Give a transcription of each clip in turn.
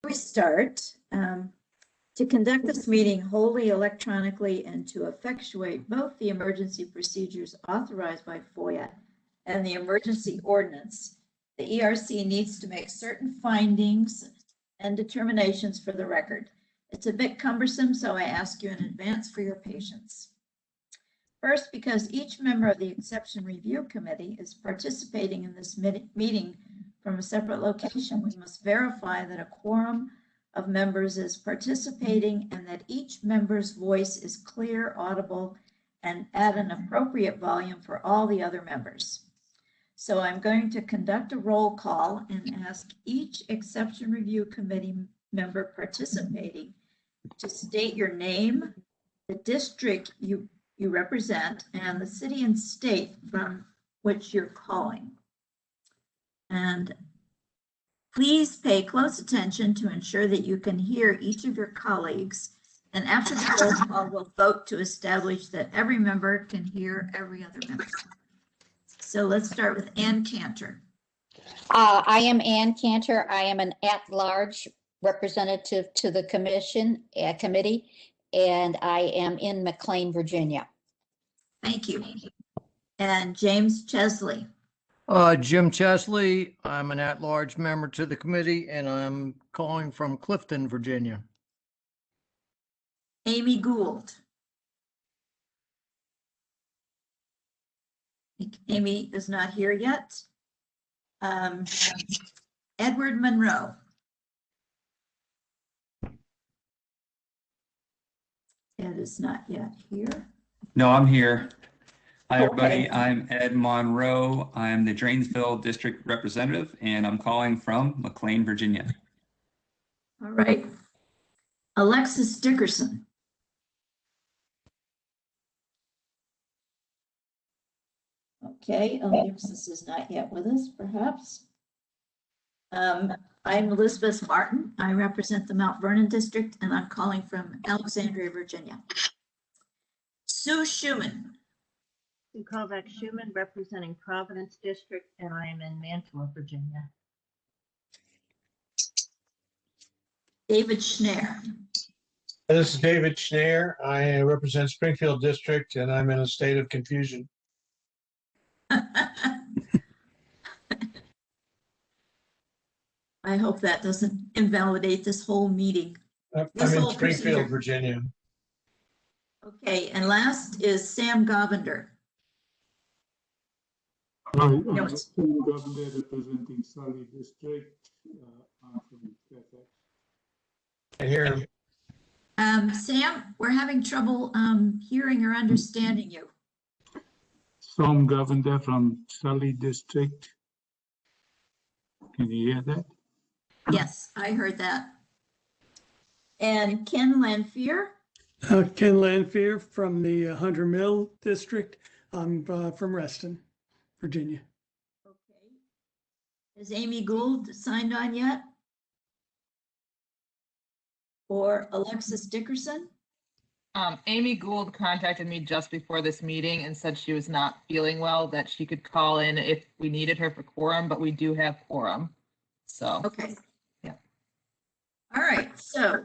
we start, to conduct this meeting wholly electronically and to effectuate both the emergency procedures authorized by FOIA and the emergency ordinance, the ERC needs to make certain findings and determinations for the record. It's a bit cumbersome, so I ask you in advance for your patience. First, because each member of the Exception Review Committee is participating in this meeting from a separate location, we must verify that a quorum of members is participating and that each member's voice is clear, audible, and at an appropriate volume for all the other members. So I'm going to conduct a roll call and ask each Exception Review Committee member participating to state your name, the district you represent, and the city and state from which you're calling. And please pay close attention to ensure that you can hear each of your colleagues. And after the roll call, we'll vote to establish that every member can hear every other member. So let's start with Ann Cantor. I am Ann Cantor. I am an at-large representative to the committee, and I am in McLean, Virginia. Thank you. And James Chesley. Jim Chesley. I'm an at-large member to the committee, and I'm calling from Clifton, Virginia. Amy Gould. Amy is not here yet. Edward Monroe. Ed is not yet here. No, I'm here. Hi, everybody. Okay. I'm Ed Monroe. I'm the Drainsville District Representative, and I'm calling from McLean, Virginia. All right. Alexis Dickerson. Okay, Alexis is not yet with us, perhaps. I'm Elizabeth Martin. I represent the Mount Vernon District, and I'm calling from Alexandria, Virginia. Sue Schuman. Sue Kovacs-Schuman, representing Providence District, and I am in Mantua, Virginia. David Schnare. This is David Schnare. I represent Springfield District, and I'm in a state of confusion. I hope that doesn't invalidate this whole meeting. I'm This in whole Springfield, procedure. Virginia. Okay, and last is Sam Govender. Hi, I'm No, it's- Sam Govender representing Surrey District. I'm from Fairfax. I hear him. Sam, we're having trouble hearing or understanding you. Sam Govender from Surrey District. Can you hear that? Yes, I heard that. And Ken Lanfear. Ken Lanfear from the Hunter Mill District. I'm from Reston, Virginia. Okay. Is Amy Gould signed on yet? Or Alexis Dickerson? Amy Gould contacted me just before this meeting and said she was not feeling well, that she could call in if we needed her for quorum, but we do have quorum. So, Okay. Yeah. All right, so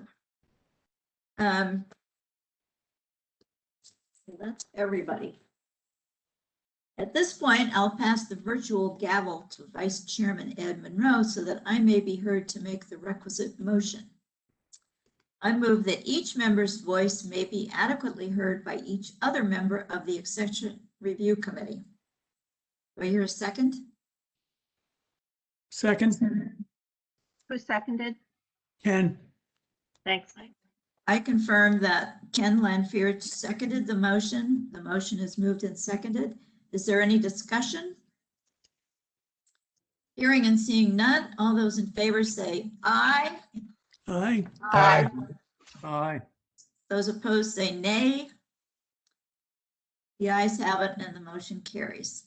that's everybody. At this point, I'll pass the virtual gavel to Vice Chairman Ed Monroe so that I may be heard to make the requisite motion. I move that each member's voice may be adequately heard by each other member of the Exception Review Committee. Do I hear a second? Second, Who seconded? Ken. Thanks. I confirm that Ken Lanfear seconded the motion. The motion is moved and seconded. Is there any discussion? Hearing and seeing none, all those in favor say aye. Aye. Aye. Aye. Those opposed say nay. The ayes have it and the motion carries.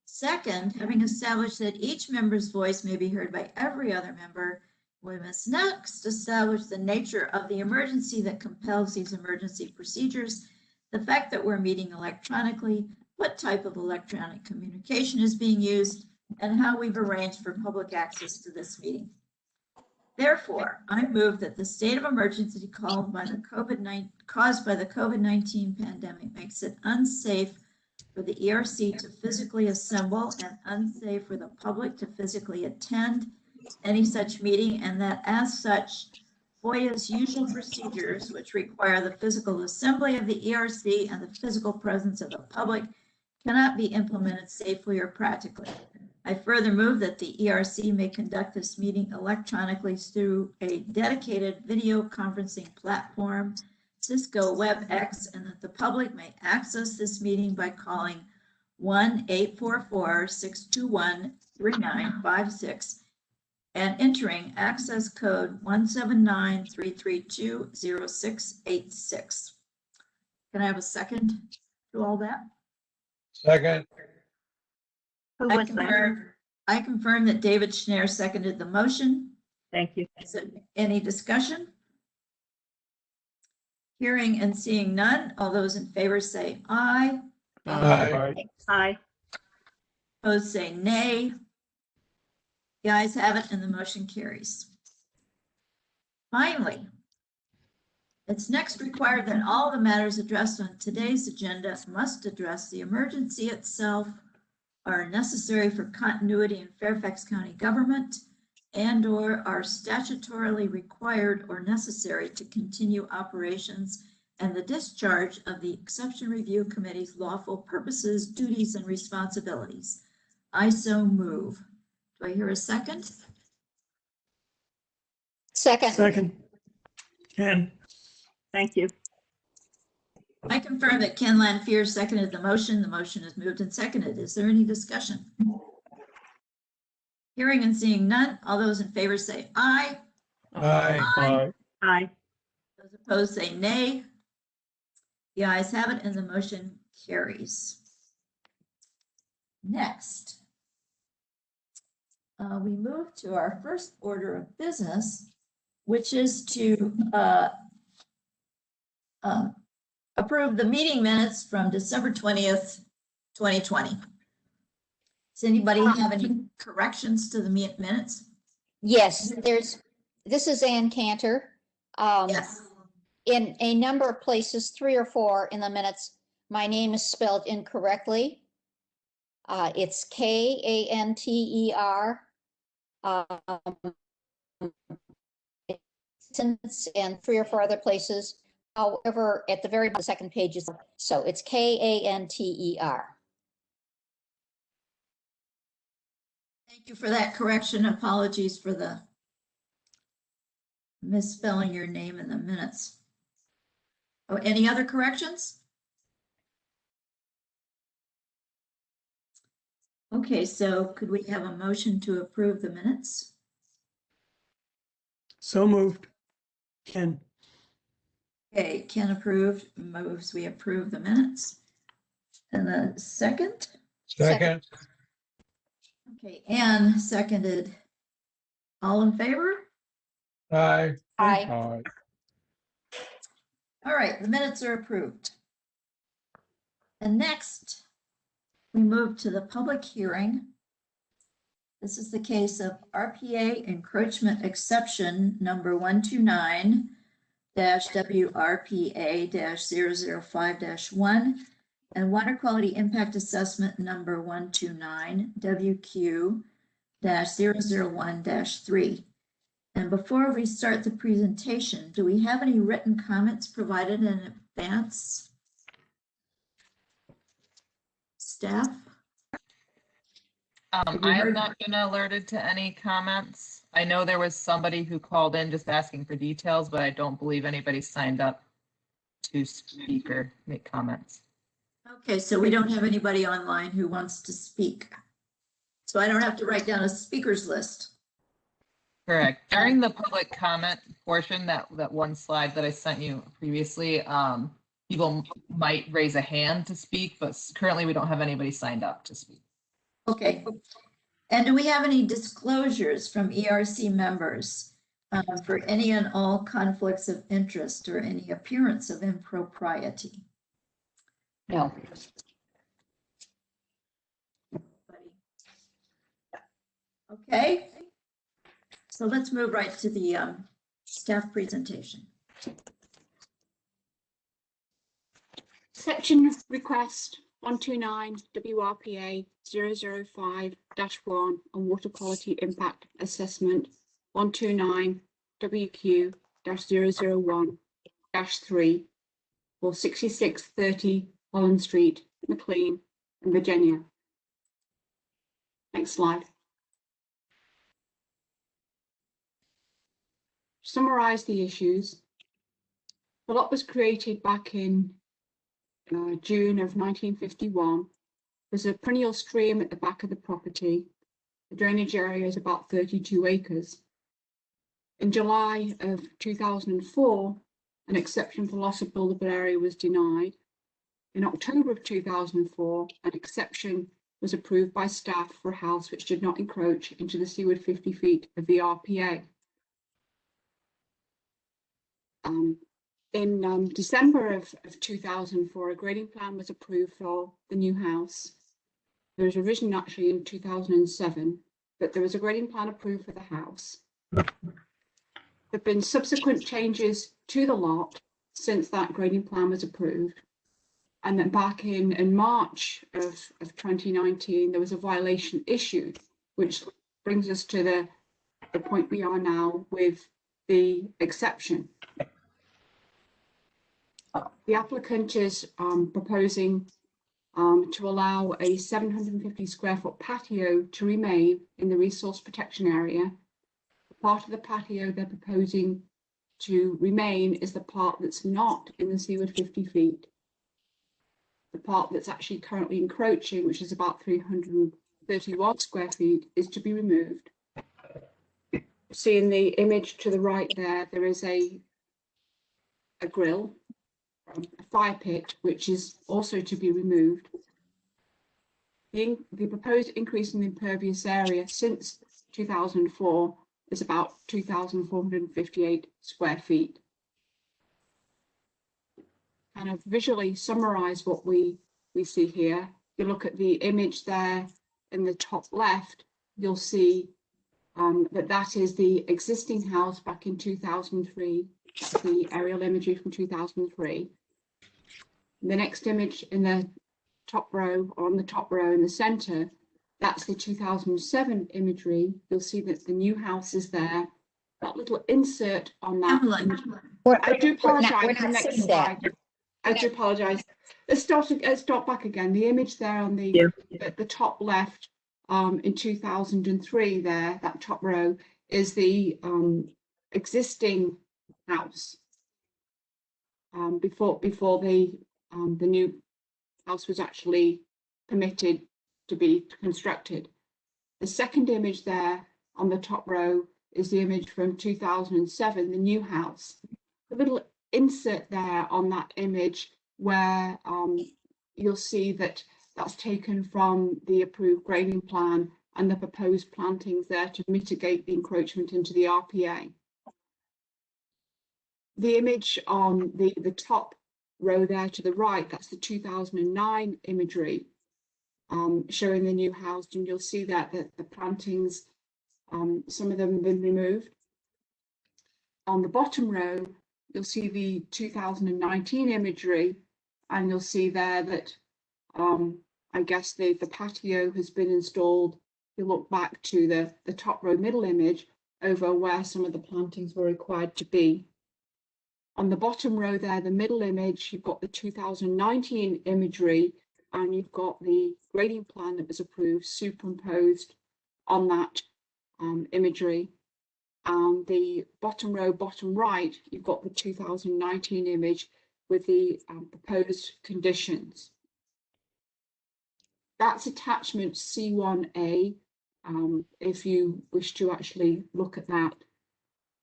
Second, having established that each member's voice may be heard by every other member, we must next establish the nature of the emergency that compels these emergency procedures, the fact that we're meeting electronically, what type of electronic communication is being used, and how we've arranged for public access to this meeting. Therefore, I move that the state of emergency caused by the COVID-19 pandemic makes it unsafe for the ERC to physically assemble and unsafe for the public to physically attend any such meeting, and that as such, FOIA's usual procedures, which require the physical assembly of the ERC and the physical presence of the public, cannot be implemented safely or practically. I further move that the ERC may conduct this meeting electronically through a dedicated video conferencing platform, Cisco WebEx, and that the public may access this meeting by calling 1-844-621-3956 and entering access code 179-332-0686. Can I have a second to all that? Second. Who was that? I confirm that David Schneier seconded the motion. Thank you. Is there any discussion? Hearing and seeing none, all those in favor say aye. Aye. Aye. Opposed say nay. The ayes have it and the motion carries. Finally, it's next required that all the matters addressed on today's agenda must address the emergency itself, are necessary for continuity in Fairfax County government, and/or are statutorily required or necessary to continue operations and the discharge of the Exception Review Committee's lawful purposes, duties, and responsibilities. I so move. Do I hear a second? Second. Second. Ken. Thank you. I confirm that Ken Lanfear seconded the motion. The motion is moved and seconded. Is there any discussion? Hearing and seeing none, all those in favor say aye. Aye. Aye. Those opposed say nay. The ayes have it and the motion carries. Next, we move to our first order of business, which is to approve the meeting minutes from December 20th, 2020. Does anybody have any corrections to the minutes? Yes, this is Ann Cantor. Yes. In a number of places, 3 or 4 in the minutes, my name is spelled incorrectly. It's Kanter. And 3 or 4 other places. However, at the very bottom, the second page is, so it's Kanter. Thank you for that correction. Apologies for the misspelling your name in the minutes. Oh, any other corrections? Okay, so could we have a motion to approve the minutes? So moved. Ken. Okay, Ken approved, moves we approve the minutes. And the second? Second. Okay, Ann seconded. All in favor? Aye. Aye. All right, the minutes are approved. And next, we move to the public hearing. This is the case of RPA encroachment exception number 129-WRPA-005-1 and water quality impact assessment number 129-WQ-001-3. And before we start the presentation, do we have any written comments provided in advance? Staff? I have not been alerted to any comments. I know there was somebody who called in just asking for details, but I don't believe anybody signed up to speak or make comments. Okay, so we don't have anybody online who wants to speak. So I don't have to write down a speakers list. Correct. During the public comment portion, that one slide that I sent you previously, people might raise a hand to speak, but currently we don't have anybody signed up to speak. Okay. And do we have any disclosures from ERC members for any and all conflicts of interest or any appearance of impropriety? No. Okay. So let's move right to the staff presentation. Section request 129 WRPA 005-1 on water quality impact assessment 129 WQ-001-3 for 6630 Holland Street, McLean, in Virginia. Next slide. Summarize the issues. The lot was created back in June of 1951. There's a perennial stream at the back of the property. The drainage area is about 32 acres. In July of 2004, an exception for loss of buildable area was denied. In October of 2004, an exception was approved by staff for a house which did not encroach into the seaward 50 feet of the RPA. In December of 2004, a grading plan was approved for the new house. There was a revision actually in 2007, but there was a grading plan approved for the house. There have been subsequent changes to the lot since that grading plan was approved. And then back in March of 2019, there was a violation issued, which brings us to the point we are now with the exception. The applicant is proposing to allow a 750 square foot patio to remain in the resource protection area. The part of the patio they're proposing to remain is the part that's not in the seaward 50 feet. The part that's actually currently encroaching, which is about 331 square feet, is to be removed. See in the image to the right there, there is a grill, a fire pit, which is also to be removed. The proposed increase in the impervious area since 2004 is about 2,458 square feet. Kind of visually summarize what we see here. You look at the image there in the top left, you'll see that is the existing house back in 2003. That's the aerial imagery from 2003. The next image in the top row, or on the top row in the center, that's the 2007 imagery. You'll see that the new house is there. That little insert on that. I do apologize. The next slide. I do apologize. Let's start back again. The image there on the at the top left in 2003 there, that top row, is the existing house before the new house was actually permitted to be constructed. The second image there on the top row is the image from 2007, the new house. The little insert there on that image where you'll see that that's taken from the approved grading plan and the proposed plantings there to mitigate the encroachment into the RPA. The image on the top row there to the right, that's the 2009 imagery showing the new house, and you'll see that the plantings, some of them have been removed. On the bottom row, you'll see the 2019 imagery, and you'll see there that I guess the patio has been installed. You look back to the top row middle image over where some of the plantings were required to be. On the bottom row there, the middle image, you've got the 2019 imagery, and you've got the grading plan that was approved superimposed on that imagery. And the bottom row, bottom right, you've got the 2019 image with the proposed conditions. That's attachment C1A. If you wish to actually look at that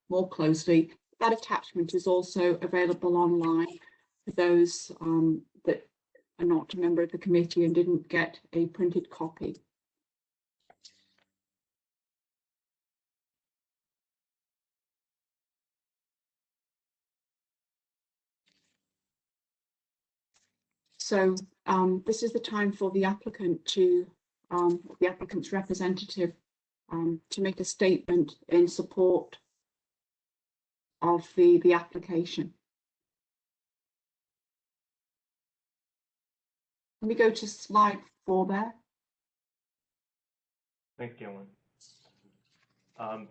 more closely, that attachment is also available online for those that are not a member of the committee and didn't get a printed copy. So this is the time for the applicant to, the applicant's representative to make a statement in support of the application. Can we go to slide 4 there? Thanks, Caroline.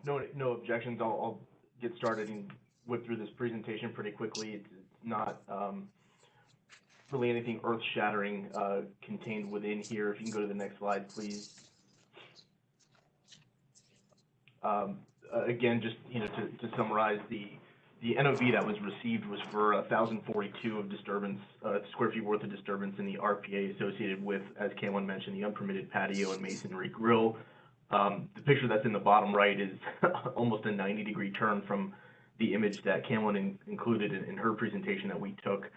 No objections. I'll get started and whip through this presentation pretty quickly. It's not really anything earth-shattering contained within here. If you can go to the next slide, please. Again, just to summarize, the NOV that was received was for 1,042 of disturbance, square feet worth of disturbance in the RPA associated with, as Caroline mentioned, the unpermitted patio and masonry grill. The picture that's in the bottom right is almost a 90-degree turn from the image that Caroline included in her presentation that we took.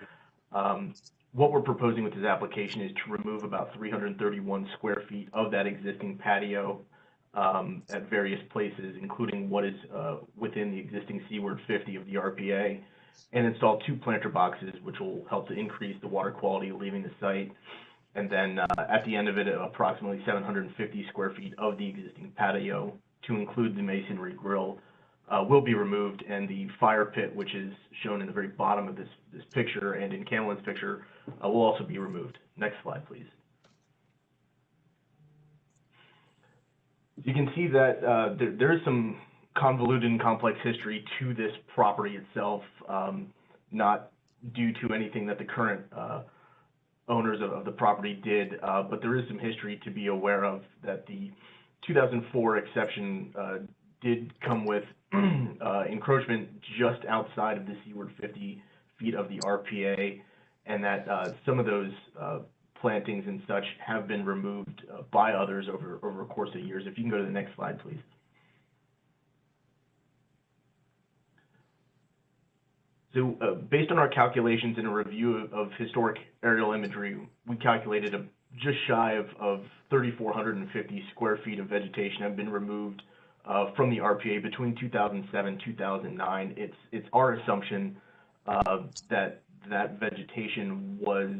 What we're proposing with this application is to remove about 331 square feet of that existing patio at various places, including what is within the existing Seaward 50 of the RPA, and install 2 planter boxes, which will help to increase the water quality leaving the site. And then at the end of it, approximately 750 square feet of the existing patio, to include the masonry grill, will be removed, and the fire pit, which is shown in the very bottom of this picture and in Caroline's picture, will also be removed. Next slide, please. You can see that there is some convoluted and complex history to this property itself, not due to anything that the current owners of the property did, but there is some history to be aware of, that the 2004 exception did come with encroachment just outside of the Seaward 50 feet of the RPA, and that some of those plantings and such have been removed by others over a course of years. If you can go to the next slide, please. So based on our calculations and a review of historic aerial imagery, we calculated just shy of 3,450 square feet of vegetation have been removed from the RPA between 2007 and 2009. It's our assumption that vegetation was,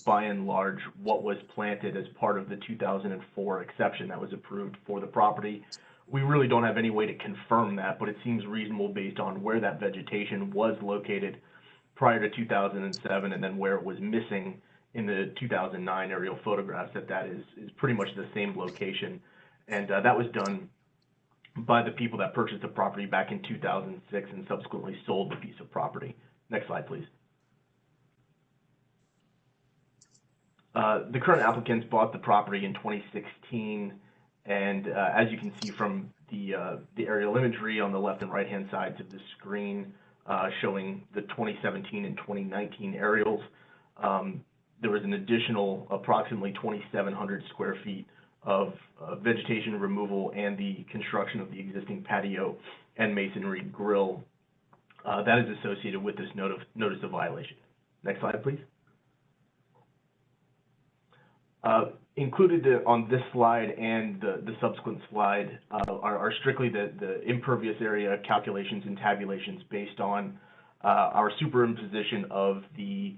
by and large, what was planted as part of the 2004 exception that was approved for the property. We really don't have any way to confirm that, but it seems reasonable based on where that vegetation was located prior to 2007, and then where it was missing in the 2009 aerial photographs, that is pretty much the same location. And that was done by the people that purchased the property back in 2006 and subsequently sold the piece of property. Next slide, please. The current applicants bought the property in 2016, and as you can see from the aerial imagery on the left and right-hand sides of the screen, showing the 2017 and 2019 aerials, there was an additional approximately 2,700 square feet of vegetation removal and the construction of the existing patio and masonry grill that is associated with this notice of violation. Next slide, please. Included on this slide and the subsequent slide are strictly the impervious area calculations and tabulations based on our superimposition of the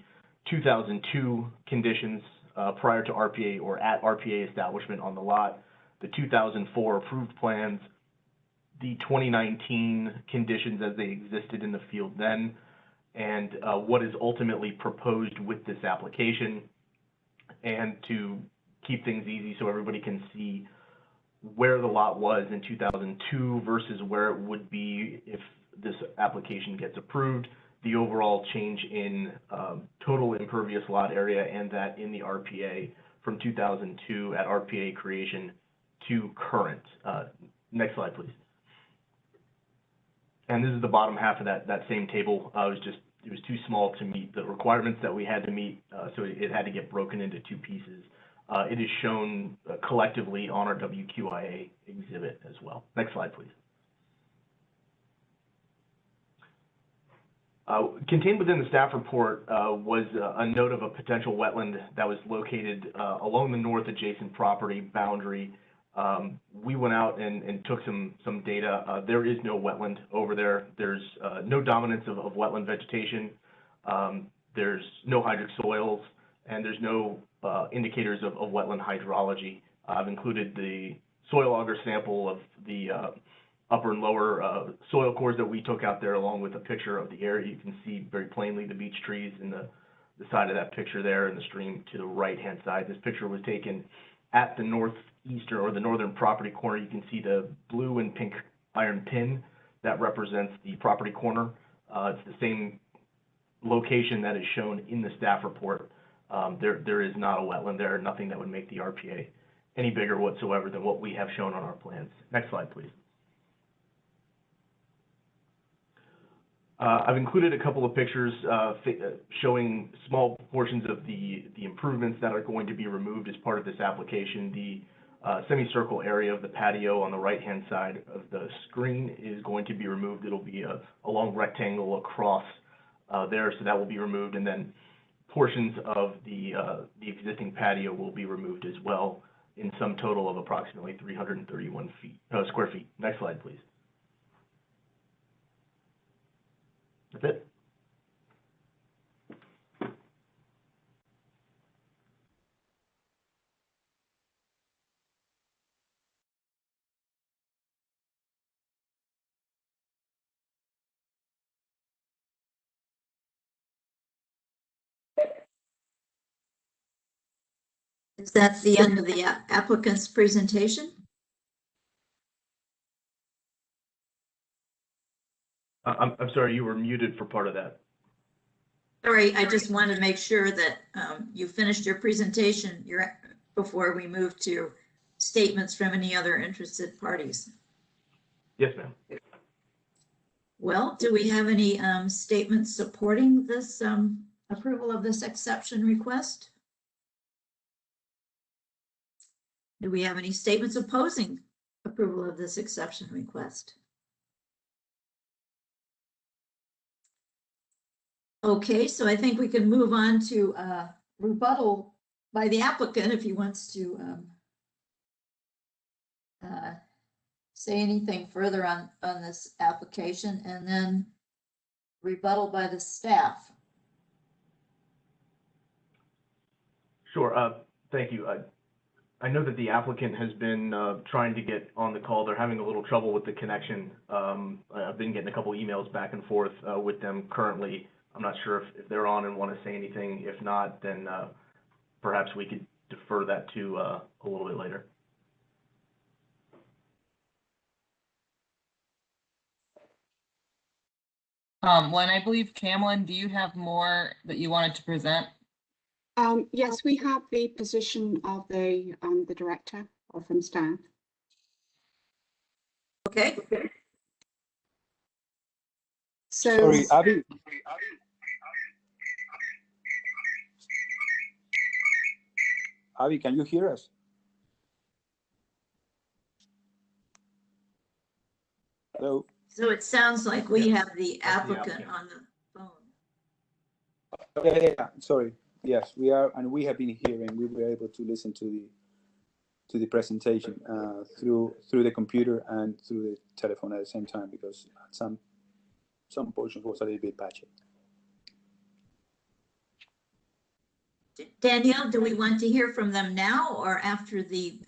2002 conditions prior to RPA or at RPA establishment on the lot, the 2004 approved plans, the 2019 conditions as they existed in the field then, and what is ultimately proposed with this application. And to keep things easy so everybody can see where the lot was in 2002 versus where it would be if this application gets approved, the overall change in total impervious lot area and that in the RPA from 2002 at RPA creation to current. Next slide, please. And this is the bottom half of that same table. It was too small to meet the requirements that we had to meet, so it had to get broken into 2 pieces. It is shown collectively on our WQIA exhibit as well. Next slide, please. Contained within the staff report was a note of a potential wetland that was located along the north adjacent property boundary. We went out and took some data. There is no wetland over there. There's no dominance of wetland vegetation. There's no hydric soils, and there's no indicators of wetland hydrology. I've included the soil auger sample of the upper and lower soil cores that we took out there, along with a picture of the area. You can see very plainly the beech trees in the side of that picture there, and the stream to the right-hand side. This picture was taken at the northeastern or the northern property corner. You can see the blue and pink iron pin that represents the property corner. It's the same location that is shown in the staff report. There is not a wetland there, nothing that would make the RPA any bigger whatsoever than what we have shown on our plans. Next slide, please. I've included a couple of pictures showing small portions of the improvements that are going to be removed as part of this application. The semicircle area of the patio on the right-hand side of the screen is going to be removed. It'll be a long rectangle across there, so that will be removed, and then portions of the existing patio will be removed as well, in some total of approximately 331 square feet. Next slide, please. That's it. Is that the end of the applicant's presentation? I'm sorry, you were muted for part of that. Sorry, I just wanted to make sure that you finished your presentation before we move to statements from any other interested parties. Yes, ma'am. Well, do we have any statements supporting this approval of this exception request? Do we have any statements opposing approval of this exception request? Okay, so I think we can move on to rebuttal by the applicant if he wants to say anything further on this application, and then rebuttal by the staff. Sure, thank you. I know that the applicant has been trying to get on the call. They're having a little trouble with the connection. I've been getting a couple emails back and forth with them currently. I'm not sure if they're on and want to say anything. If not, then perhaps we could defer that to a little bit later. Len, I believe, Camlin, do you have more that you wanted to present? Yes, we have the position of the director or from staff. Okay. So, sorry, Abby. Abby, can you hear us? Hello. So it sounds like we have the applicant on the phone. Yeah. Sorry. Yes, we are, and we have been hearing. We were able to listen to the presentation through the computer and through the telephone at the same time, because some portions was a little bit patchy. Danielle, do we want to hear from them now or after the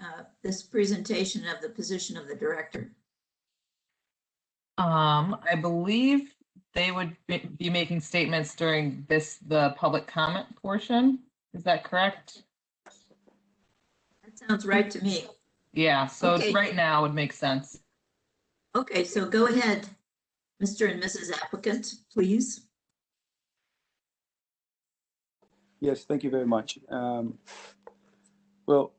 this presentation of the position of the director? I believe they would be making statements during the public comment portion. Is that correct? That sounds right to me. Yeah, so Okay. Right now would make sense. Okay, so go ahead, Mr. and Mrs. Applicant, please. Yes, thank you very much. Well,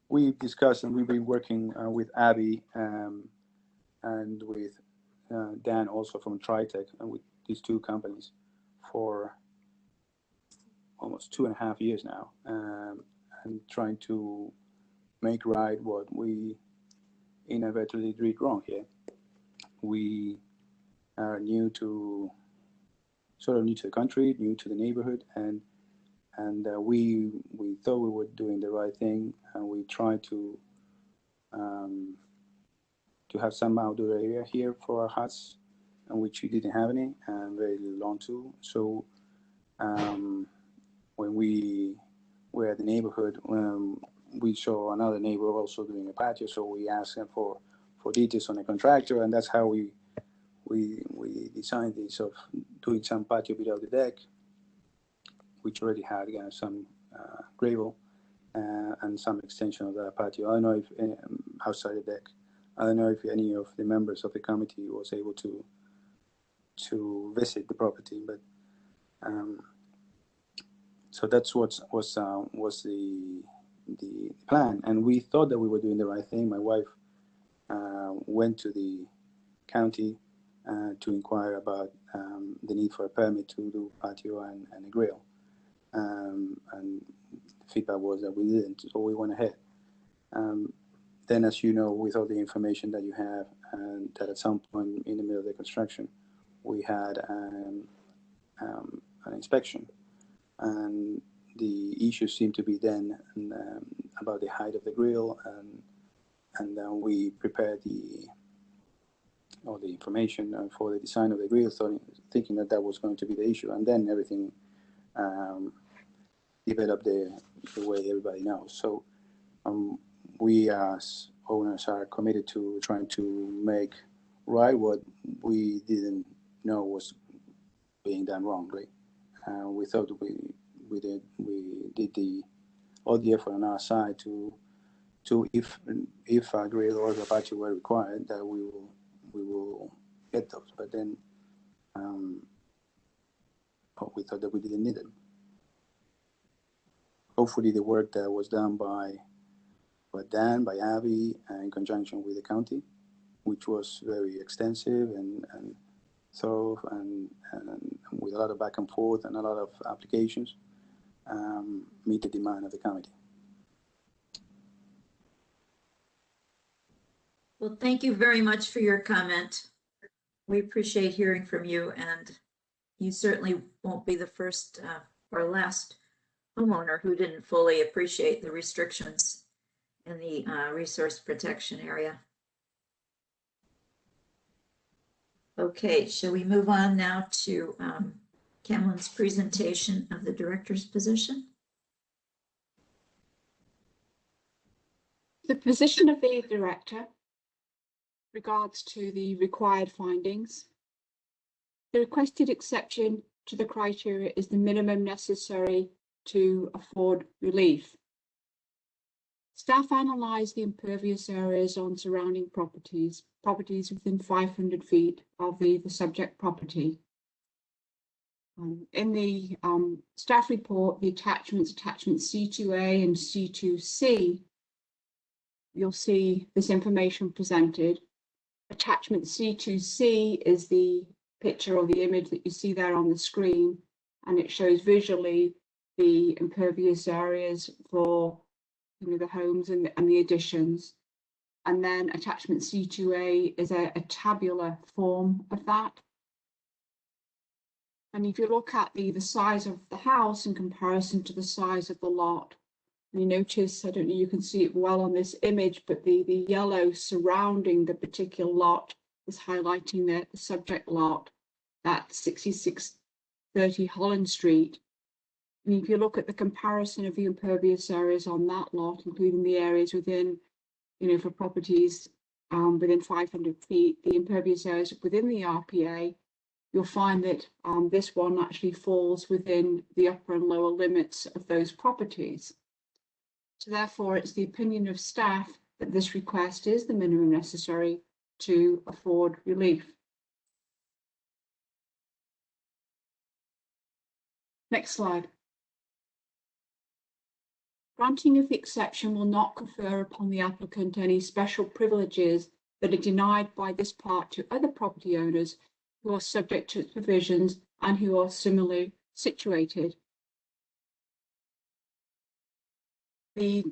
we've discussed and we've been working with Abby and with Dan also from Tritech, and with these two companies for almost 2.5 years now, and trying to make right what we inadvertently did wrong here. We are new to the country, new to the neighborhood, and we thought we were doing the right thing, and we tried to have some outdoor area here for our huts, and which we didn't have any, and very little lawn too. So when we were at the neighborhood, we saw another neighbor also doing a patio, so we asked them for details on the contractor, and that's how we designed this of doing some patio below the deck, which already had some gravel and some extension of that patio. I don't know if outside the deck. I don't know if any of the members of the committee was able to visit the property, but so that's what was the plan, and we thought that we were doing the right thing. My wife went to the county to inquire about the need for a permit to do patio and a grill, and the feedback was that we didn't, so we went ahead. Then, as you know, with all the information that you have, and that at some point in the middle of the construction, we had an inspection, and the issue seemed to be then about the height of the grill, and then we prepared all the information for the design of the grill, thinking that was going to be the issue, and then everything developed the way everybody knows. So we as owners are committed to trying to make right what we didn't know was being done wrongly. We thought we did all the effort on our side to if a grill or a patio were required, that we will get those. But then we thought that we didn't need them. Hopefully, the work that was done by Dan, by Abby, in conjunction with the county, which was very extensive and thorough and with a lot of back and forth and a lot of applications, meet the demand of the committee. Well, thank you very much for your comment. We appreciate hearing from you, and you certainly won't be the first or last homeowner who didn't fully appreciate the restrictions in the resource protection area. Okay, shall we move on now to Cameron's presentation of the director's position? The position of the director regards to the required findings. The requested exception to the criteria is the minimum necessary to afford relief. Staff analysed the impervious areas on surrounding properties within 500 feet of the subject property. In the staff report, the attachments C2A and C2C, you'll see this information presented. Attachment C2C is the picture or the image that you see there on the screen, and it shows visually the impervious areas for the homes and the additions. And then attachment C2A is a tabular form of that. And if you look at the size of the house in comparison to the size of the lot, you notice, I don't know, you can see it well on this image, but the yellow surrounding the particular lot is highlighting the subject lot, that's 6630 Holland Street. And if you look at the comparison of the impervious areas on that lot, including the areas within, for properties within 500 feet, the impervious areas within the RPA, you'll find that this one actually falls within the upper and lower limits of those properties. So therefore, it's the opinion of staff that this request is the minimum necessary to afford relief. Next slide. Granting of the exception will not confer upon the applicant any special privileges that are denied by this part to other property owners who are subject to its provisions and who are similarly situated. The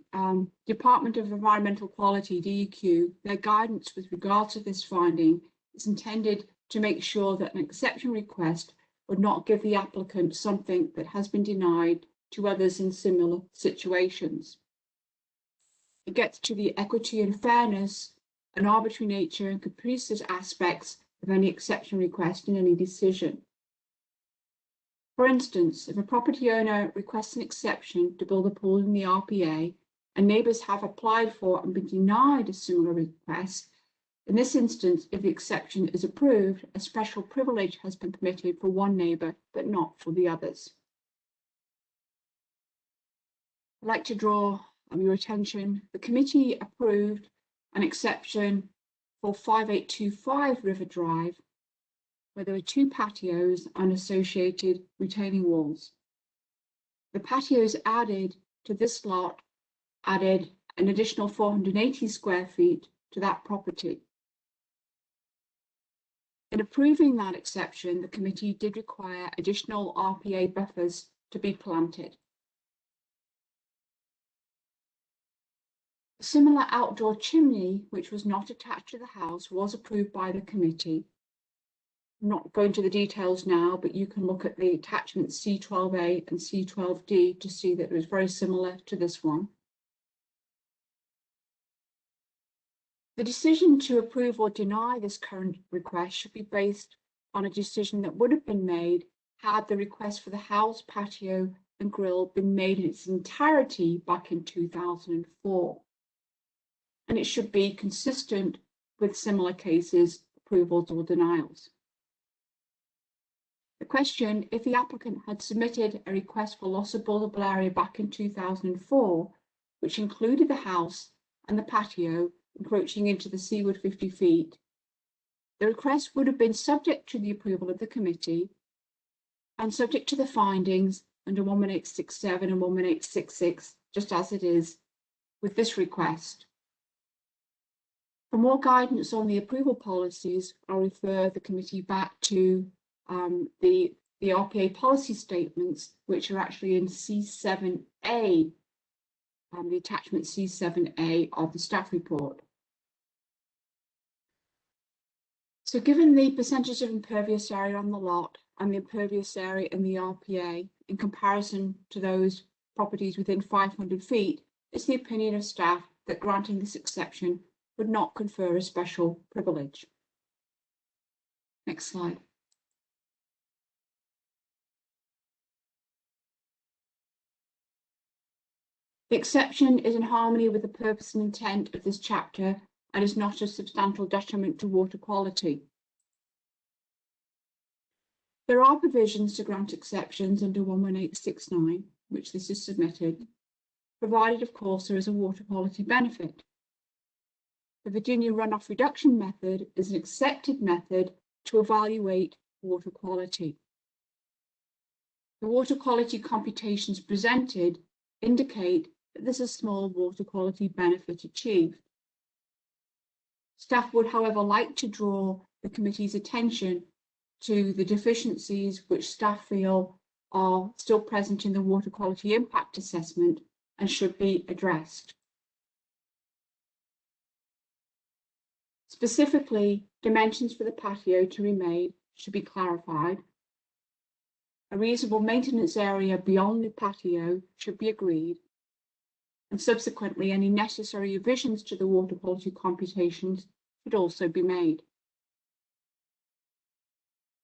Department of Environmental Quality, DEQ, their guidance with regards to this finding is intended to make sure that an exception request would not give the applicant something that has been denied to others in similar situations. It gets to the equity and fairness and arbitrary nature and capricious aspects of any exception request in any decision. For instance, if a property owner requests an exception to build a pool in the RPA and neighbours have applied for and been denied a similar request, in this instance, if the exception is approved, a special privilege has been permitted for one neighbour, but not for the others. I'd like to draw your attention. The committee approved an exception for 5825 River Drive, where there were 2 patios and associated retaining walls. The patios added to this lot added an additional 480 square feet to that property. In approving that exception, the committee did require additional RPA buffers to be planted. A similar outdoor chimney, which was not attached to the house, was approved by the committee. I'm not going to the details now, but you can look at the attachments C12A and C12D to see that it was very similar to this one. The decision to approve or deny this current request should be based on a decision that would have been made had the request for the house, patio and grill been made in its entirety back in 2004. And it should be consistent with similar cases, approvals or denials. The question, if the applicant had submitted a request for loss of buildable area back in 2004, which included the house and the patio encroaching into the seaward 50 feet, the request would have been subject to the approval of the committee and subject to the findings under 11867 and 11866, just as it is with this request. For more guidance on the approval policies, I'll refer the committee back to the RPA policy statements, which are actually in C7A, the attachment C7A of the staff report. So given the percentage of impervious area on the lot and the impervious area in the RPA in comparison to those properties within 500 feet, it's the opinion of staff that granting this exception would not confer a special privilege. Next slide. The exception is in harmony with the purpose and intent of this chapter and is not a substantial detriment to water quality. There are provisions to grant exceptions under 11869, which this is submitted, provided of course there is a water quality benefit. The Virginia runoff reduction method is an accepted method to evaluate water quality. The water quality computations presented indicate that there's a small water quality benefit achieved. Staff would, however, like to draw the committee's attention to the deficiencies which staff feel are still present in the water quality impact assessment and should be addressed. Specifically, dimensions for the patio to be made should be clarified. A reasonable maintenance area beyond the patio should be agreed, and subsequently any necessary revisions to the water quality computations should also be made.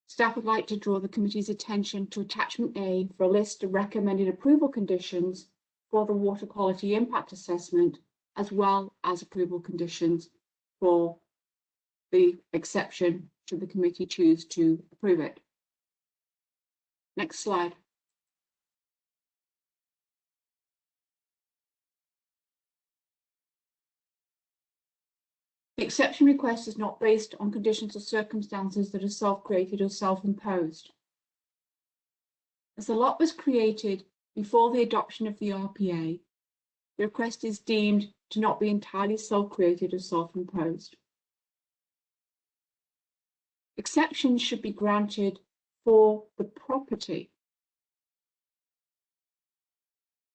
Staff would like to draw the committee's attention to attachment A for a list of recommended approval conditions for the water quality impact assessment, as well as approval conditions for the exception should the committee choose to approve it. Next slide. The exception request is not based on conditions or circumstances that are self-created or self-imposed. As the lot was created before the adoption of the RPA, the request is deemed to not be entirely self-created or self-imposed. Exceptions should be granted for the property.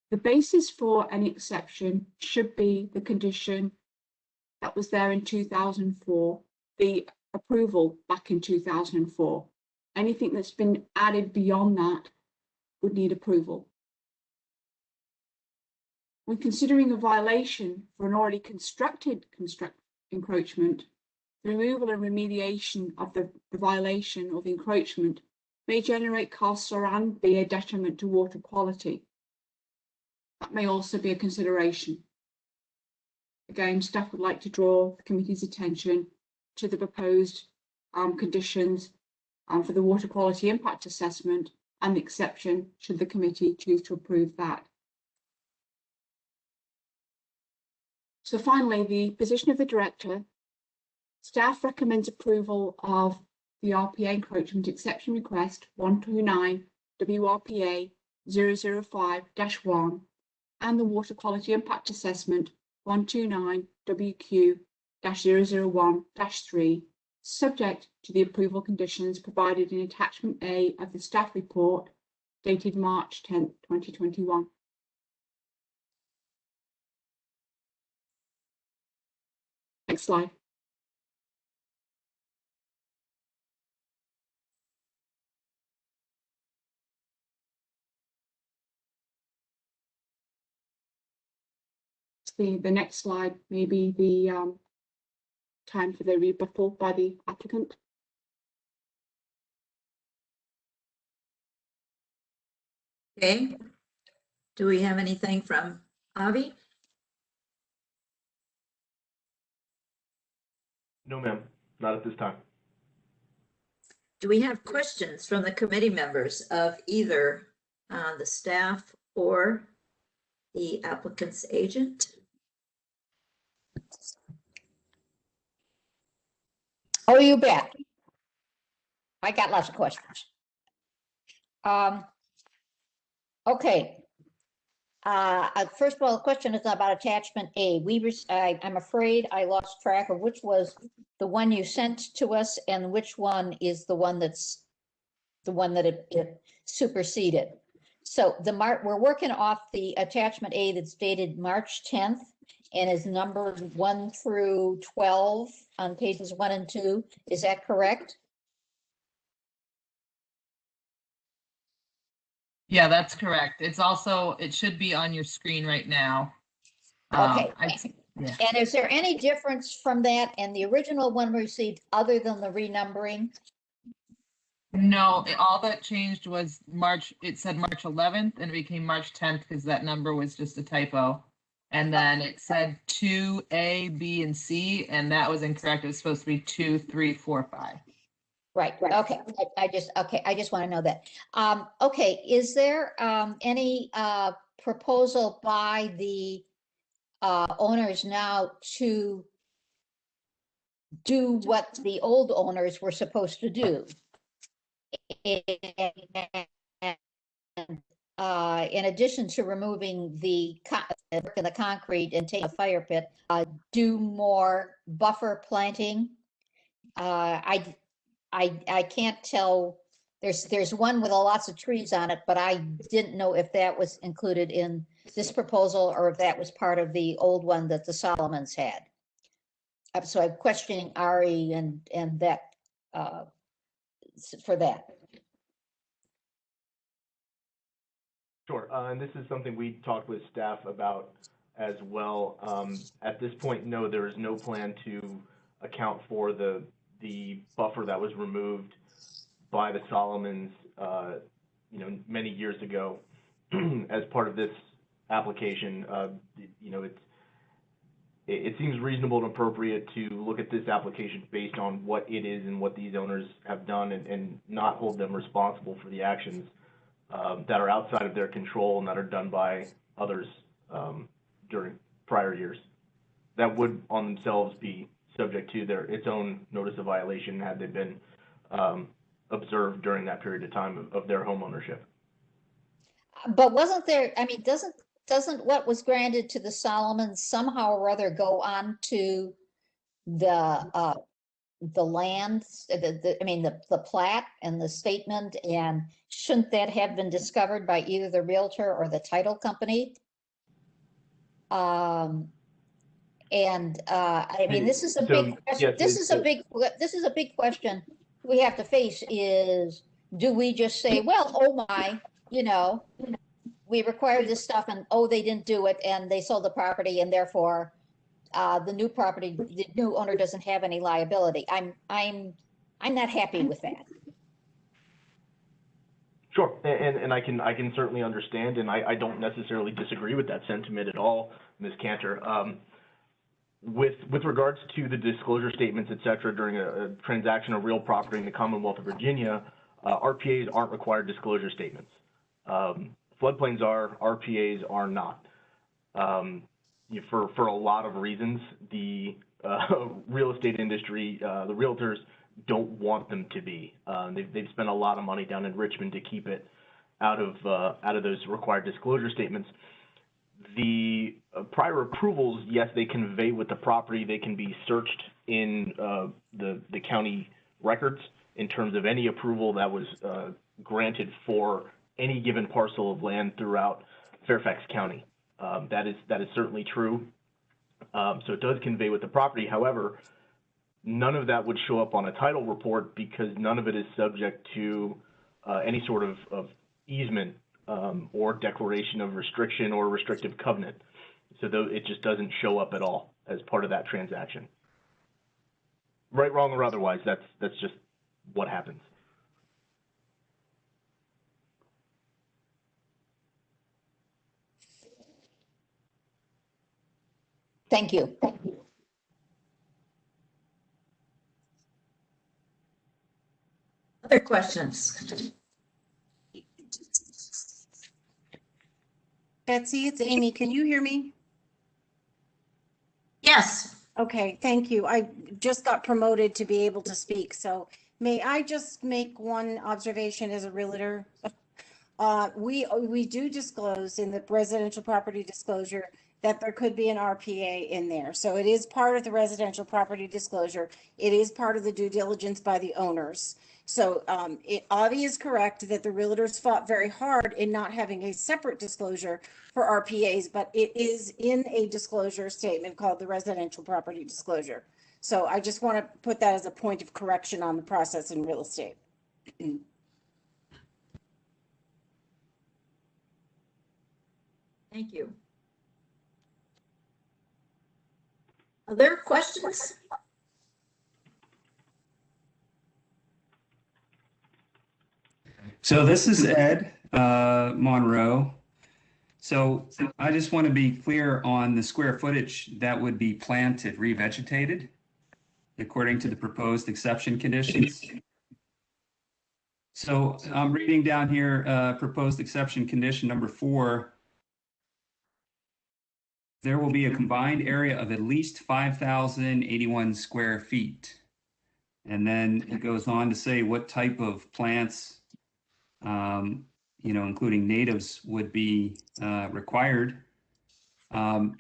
The basis for any exception should be the condition that was there in 2004, the approval back in 2004. Anything that's been added beyond that would need approval. When considering a violation for an already constructed encroachment, the removal and remediation of the violation or the encroachment may generate costs and be a detriment to water quality. That may also be a consideration. Again, staff would like to draw the committee's attention to the proposed conditions for the water quality impact assessment and the exception should the committee choose to approve that. So finally, the position of the director. Staff recommends approval of the RPA encroachment exception request 129 WRPA 005-1 and the water quality impact assessment 129 WQ-001-3, subject to the approval conditions provided in attachment A of the staff report dated March 10, 2021. Next slide. The next slide may be the time for the rebuttal by the applicant. Okay. Do we have anything from Avi? No, ma'am, not at this time. Do we have questions from the committee members of either the staff or the applicant's agent? Oh, you bet. I got lots of questions. Okay. First of all, the question is about attachment A. I'm afraid I lost track of which was the one you sent to us and which one is the one that's the one that it superseded. So we're working off the attachment A that's dated March 10th and is numbered 1 through 12 on pages 1 and 2. Is that correct? Yeah, that's correct. It's also, it should be on your screen right now. Okay. Yeah. And is there any difference from that and the original one received other than the renumbering? No, all that changed was March, it said March 11th and it became March 10th because that number was just a typo. And then it said 2A, B, and C, and that was incorrect. It was supposed to be 2, 3, 4, 5. Right. Okay. I just want to know that. Okay. Is there any proposal by the owners now to do what the old owners were supposed to do? In addition to removing the concrete and taking a fire pit, do more buffer planting. I can't tell. There's one with lots of trees on it, but I didn't know if that was included in this proposal or if that was part of the old one that the Solomons had. So I'm questioning Ari and that for that. Sure, and this is something we talked with staff about as well. At this point, no, there is no plan to account for the buffer that was removed by the Solomons, many years ago as part of this application. It seems reasonable and appropriate to look at this application based on what it is and what these owners have done and not hold them responsible for the actions that are outside of their control and that are done by others during prior years. That would on themselves be subject to its own notice of violation had they been observed during that period of time of their home ownership. But wasn't there, I mean, doesn't what was granted to the Solomons somehow or other go on to the land, the plat and the statement, and shouldn't that have been discovered by either the realtor or the title company? This is a big question. This is a big question we have to face is, do we just say, well, oh my, we required this stuff and oh, they didn't do it and they sold the property and therefore the new owner doesn't have any liability. I'm not happy with that. Sure, and I can certainly understand, and I don't necessarily disagree with that sentiment at all, Ms. Cantor. With regards to the disclosure statements, et cetera, during a transaction of real property in the Commonwealth of Virginia, RPAs aren't required disclosure statements. Floodplains are, RPAs are not. For a lot of reasons, the real estate industry, the realtors don't want them to be. They've spent a lot of money down in Richmond to keep it out of those required disclosure statements. The prior approvals, yes, they convey with the property. They can be searched in the county records in terms of any approval that was granted for any given parcel of land throughout Fairfax County. That is certainly true. So it does convey with the property. However, none of that would show up on a title report because none of it is subject to any sort of easement or declaration of restriction or restrictive covenant. So it just doesn't show up at all as part of that transaction. Right, wrong, or otherwise, that's just what happens. Thank you. Other questions? Betsy, it's Amy. Can you hear me? Yes. Okay, thank you. I just got promoted to be able to speak, so may I just make one observation as a realtor? We do disclose in the residential property disclosure that there could be an RPA in there. So it is part of the residential property disclosure. It is part of the due diligence by the owners. So Avi is correct that the realtors fought very hard in not having a separate disclosure for RPAs, but it is in a disclosure statement called the residential property disclosure. So I just want to put that as a point of correction on the process in real estate. Thank you. Other questions? So this is Ed Monroe. So I just want to be clear on the square footage that would be planted, revegetated, according to the proposed exception conditions. So I'm reading down here, proposed exception condition number 4. There will be a combined area of at least 5,081 square feet. And then it goes on to say what type of plants, including natives, would be required. Could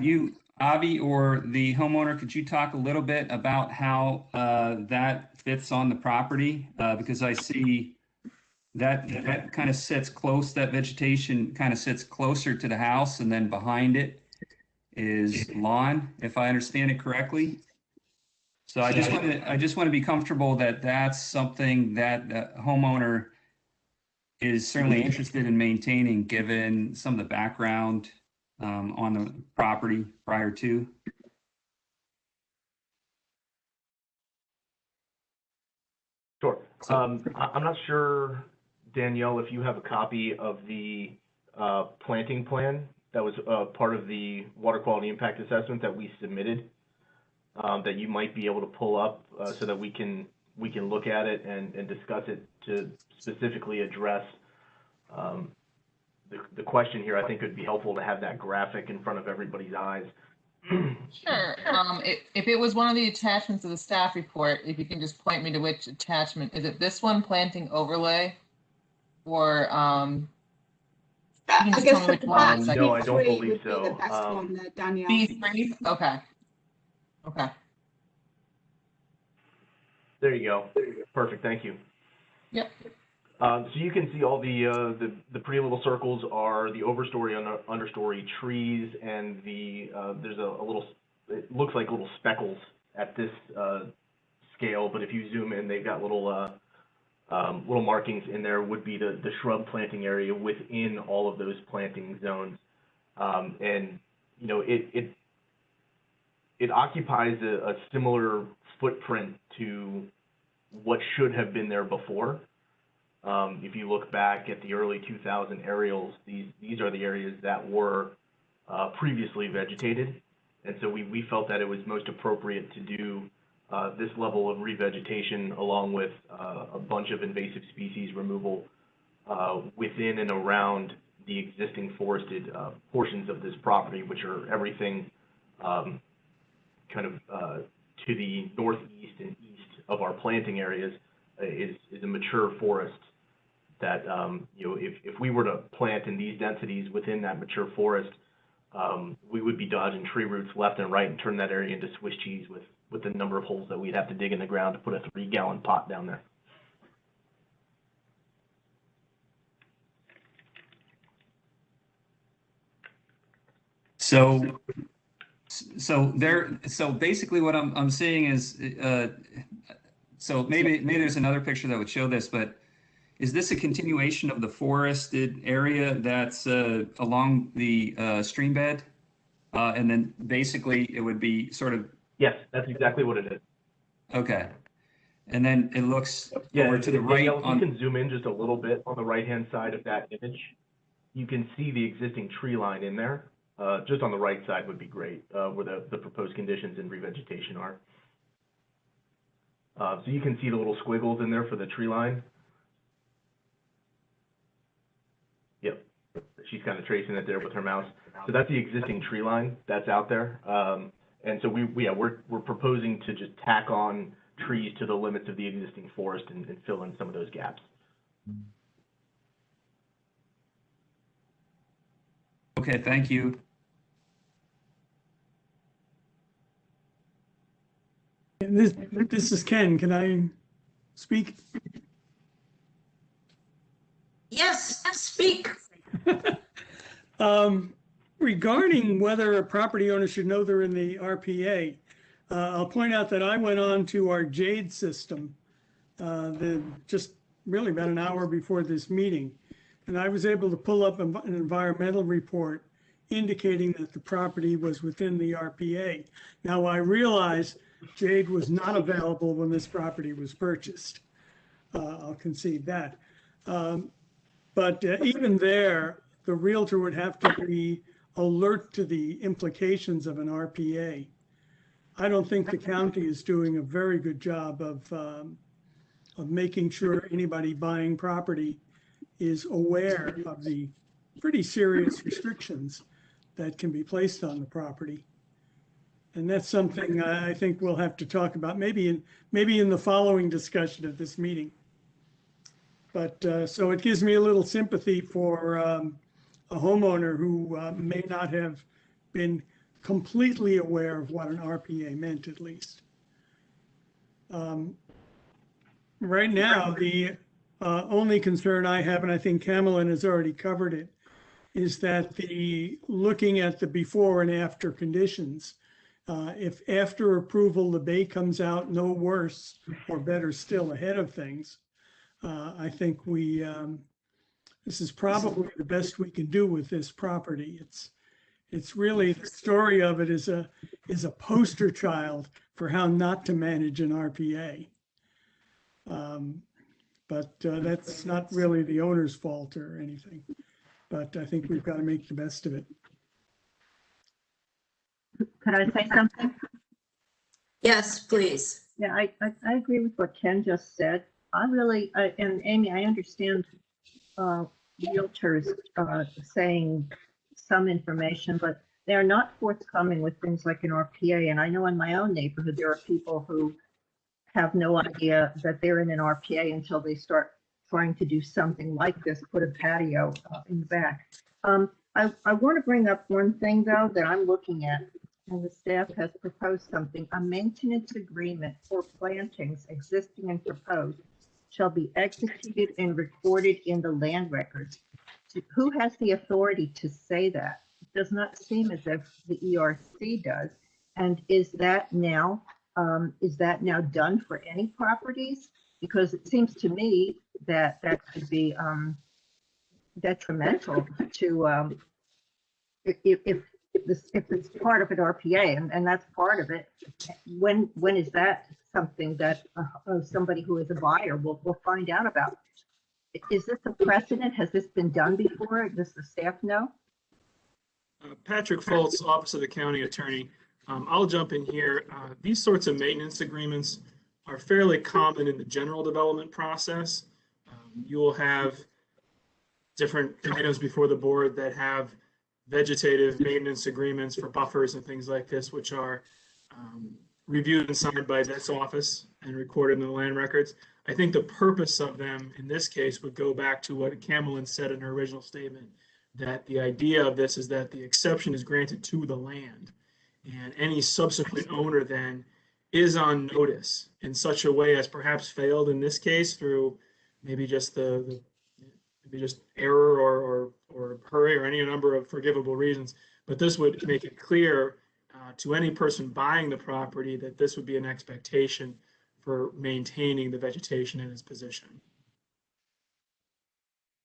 you, Avi, or the homeowner, could you talk a little bit about how that fits on the property? Because I see that kind of sits close, that vegetation kind of sits closer to the house, and then behind it is lawn, if I understand it correctly. So I just want to be comfortable that that's something that the homeowner is certainly interested in maintaining, given some of the background on the property prior to. Sure. I'm not sure, Danielle, if you have a copy of the planting plan that was part of the water quality impact assessment that we submitted, that you might be able to pull up so that we can look at it and discuss it to specifically address the question here. I think it would be helpful to have that graphic in front of everybody's eyes. Sure. If it was one of the attachments of the staff report, if you can just point me to which attachment. Is it this one, planting overlay? Or you can just tell me which one it's no, I don't believe would be so. the best one there, Danielle. B3? Okay. Okay. There you go. Perfect. Thank you. Yep. So you can see all the pretty little circles are the overstory and understory trees, and there's a little, it looks like little speckles at this scale, but if you zoom in, they've got little markings in there, would be the shrub planting area within all of those planting zones. And it occupies a similar footprint to what should have been there before. If you look back at the early 2000 aerials, these are the areas that were previously vegetated. And so we felt that it was most appropriate to do this level of revegetation along with a bunch of invasive species removal within and around the existing forested portions of this property, which are everything kind of to the northeast and east of our planting areas is a mature forest that, you know, if we were to plant in these densities within that mature forest, we would be dodging tree roots left and right and turn that area into Swiss cheese with the number of holes that we'd have to dig in the ground to put a 3-gallon pot down there. So basically what I'm seeing is, so maybe there's another picture that would show this, but is this a continuation of the forested area that's along the stream bed? And then basically it would be sort of. Yes, that's exactly what it is. Okay. And then it looks over to the right. If you can zoom in just a little bit on the right-hand side of that image, you can see the existing tree line in there. Just on the right side would be great, where the proposed conditions and revegetation are. So you can see the little squiggles in there for the tree line. Yep, she's kind of tracing it there with her mouse. So that's the existing tree line that's out there. And so we're proposing to just tack on trees to the limits of the existing forest and fill in some of those gaps. Okay, thank you. This is Ken. Can I speak? Yes, speak. Regarding whether a property owner should know they're in the RPA, I'll point out that I went on to our JADE system just really about an hour before this meeting, and I was able to pull up an environmental report indicating that the property was within the RPA. Now, I realize JADE was not available when this property was purchased. I'll concede that. But even there, the realtor would have to be alert to the implications of an RPA. I don't think the county is doing a very good job of making sure anybody buying property is aware of the pretty serious restrictions that can be placed on the property. And that's something I think we'll have to talk about maybe in the following discussion of this meeting. But so it gives me a little sympathy for a homeowner who may not have been completely aware of what an RPA meant, at least. Right now, the only concern I have, and I think Camelin has already covered it, is that looking at the before and after conditions, if after approval the bay comes out no worse or better still ahead of things, I think this is probably the best we can do with this property. It's really, the story of it is a poster child for how not to manage an RPA. But that's not really the owner's fault or anything. But I think we've got to make the best of it. Could I say something? Yes, please. Yeah, I agree with what Ken just said. And Amy, I understand realtors saying some information, but they are not forthcoming with things like an RPA. And I know in my own neighborhood, there are people who have no idea that they're in an RPA until they start trying to do something like this, put a patio in the back. I want to bring up one thing, though, that I'm looking at, and the staff has proposed something. A maintenance agreement for plantings existing and proposed shall be executed and recorded in the land records. Who has the authority to say that? It does not seem as if the ERC does. And is that now done for any properties? Because it seems to me that could be detrimental to if it's part of an RPA, and that's part of it. When is that something that somebody who is a buyer will find out about? Is this a precedent? Has this been done before? Does the staff know? Patrick Foltz, Office of the County Attorney. I'll jump in here. These sorts of maintenance agreements are fairly common in the general development process. You will have different items before the board that have vegetative maintenance agreements for buffers and things like this, which are reviewed and signed by this office and recorded in the land records. I think the purpose of them in this case would go back to what Camelin said in her original statement, that the idea of this is that the exception is granted to the land, and any subsequent owner then is on notice in such a way as perhaps failed in this case through maybe just maybe just error or hurry or any number of forgivable reasons. But this would make it clear to any person buying the property that this would be an expectation for maintaining the vegetation in its position.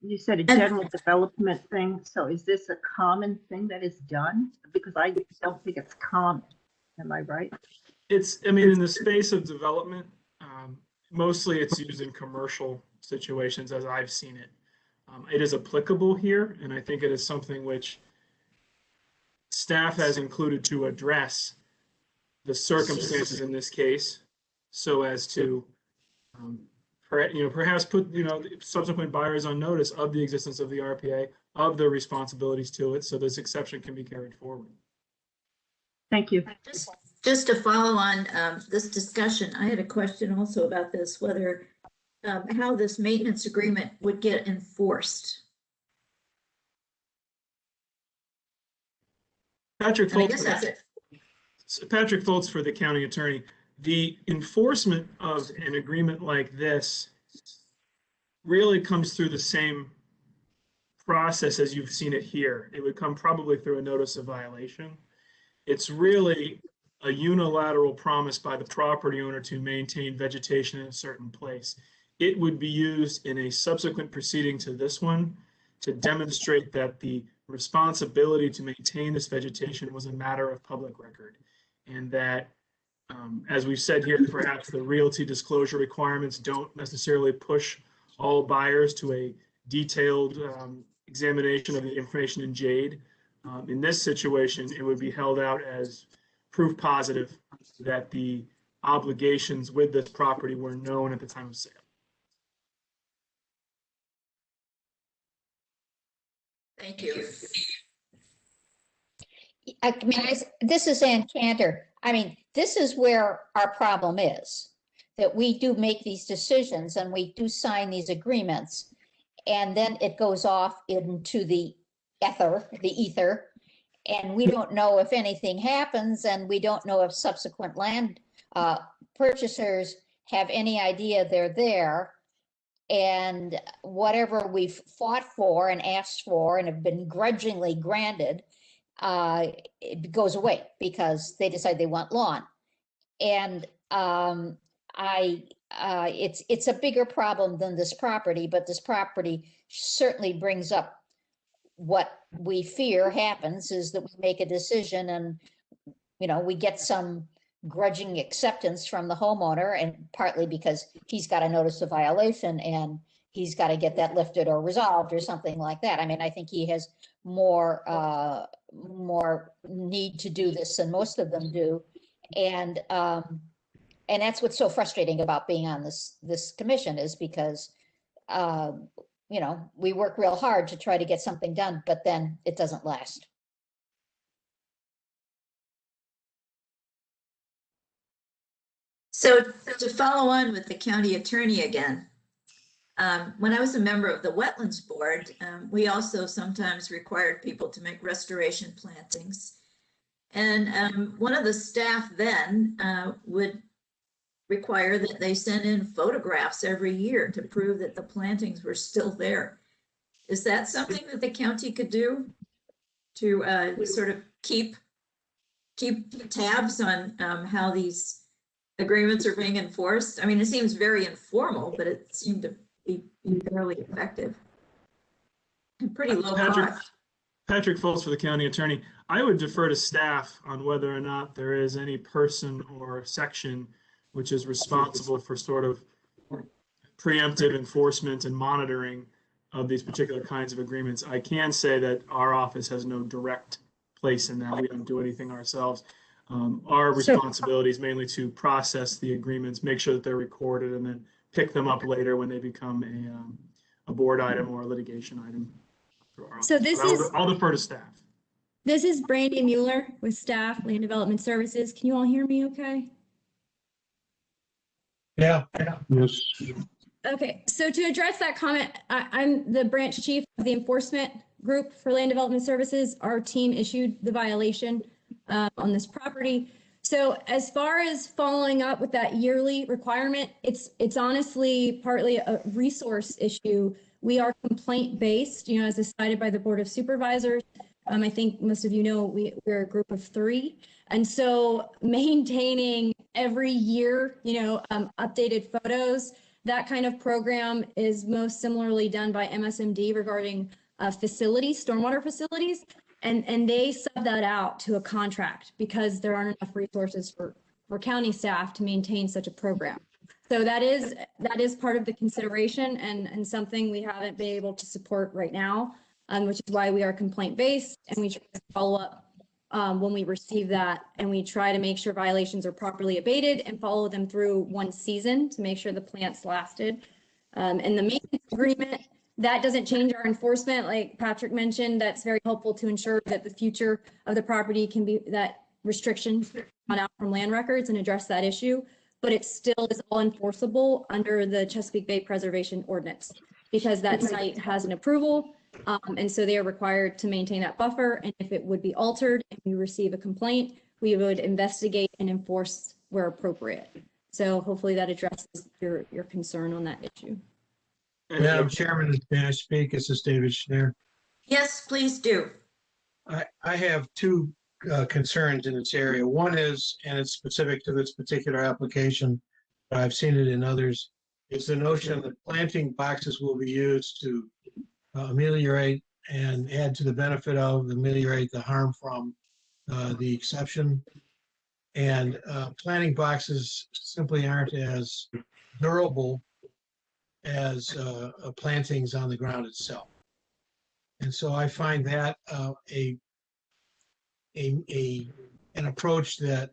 You said a general development thing. So is this a common thing that is done? Because I don't think it's common. Am I right? I mean, in the space of development, mostly it's used in commercial situations as I've seen it. It is applicable here, and I think it is something which staff has included to address the circumstances in this case, so as to, perhaps put, subsequent buyers on notice of the existence of the RPA, of their responsibilities to it, so this exception can be carried forward. Thank you. Just to follow on this discussion, I had a question also about this, whether how this maintenance agreement would get enforced. Patrick And I guess Foltz, that's it. Patrick Foltz for the county attorney. The enforcement of an agreement like this really comes through the same process as you've seen it here. It would come probably through a notice of violation. It's really a unilateral promise by the property owner to maintain vegetation in a certain place. It would be used in a subsequent proceeding to this one to demonstrate that the responsibility to maintain this vegetation was a matter of public record, and that, as we've said here, perhaps the realty disclosure requirements don't necessarily push all buyers to a detailed examination of the information in JADE. In this situation, it would be held out as proof positive that the obligations with this property were known at the time of sale. Thank you. I mean, this is Ann Cantor. I mean, this is where our problem is, that we do make these decisions and we do sign these agreements, and then it goes off into the ether, and we don't know if anything happens, and we don't know if subsequent land purchasers have any idea they're there. And whatever we've fought for and asked for and have been grudgingly granted, it goes away because they decide they want lawn. And it's a bigger problem than this property, but this property certainly brings up what we fear happens is that we make a decision and, we get some grudging acceptance from the homeowner, and partly because he's got a notice of violation and he's got to get that lifted or resolved or something like that. I mean, I think he has more need to do this than most of them do. And that's what's so frustrating about being on this commission, is because, we work real hard to try to get something done, but then it doesn't last. So to follow on with the county attorney again, when I was a member of the Wetlands Board, we also sometimes required people to make restoration plantings. And one of the staff then would require that they send in photographs every year to prove that the plantings were still there. Is that something that the county could do to sort of keep tabs on how these agreements are being enforced? I mean, it seems very informal, but it seemed to be fairly effective and pretty low cost. Patrick Foltz for the county attorney. I would defer to staff on whether or not there is any person or section which is responsible for sort of preemptive enforcement and monitoring of these particular kinds of agreements. I can say that our office has no direct place in that. We don't do anything ourselves. Our responsibility is mainly to process the agreements, make sure that they're recorded, and then pick them up later when they become a board item or a litigation item. So this is, I'll defer to staff. this is Brandy Mueller with staff, Land Development Services. Can you all hear me okay? Yeah. Yes. Okay, so to address that comment, I'm the branch chief of the enforcement group for Land Development Services. Our team issued the violation on this property. So as far as following up with that yearly requirement, it's honestly partly a resource issue. We are complaint based, as decided by the Board of Supervisors. I think most of you know we're a group of 3. And so maintaining every year, updated photos, that kind of program is most similarly done by MSMD regarding facilities, stormwater facilities. And they sub that out to a contract because there aren't enough resources for county staff to maintain such a program. So that is part of the consideration and something we haven't been able to support right now, which is why we are complaint based and we try to follow up when we receive that, and we try to make sure violations are properly abated and follow them through one season to make sure the plants lasted. And the maintenance agreement, that doesn't change our enforcement. Like Patrick mentioned, that's very helpful to ensure that the future of the property can be, that restrictions come out from land records and address that issue. But it still is all enforceable under the Chesapeake Bay Preservation Ordinance because that site has an approval. And so they are required to maintain that buffer. And if it would be altered and we receive a complaint, we would investigate and enforce where appropriate. So hopefully that addresses your concern on that issue. Madam Chairman, may I speak? This is David Schneer. Yes, please do. I have 2 concerns in this area. One is, and it's specific to this particular application, but I've seen it in others, is the notion that planting boxes will be used to ameliorate and add to the benefit of, ameliorate the harm from the exception. And planting boxes simply aren't as durable as plantings on the ground itself. And so I find that an approach that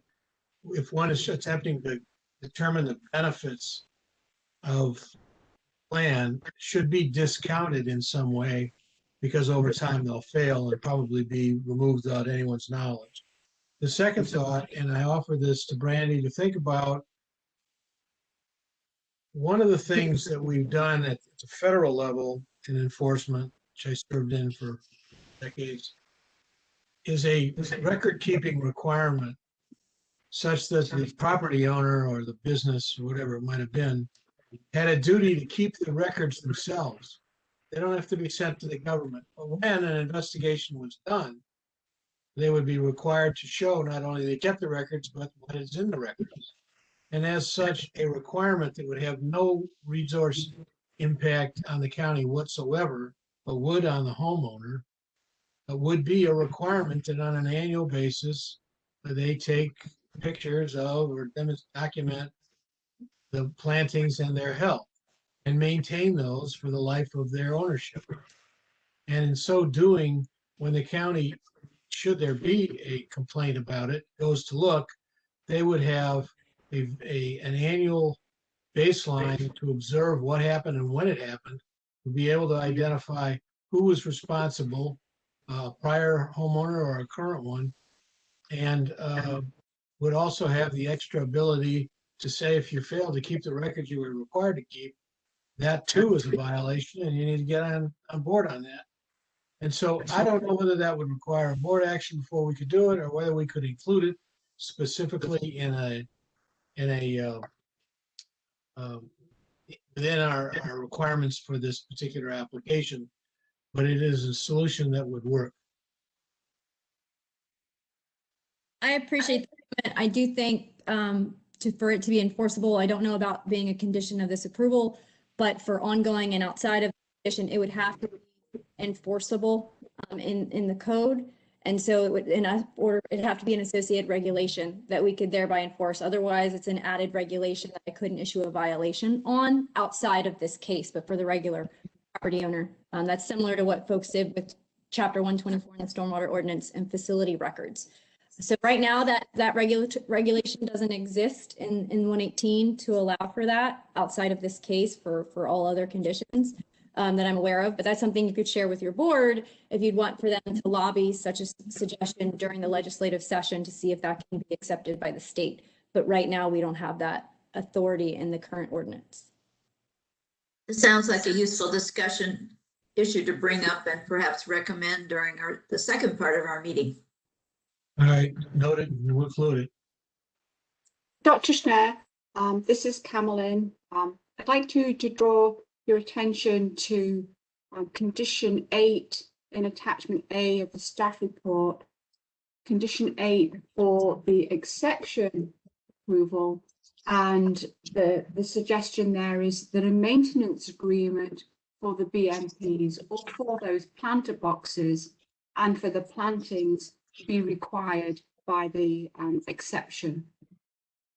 if one is attempting to determine the benefits of plan should be discounted in some way because over time they'll fail and probably be removed without anyone's knowledge. The second thought, and I offer this to Brandy to think about, one of the things that we've done at the federal level in enforcement, which I served in for decades, is a record-keeping requirement such that the property owner or the business or whatever it might have been had a duty to keep the records themselves. They don't have to be sent to the government. But when an investigation was done, they would be required to show not only they kept the records, but what is in the records. And as such, a requirement that would have no resource impact on the county whatsoever, but would on the homeowner, would be a requirement that on an annual basis, they take pictures of or document the plantings and their health and maintain those for the life of their ownership. And in so doing, when the county, should there be a complaint about it, goes to look, they would have an annual baseline to observe what happened and when it happened, to be able to identify who was responsible, prior homeowner or a current one, and would also have the extra ability to say if you fail to keep the records you were required to keep, that too is a violation and you need to get on board on that. And so I don't know whether that would require a board action before we could do it or whether we could include it specifically within our requirements for this particular application, but it is a solution that would work. I appreciate that. I do think for it to be enforceable, I don't know about being a condition of this approval, but for ongoing and outside of the condition, it would have to be enforceable in the code. And so it would, it'd have to be an associated regulation that we could thereby enforce. Otherwise, it's an added regulation that I couldn't issue a violation on outside of this case, but for the regular property owner. That's similar to what folks did with Chapter 124 in the Stormwater Ordinance and facility records. So right now that regulation doesn't exist in 118 to allow for that outside of this case for all other conditions that I'm aware of. But that's something you could share with your board if you'd want for them to lobby such a suggestion during the legislative session to see if that can be accepted by the state. But right now we don't have that authority in the current ordinance. It sounds like a useful discussion issue to bring up and perhaps recommend during the second part of our meeting. All right, noted, and we'll include it. Dr. Schnee, this is Camelin. I'd like to draw your attention to condition 8 in attachment A of the staff report. Condition 8 for the exception approval, and the suggestion there is that a maintenance agreement for the BMPs or for those planter boxes and for the plantings be required by the exception.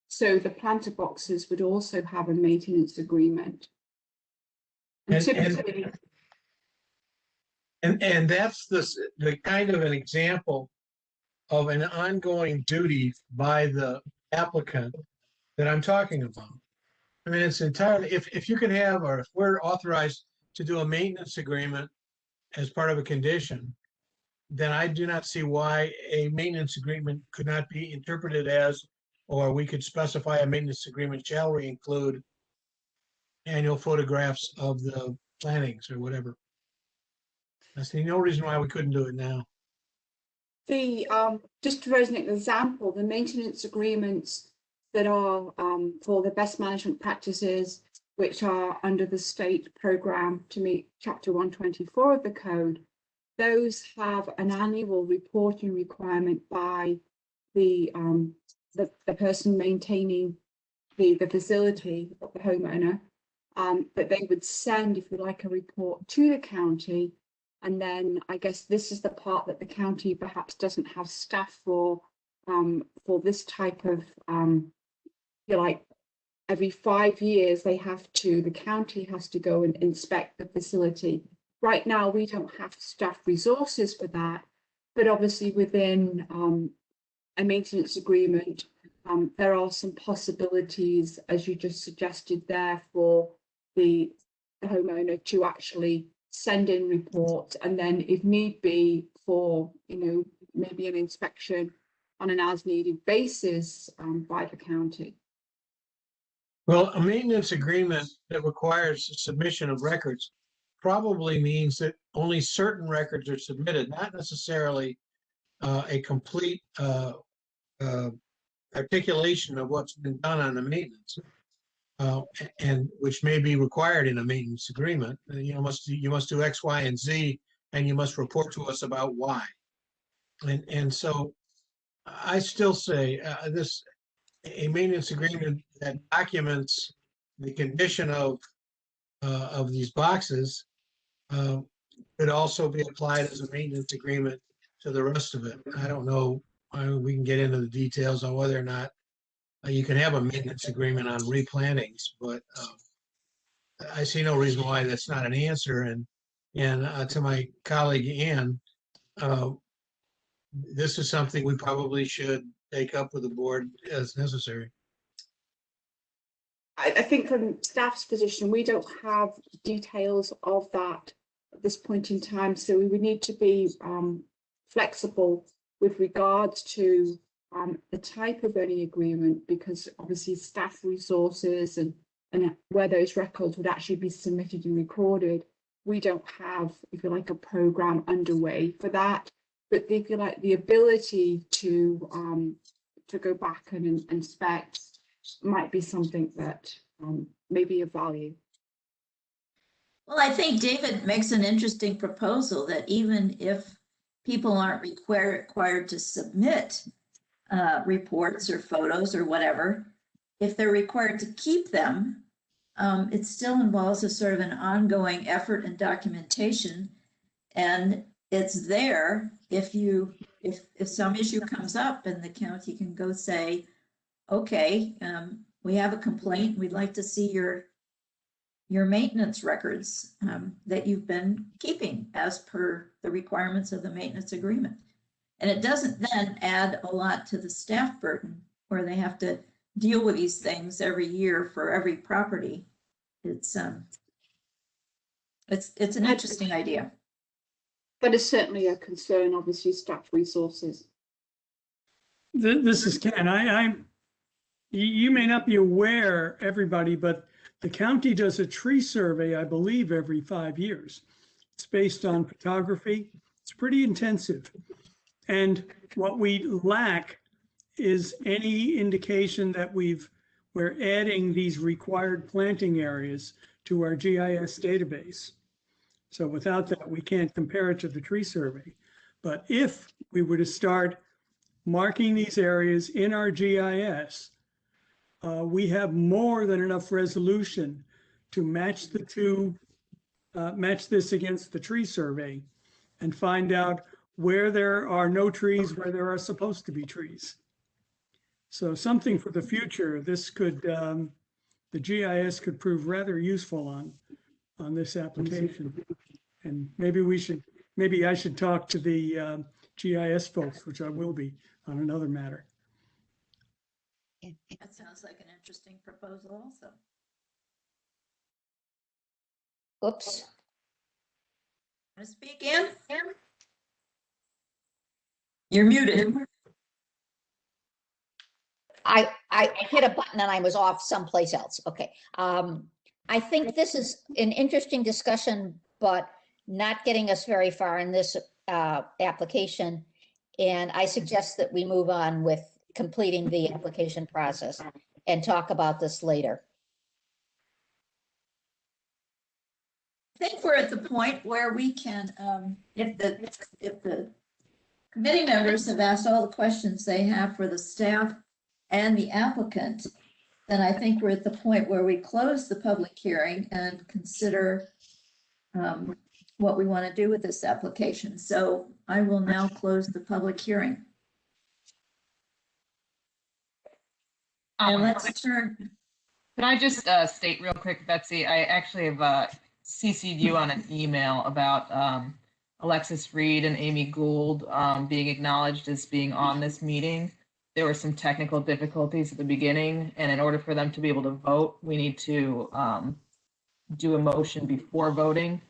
So the planter boxes would also have a maintenance agreement. And typically, and that's the kind of an example of an ongoing duty by the applicant that I'm talking about. I mean, it's entirely, if you can have, or if we're authorized to do a maintenance agreement as part of a condition, then I do not see why a maintenance agreement could not be interpreted as, or we could specify a maintenance agreement shall include annual photographs of the plantings or whatever. I see no reason why we couldn't do it now. just to raise an example, the maintenance agreements that are for the best management practices, which are under the state program to meet Chapter 124 of the code, those have an annual reporting requirement by the person maintaining the facility of the homeowner, but they would send, if you like, a report to the county. And then I guess this is the part that the county perhaps doesn't have staff for this type of, you know, like every 5 years the county has to go and inspect the facility. Right now, we don't have staff resources for that, but obviously within a maintenance agreement, there are some possibilities, as you just suggested there, for the homeowner to actually send in reports, and then if need be for, you know, maybe an inspection on an as-needed basis by the county. Well, a maintenance agreement that requires submission of records probably means that only certain records are submitted, not necessarily a complete articulation of what's been done on the maintenance, and which may be required in a maintenance agreement. You must do X, Y, and Z, and you must report to us about why. And so I still say a maintenance agreement that documents the condition of these boxes could also be applied as a maintenance agreement to the rest of it. I don't know. We can get into the details on whether or not you can have a maintenance agreement on replantings, but I see no reason why that's not an answer. And to my colleague Ann, this is something we probably should take up with the board as necessary. I think from staff's position, we don't have details of that at this point in time, so we would need to be flexible with regards to the type of any agreement, because obviously staff resources and where those records would actually be submitted and recorded, we don't have, if you like, a program underway for that. But if you like, the ability to go back and inspect might be something that may be of value. Well, I think David makes an interesting proposal that even if people aren't required to submit reports or photos or whatever, if they're required to keep them, it still involves a sort of an ongoing effort and documentation. And it's there if some issue comes up and the county can go say, okay, we have a complaint, we'd like to see your your maintenance records that you've been keeping as per the requirements of the maintenance agreement. And it doesn't then add a lot to the staff burden where they have to deal with these things every year for every property. It's an interesting idea. But it's certainly a concern, obviously, staff resources. This is Ken. You may not be aware, everybody, but the county does a tree survey, I believe, every 5 years. It's based on photography. It's pretty intensive. And what we lack is any indication that we're adding these required planting areas to our GIS database. So without that, we can't compare it to the tree survey. But if we were to start marking these areas in our GIS, we have more than enough resolution to match the two, match this against the tree survey and find out where there are no trees, where there are supposed to be trees. So something for the future, this could, the GIS could prove rather useful on this application. And maybe I should talk to the GIS folks, which I will be on another matter. That sounds like an interesting proposal also. Oops. Want to speak, Ann? You're muted. I hit a button and I was off someplace else. Okay. I think this is an interesting discussion, but not getting us very far in this application. And I suggest that we move on with completing the application process and talk about this later. I think we're at the point where we can, if the committee members have asked all the questions they have for the staff and the applicant, then I think we're at the point where we close the public hearing and consider what we want to do with this application. So I will now close the public hearing. And let's turn. Can I just state real quick, Betsy, I actually have CC'd you on an email about Alexis Reed and Amy Gould being acknowledged as being on this meeting. There were some technical difficulties at the beginning, and in order for them to be able to vote, we need to do a motion before voting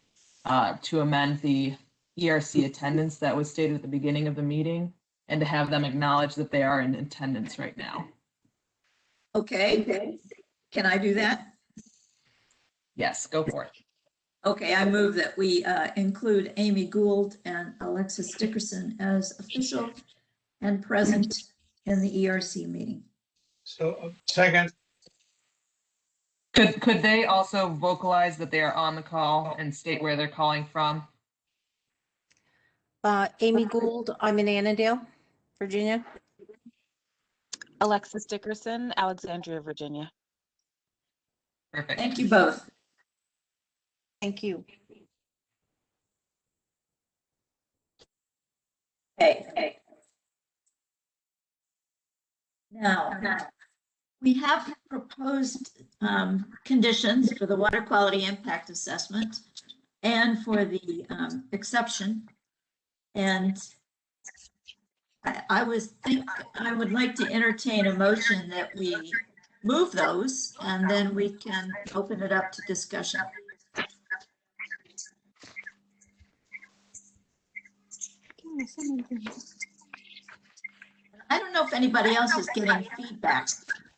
to amend the ERC attendance that was stated at the beginning of the meeting, and to have them acknowledge that they are in attendance right now. Okay, can I do that? Yes, go for it. Okay, I move that we include Amy Gould and Alexis Dickerson as official and present in the ERC meeting. So, second. Could they also vocalize that they are on the call and state where they're calling from? Amy Gould, I'm in Annandale, Virginia. Alexis Dickerson, Alexandria, Virginia. Perfect. Thank you both. Thank you. Okay. Now, we have proposed conditions for the water quality impact assessment and for the exception. And I would like to entertain a motion that we move those and then we can open it up to discussion. I don't know if anybody else is getting feedback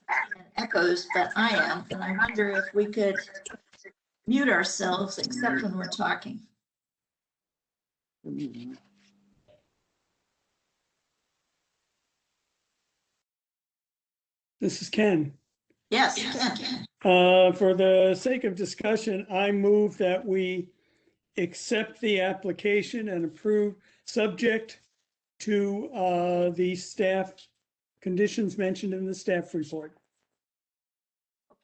and echoes, but I am, and I wonder if we could mute ourselves except when we're talking. This is Ken. Yes, Ken. For the sake of discussion, I move that we accept the application and approve subject to the staff conditions mentioned in the staff report.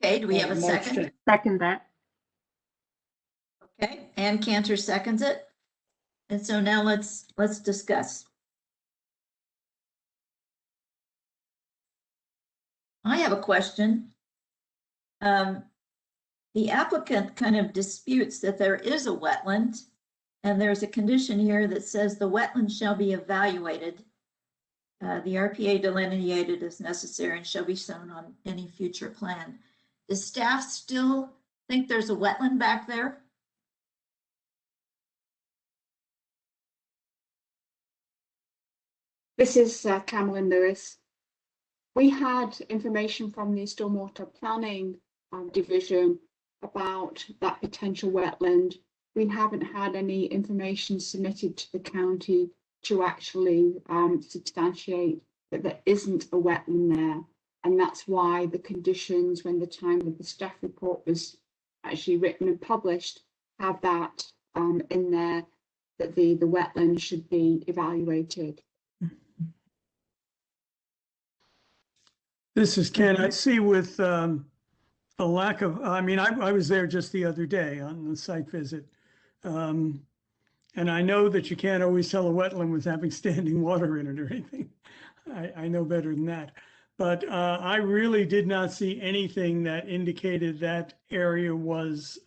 Okay, do we have a second? Second that. Okay, Ann Cantor seconds it. And so now let's discuss. I have a question. the applicant kind of disputes that there is a wetland, and there's a condition here that says the wetland shall be evaluated. The RPA delineated as necessary and shall be shown on any future plan. Does staff still think there's a wetland back there? This is Cameron Lewis. We had information from the Stormwater Planning Division about that potential wetland. We haven't had any information submitted to the county to actually substantiate that there isn't a wetland there. And that's why the conditions, when the time of the staff report was actually written and published, have that in there, that the wetland should be evaluated. This is Ken. I see with a lack of, I mean, I was there just the other day on the site visit. And I know that you can't always tell a wetland with having standing water in it or anything. I know better than that. But I really did not see anything that indicated that area was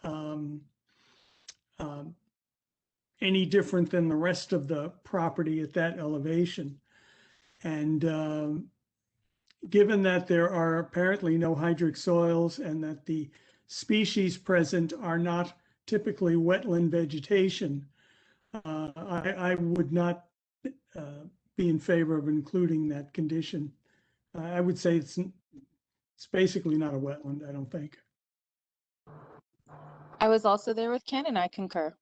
any different than the rest of the property at that elevation. And given that there are apparently no hydric soils and that the species present are not typically wetland vegetation, I would not be in favor of including that condition. I would say it's basically not a wetland, I don't think. I was also there with Ken and I concur.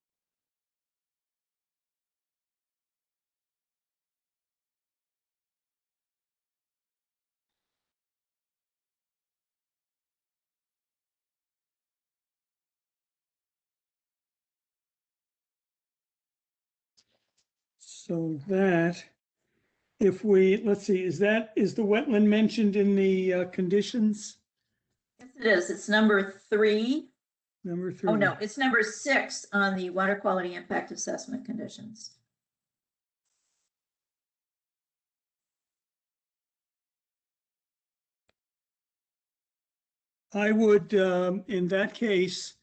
So that, if we, let's see, is the wetland mentioned in the conditions? Yes, it is. It's number 3. Number 3. Oh, no, it's number 6 on the water quality impact assessment conditions. I would, in that case,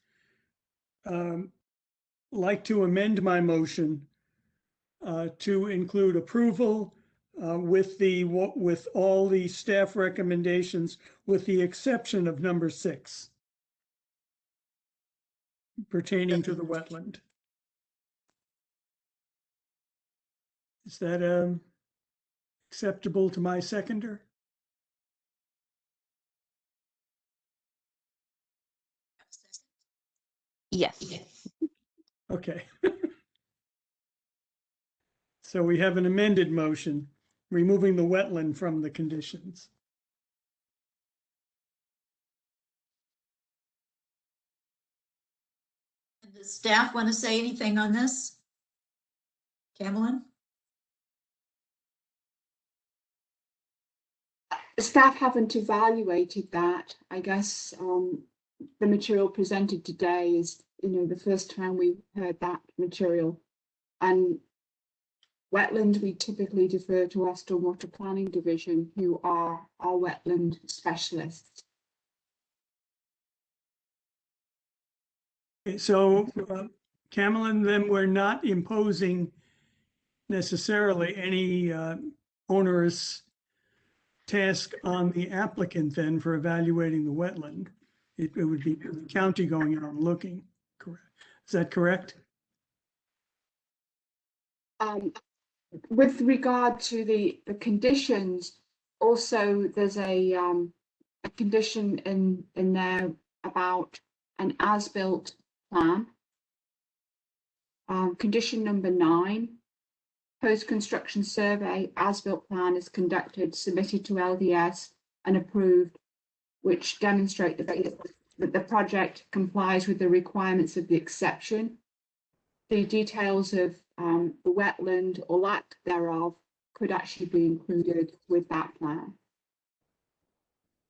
like to amend my motion to include approval with all the staff recommendations, with the exception of number 6 pertaining to the wetland. Is that acceptable to my seconder? Yes. Okay. So we have an amended motion, removing the wetland from the conditions. Does staff want to say anything on this? Camelin? Staff haven't evaluated that. I guess the material presented today is, the first time we heard that material. And wetland, we typically defer to our Stormwater Planning Division, who are our wetland specialists. Okay, so, Camelin, then we're not imposing necessarily any onerous task on the applicant then for evaluating the wetland. It would be the county going out and looking. Correct. Is that correct? With regard to the conditions, also there's a condition in there about an as-built plan. Condition number 9, post-construction survey as-built plan is conducted, submitted to LDS and approved, which demonstrate that the project complies with the requirements of the exception. The details of the wetland or lack thereof could actually be included with that plan.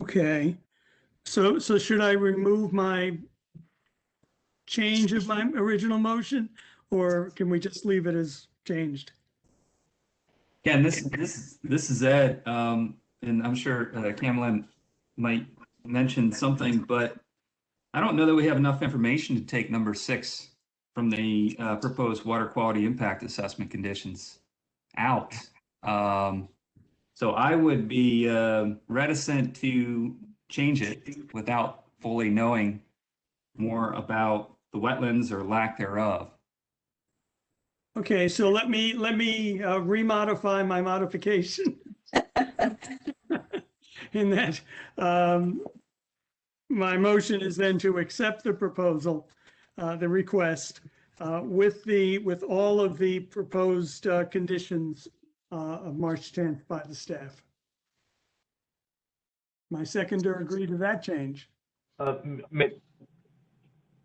Okay. So should I remove my change of my original motion, or can we just leave it as changed? Yeah, and this is Ed, and I'm sure Camelin might mention something, but I don't know that we have enough information to take number 6 from the proposed water quality impact assessment conditions out. So I would be reticent to change it without fully knowing more about the wetlands or lack thereof. Okay, so let me remodify my modification. In that, my motion is then to accept the proposal, the request, with all of the proposed conditions of March 10th by the staff. My seconder agree to that change. May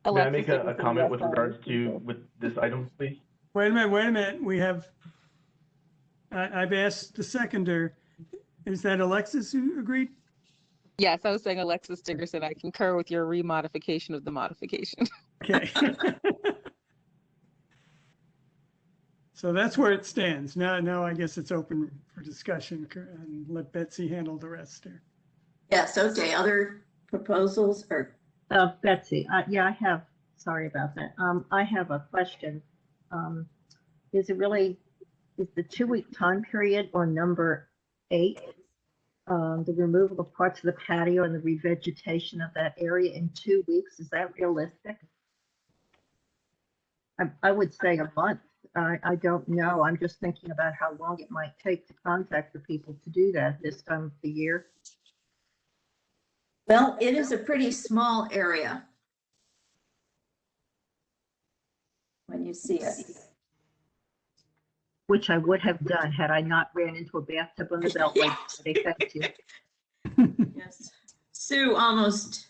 I make a comment with regards to this item, please? Wait a minute. We have, I've asked the seconder, is that Alexis who agreed? Yes, I was saying Alexis Dickerson. I concur with your remodification of the modification. Okay. So that's where it stands. Now I guess it's open for discussion and let Betsy handle the rest there. Yes, okay, other proposals or? Betsy, yeah, I have, sorry about that. I have a question. Is the 2-week time period on number 8, the removal of parts of the patio and the revegetation of that area in 2 weeks, is that realistic? I would say a month. I don't know. I'm just thinking about how long it might take to contact the people to do that this time of the year. Well, it is a pretty small area when you see it. Which I would have done had I not ran into a bathtub on the beltway. Thank you. Yes. Sue almost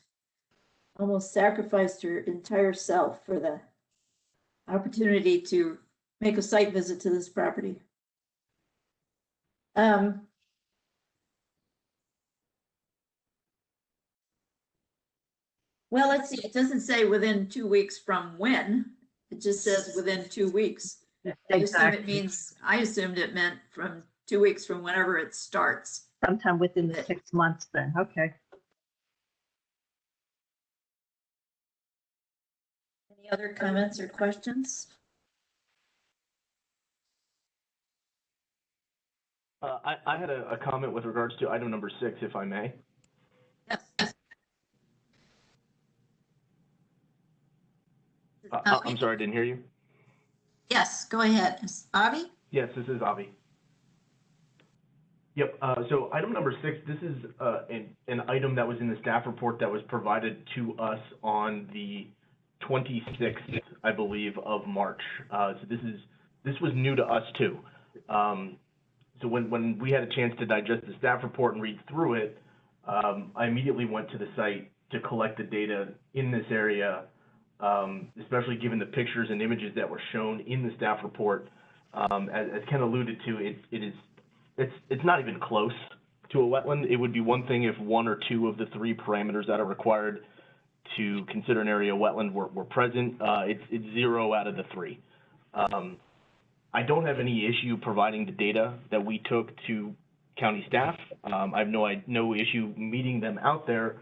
sacrificed her entire self for the opportunity to make a site visit to this property. Well, let's see, it doesn't say within 2 weeks from when, it just says within 2 weeks. Exactly. I assumed it meant from 2 weeks from whenever it starts. Sometime within the 6 months then, okay. Any other comments or questions? I had a comment with regards to item number 6, if I may. Yes. I'm sorry, I didn't hear you. Yes, go ahead. Avi? Yes, this is Avi. Yep, so item number 6, this is an item that was in the staff report that was provided to us on the 26th, I believe, of March. So this was new to us too. So when we had a chance to digest the staff report and read through it, I immediately went to the site to collect the data in this area, especially given the pictures and images that were shown in the staff report. As Ken alluded to, it's not even close to a wetland. It would be one thing if 1 or 2 of the 3 parameters that are required to consider an area wetland were present. It's 0 out of the 3. I don't have any issue providing the data that we took to county staff. I have no issue meeting them out there.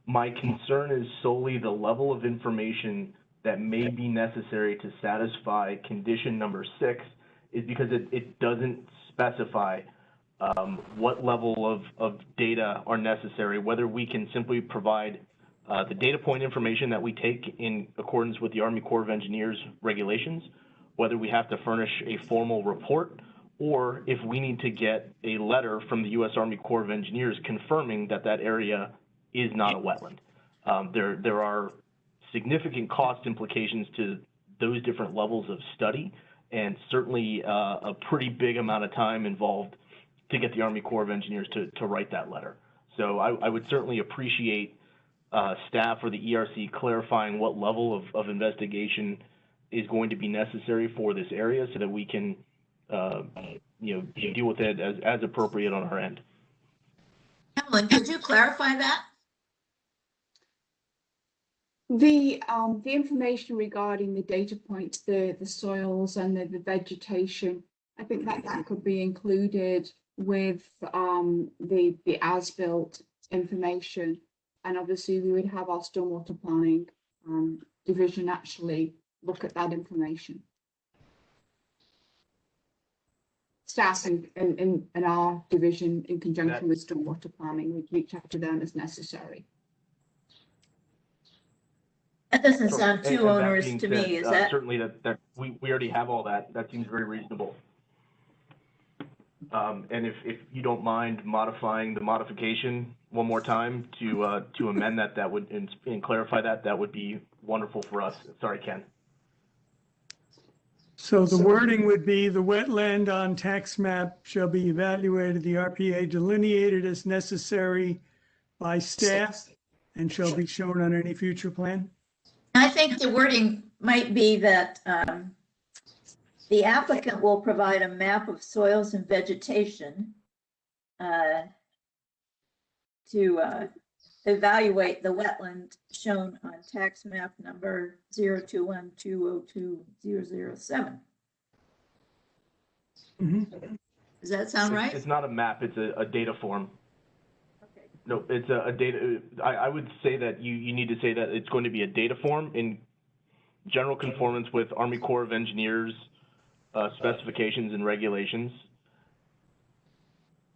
My concern is solely the level of information that may be necessary to satisfy condition number 6 is because it doesn't specify what level of data are necessary, whether we can simply provide the data point information that we take in accordance with the Army Corps of Engineers regulations, whether we have to furnish a formal report, or if we need to get a letter from the U.S. Army Corps of Engineers confirming that that area is not a wetland. There are significant cost implications to those different levels of study, and certainly a pretty big amount of time involved to get the Army Corps of Engineers to write that letter. So I would certainly appreciate staff or the ERC clarifying what level of investigation is going to be necessary for this area so that we can deal with it as appropriate on our end. Evelyn, could you clarify that? The information regarding the data points, the soils and the vegetation, I think that could be included with the as-built information. And obviously we would have our stormwater planning division actually look at that information. Staff in our division, in conjunction with stormwater planning, would reach out to them as necessary. That doesn't sound And too that onerous being to said, me, is that? certainly that we already have all that. That seems very reasonable. And if you don't mind modifying the modification one more time to amend that would and clarify that would be wonderful for us. Sorry, Ken. So the wording would be the wetland on tax map shall be evaluated, the RPA delineated as necessary by staff and shall be shown on any future plan. I think the wording might be that the applicant will provide a map of soils and vegetation to evaluate the wetland shown on tax map number 021202007. Does that sound right? It's not a map, it's a data form. Okay. No, it's a data, I would say that you need to say that it's going to be a data form in general conformance with Army Corps of Engineers specifications and regulations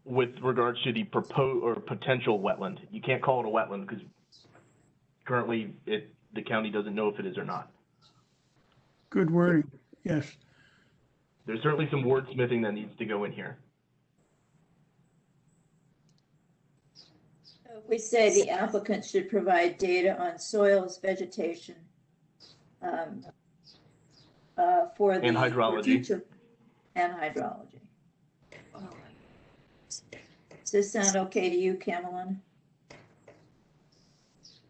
with regards to the proposed or potential wetland. You can't call it a wetland because currently the county doesn't know if it is or not. Good wording, yes. There's certainly some wordsmithing that needs to go in here. So if we say the applicant should provide data on soils, vegetation, for the And hydrology. future, and hydrology. Does this sound okay to you, Camelon?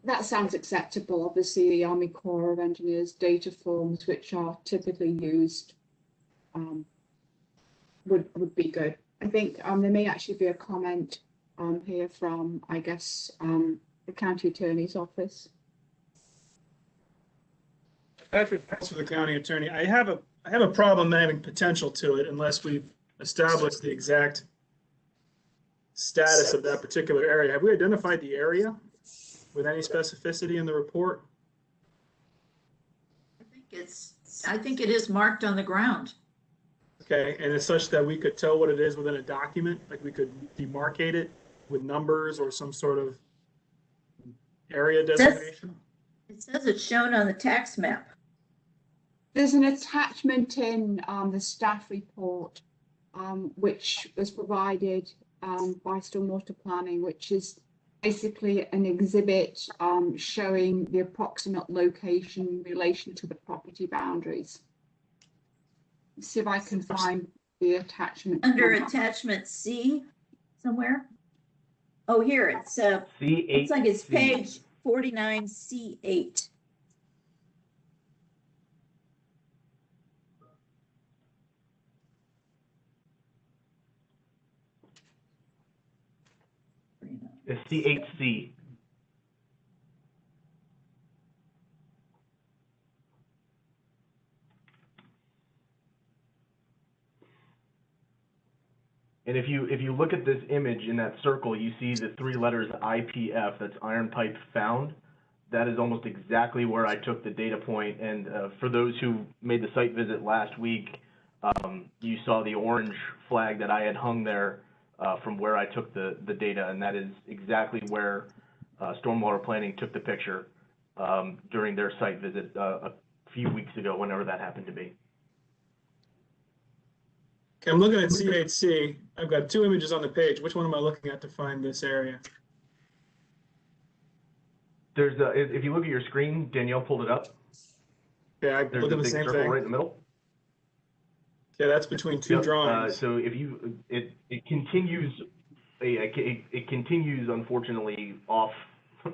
That sounds acceptable. Obviously, the Army Corps of Engineers data forms, which are typically used, would be good. I think there may actually be a comment here from, I guess, the county attorney's office. Patrick, thanks for the county attorney. I have a problem adding potential to it unless we've established the exact status of that particular area. Have we identified the area with any specificity in the report? I think it is marked on the ground. Okay, and it's such that we could tell what it is within a document, like we could demarcate it with numbers or some sort of area designation? It says it's shown on the tax map. There's an attachment in the staff report, which was provided by Stormwater Planning, which is basically an exhibit showing the approximate location in relation to the property boundaries. Let's see if I can find the attachment. Under attachment C somewhere? Oh, here, it's C8. Looks like it's page 49C8. It's C8C. And if you look at this image in that circle, you see the three letters IPF, that's iron pipe found. That is almost exactly where I took the data point. And for those who made the site visit last week, you saw the orange flag that I had hung there from where I took the data, and that is exactly where Stormwater Planning took the picture during their site visit a few weeks ago, whenever that happened to be. Okay, I'm looking at C8C. I've got two images on the page. Which one am I looking at to find this area? There's if you look at your screen, Danielle pulled it up. Yeah, I There's look a at the big same circle thing. right in the middle. Yeah, that's between two drawings. So if you it continues unfortunately off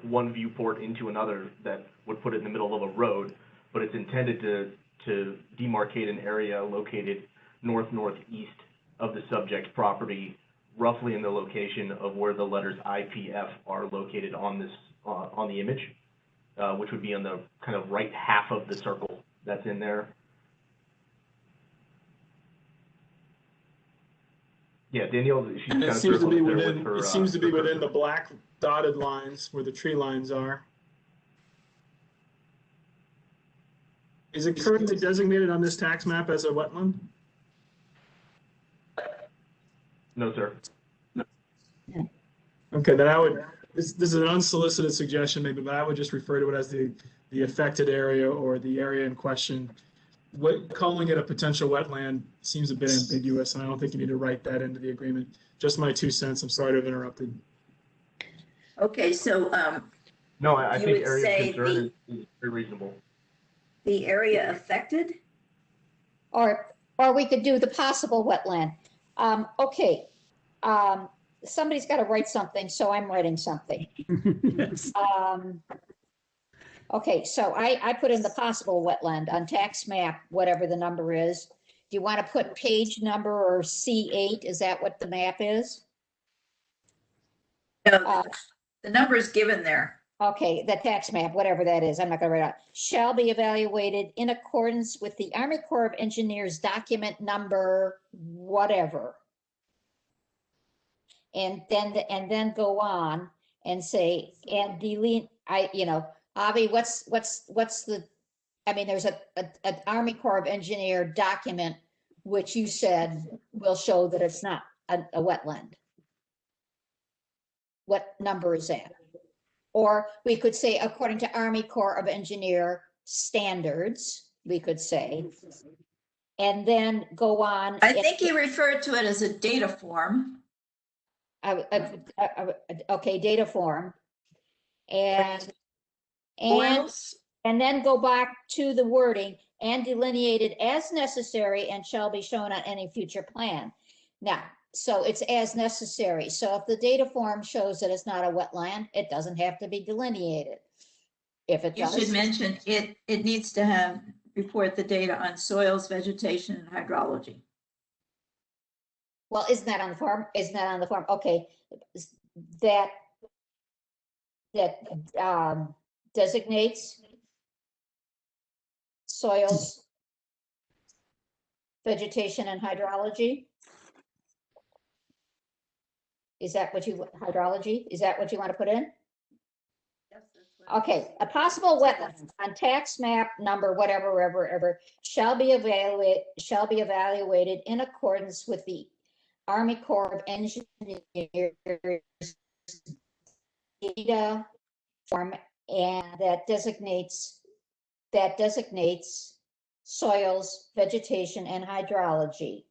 one viewport into another that would put it in the middle of a road, but it's intended to demarcate an area located northeast of the subject property, roughly in the location of where the letters IPF are located on this on the image, which would be on the kind of right half of the circle that's in there. Yeah, Danielle, she's kind of It seems to be circling there within. with her, It seems to be within the black dotted lines where the tree lines are. Is it currently designated on this tax map as a wetland? No, sir. Okay, then I would, this is an unsolicited suggestion maybe, but I would just refer to it as the affected area or the area in question. Calling it a potential wetland seems a bit ambiguous, and I don't think you need to write that into the agreement. Just my 2 cents. I'm sorry to have interrupted. Okay, so No, I you think would area say of concern is very reasonable. the area affected? Or we could do the possible wetland. Okay. Somebody's got to write something, so I'm writing something. Yes. Okay, so I put in the possible wetland on tax map, whatever the number is. Do you want to put page number or C8? Is that what the map is? No, the number is given there. Okay, the tax map, whatever that is, I'm not gonna write it out, shall be evaluated in accordance with the Army Corps of Engineers document number, whatever. And then go on and say, and delete, Avi, what's the, I mean, there's an Army Corps of Engineer document, which you said will show that it's not a wetland. What number is that? Or we could say, according to Army Corps of Engineer standards, we could say, and then go on. I think he referred to it as a data form. Okay, data form. And Oils. then go back to the wording and delineated as necessary and shall be shown on any future plan. Now, so it's as necessary. So if the data form shows that it's not a wetland, it doesn't have to be delineated. If it does. You should mention it needs to report the data on soils, vegetation, and hydrology. Well, isn't that on the form? Isn't that on the form? Okay, that designates soils, vegetation, and hydrology. Is that what you, hydrology? Is that what you want to put in? Yes, that's what Okay, a possible wetland on tax map number, whatever, shall be evaluated in accordance with the Army Corps of Engineers data form, and that designates soils, vegetation, and hydrology.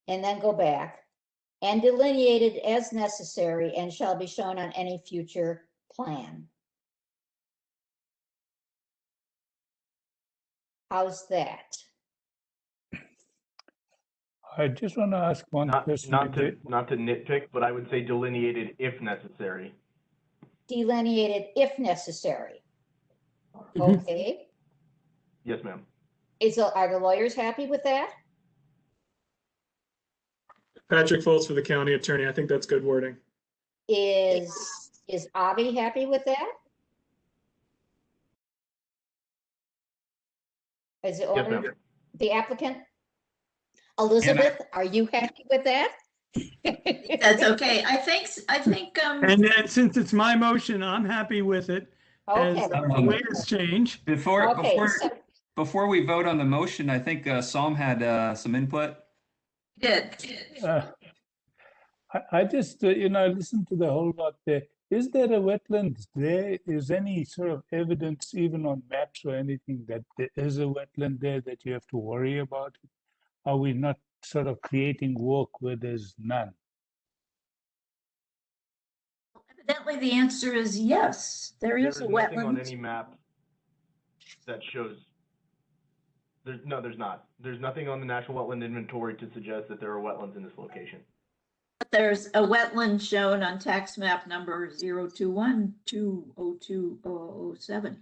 And then go back and delineated as necessary and shall be shown on any future plan. How's that? I just want to ask one question. Not to nitpick, but I would say delineated if necessary. Delineated if necessary. Okay. Yes, ma'am. Are the lawyers happy with that? Patrick Foltz for the county attorney. I think that's good wording. Is Avi happy with that? Is the owner, ma'am. the applicant? Elizabeth, are you happy with that? That's okay. I think. And then since it's my motion, I'm happy with it. Okay. As the latest change. Before we vote on the motion, I think Psalm had some input. Did. I just, listened to the whole lot there. Is there a wetland there? Is any sort of evidence, even on maps or anything, that there is a wetland there that you have to worry about? Are we not sort of creating work where there's none? Evidently, the answer is yes. There is a nothing on wetland. any map that shows. There's not. There's nothing on the National Wetland Inventory to suggest that there are wetlands in this location. But there's a wetland shown on tax map number 021-202-007.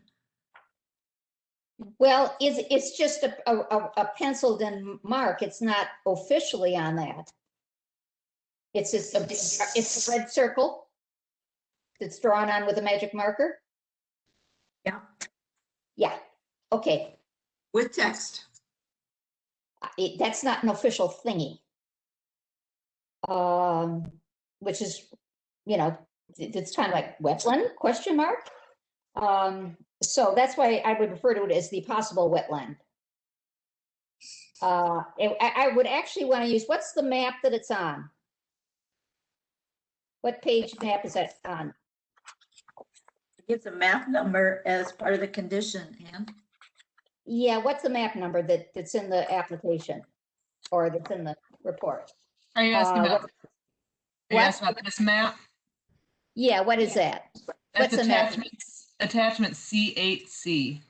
Well, it's just a penciled in mark. It's not officially on that. It's just it's a red circle that's drawn on with a magic marker. Yeah. Yeah. Okay. With text. That's not an official thingy. Which is, it's kind of like wetland, question mark. So that's why I would refer to it as the possible wetland. I would actually want to use, what's the map that it's on? What page map is that on? It gives a map number as part of the condition, Ann. Yeah, what's the map number that's in the application or that's in the report? Are you asking What- about, are you asking about this map? Yeah, what is that? That's What's the map? attachment C8C.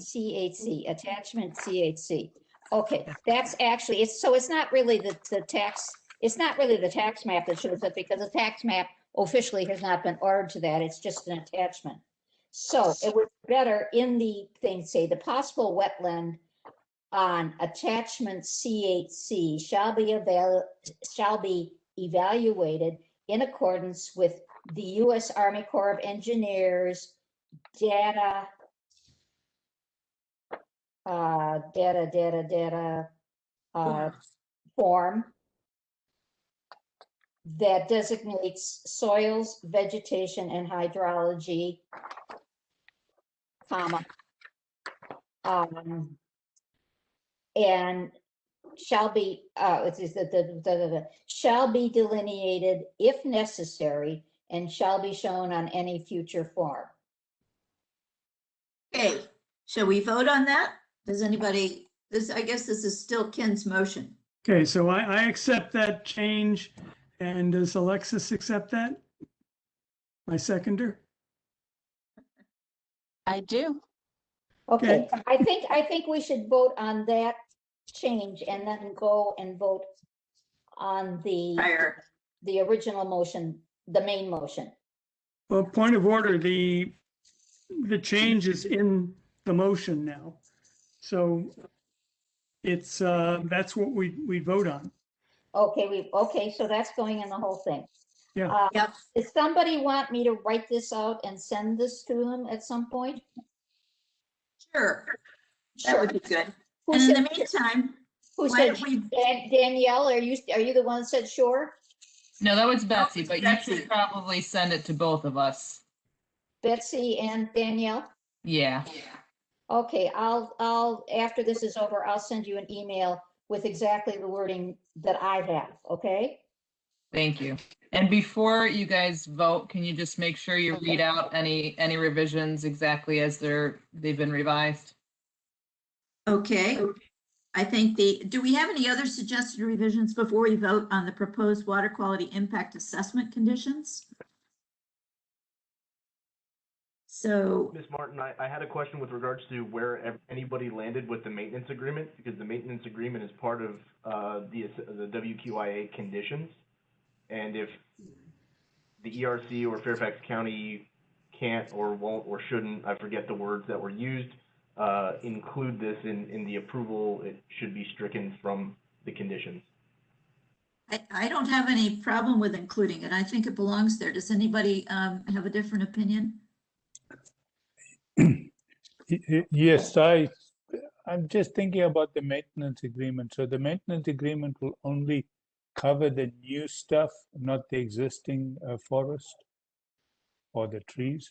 C8C, attachment C8C. Okay, that's actually, it's not really the tax, it's not really the tax map that shows up because the tax map officially has not been ordered to that. It's just an attachment. So it would be better in the thing, say the possible wetland on attachment C8C shall be evaluated in accordance with the U.S. Army Corps of Engineers data form that designates soils, vegetation, and hydrology, comma, and shall be shall be delineated if necessary and shall be shown on any future form. Okay, shall we vote on that? Does anybody, I guess this is still Ken's motion. Okay, so I accept that change. And does Alexis accept that? My seconder? I do. Okay, I think we should vote on that change and then go and vote on the original motion, the main motion. Well, point of order, the change is in the motion now. So it's, that's what we vote on. Okay, so that's going in the whole thing. Yeah. Does somebody want me to write this out and send this to them at some point? Sure, that would be good. Who And in said- the meantime, Who why said, don't we, Danielle, are you the one that said sure? No, that was Betsy, but you Betsy. should probably send it to both of us. Betsy and Danielle? Yeah. Okay, I'll, after this is over, I'll send you an email with exactly the wording that I have, okay? Thank you. And before you guys vote, can you just make sure you read out any revisions exactly as they've been revised? okay. I think do we have any other suggested revisions before we vote on the proposed water quality impact assessment conditions? So, Ms. Martin, I had a question with regards to where anybody landed with the maintenance agreement, because the maintenance agreement is part of the WQIA conditions. And if the ERC or Fairfax County can't or won't or shouldn't, I forget the words that were used, include this in the approval, it should be stricken from the conditions. I don't have any problem with including it. I think it belongs there. Does anybody have a different opinion? Yes, I'm just thinking about the maintenance agreement. So the maintenance agreement will only cover the new stuff, not the existing forest or the trees.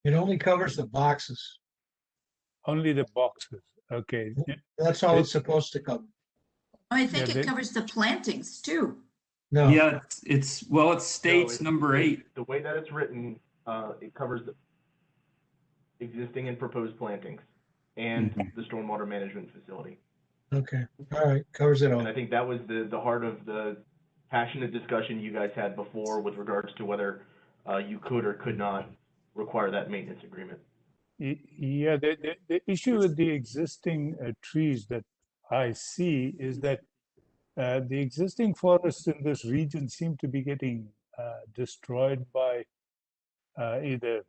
It only covers the boxes. Only the boxes. Okay. That's all it's supposed to cover. I think Yeah, it covers the plantings too. No. Yeah, it states number 8. The way that it's written, it covers the existing and proposed plantings and the stormwater management facility. Okay, all right, covers it all. And I think that was the heart of the passionate discussion you guys had before with regards to whether you could or could not require that maintenance agreement. Yeah, the issue with the existing trees that I see is that the existing forests in this region seem to be getting destroyed by either,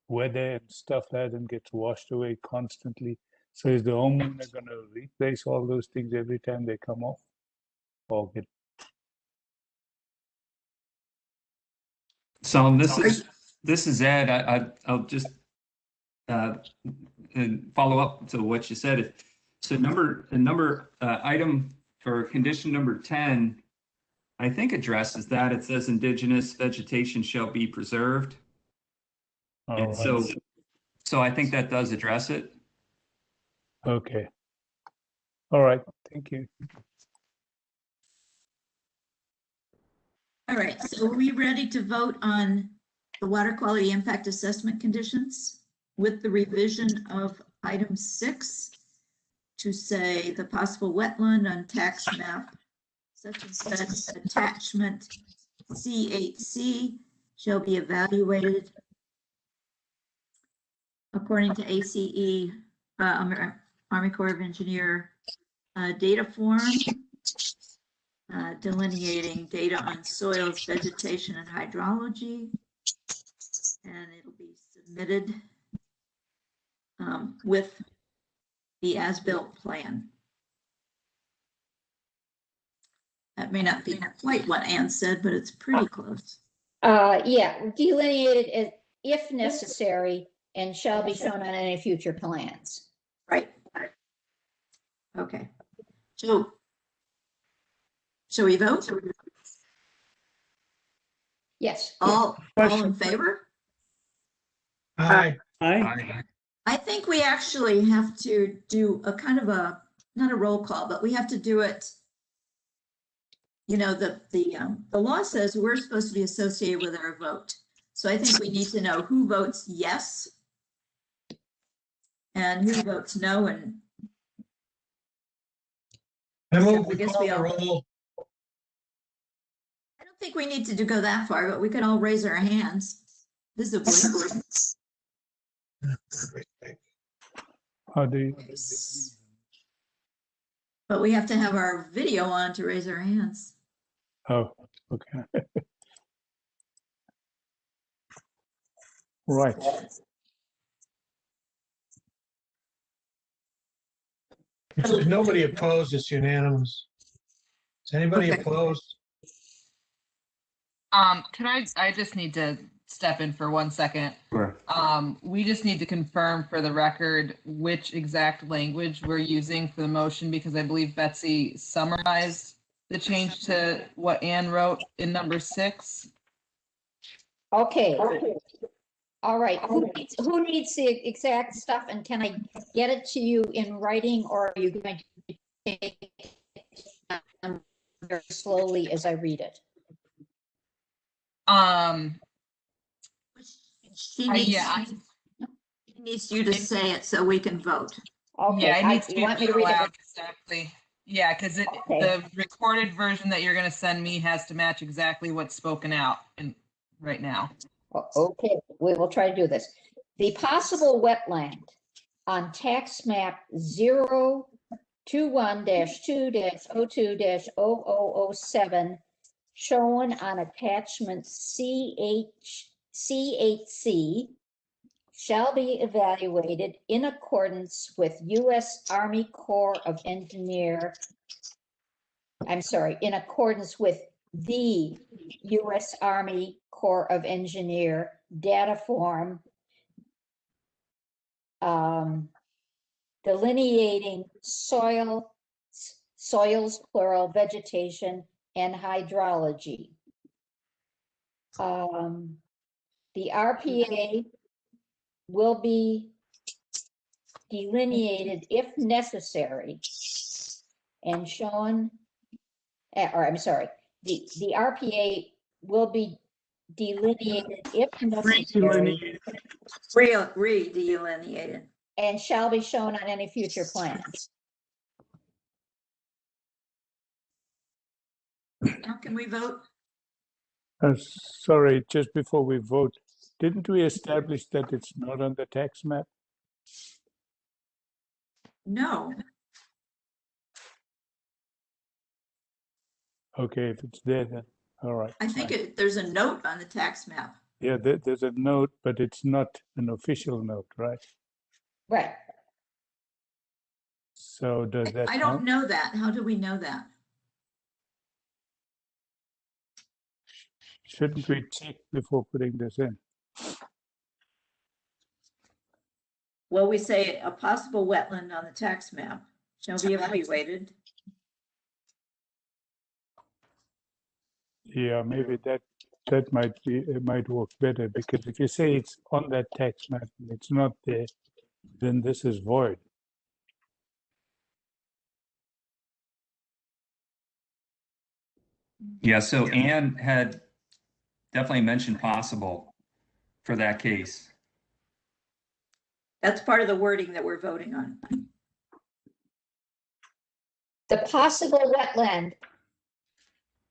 weather and stuff like that, and gets washed away constantly. So is the homeowner going to replace all those things every time they come off? Or get... So this is Ed. I'll just follow up to what you said. So item for condition number 10, I think addresses that. It says indigenous vegetation shall be preserved. And so I think that does address it. Okay. All right, thank you. All right, so are we ready to vote on the water quality impact assessment conditions with the revision of item 6 to say the possible wetland on tax map such and such attachment C8C shall be evaluated according to ACE, Army Corps of Engineer data form, delineating data on soils, vegetation, and hydrology. And it'll be submitted with the as-built plan. That may not be quite what Ann said, but it's pretty close. Yeah, delineated as if necessary and shall be shown on any future plans. Right. Okay. So, shall we vote? Yes. All in favor? Aye. Aye. I think we actually have to do a kind of a, not a roll call, but we have to do it. You know, the law says we're supposed to be associated with our vote. So I think we need to know who votes yes and who votes no. And I move I we guess call we the all, roll. I don't think we need to go that far, but we could all raise our hands visibly. How do you? But we have to have our video on to raise our hands. Oh, okay. Right. If there's nobody opposed, it's unanimous. Is anybody Okay. opposed? Can I just need to step in for 1 second. Sure. We just need to confirm for the record which exact language we're using for the motion, because I believe Betsy summarized the change to what Ann wrote in number 6. Okay. All right. Who needs the exact stuff, and can I get it to you in writing, or are you going to take it very slowly as I read it? She needs you to say it so we can vote. Okay. Yeah, it needs to you be want me to read read it? aloud exactly. Yeah, because the recorded version that you're going to send me has to match exactly what's spoken out right now. Okay, we will try to do this. The possible wetland on tax map 021-2-02-0007 shown on attachment C8C shall be evaluated in accordance with U.S. Army Corps of Engineer. I'm sorry, in accordance with the U.S. Army Corps of Engineer data form, delineating soils plural, vegetation, and hydrology. The RPA will be delineated if necessary and shown, or I'm sorry, the RPA will be delineated if necessary Re-delineated. and shall be shown on any future plans. Now can we vote? Sorry, just before we vote, didn't we establish that it's not on the tax map? No. Okay, if it's there, then all right. I think fine. there's a note on the tax map. Yeah, there's a note, but it's not an official note, right? Right. So does that I count? don't know that. How do we know that? Shouldn't we check before putting this in? Well, we say a possible wetland on the tax map shall be evaluated. Yeah, maybe that might be, it might work better, because if you say it's on that tax map and it's not there, then this is void. Yeah, so Anne had definitely mentioned possible for that case. That's part of the wording that we're voting on. The possible wetland.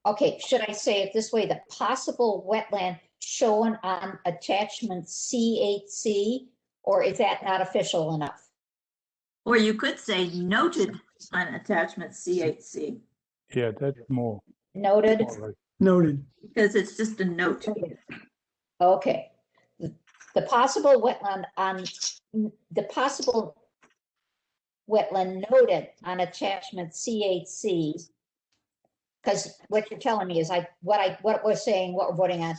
Okay, should I say it this way? The possible wetland shown on attachment C8C, or is that not official enough? Or you could say noted on attachment C8C, Yeah, that's more. Noted. more like- Noted. because it's just a note. Okay. The possible wetland on, the possible wetland noted on attachment C8C. Because what you're telling me is what we're saying, what we're voting on,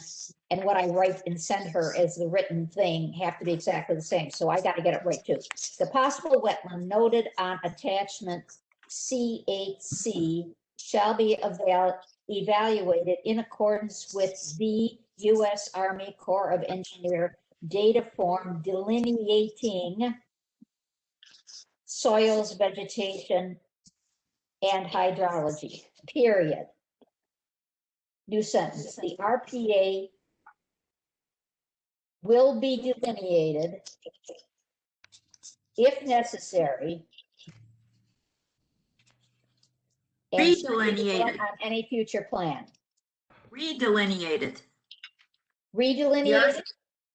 and what I write and send her as the written thing have to be exactly the same. So I got to get it right too. The possible wetland noted on attachment C8C shall be evaluated in accordance with the U.S. Army Corps of Engineer data form delineating soils, vegetation, and hydrology, period. New sentence, the RPA will be delineated if necessary. And shall be Redelineated. on any future plan. Redelineated. Redelineated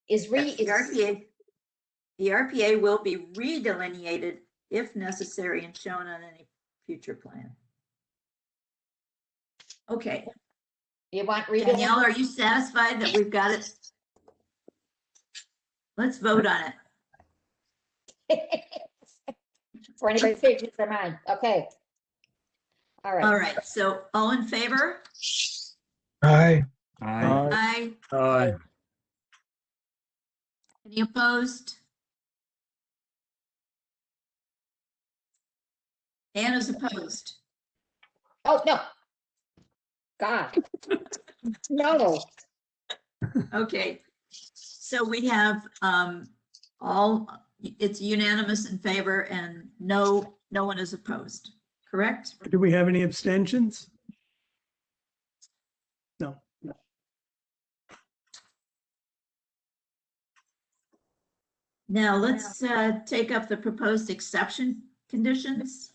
is The RPA will be redelineated if necessary and shown on any future plan. Okay. You want Danielle, are you satisfied that we've got it? Let's vote on it. For anybody who changes their mind. Okay. All right. All right. So all in favor? Aye. Aye. Aye. Any opposed? Anna's opposed. Oh, no. God. No. Okay. So we have it's unanimous in favor and no one is opposed, correct? Do we have any abstentions? No. Now let's take up the proposed exception conditions,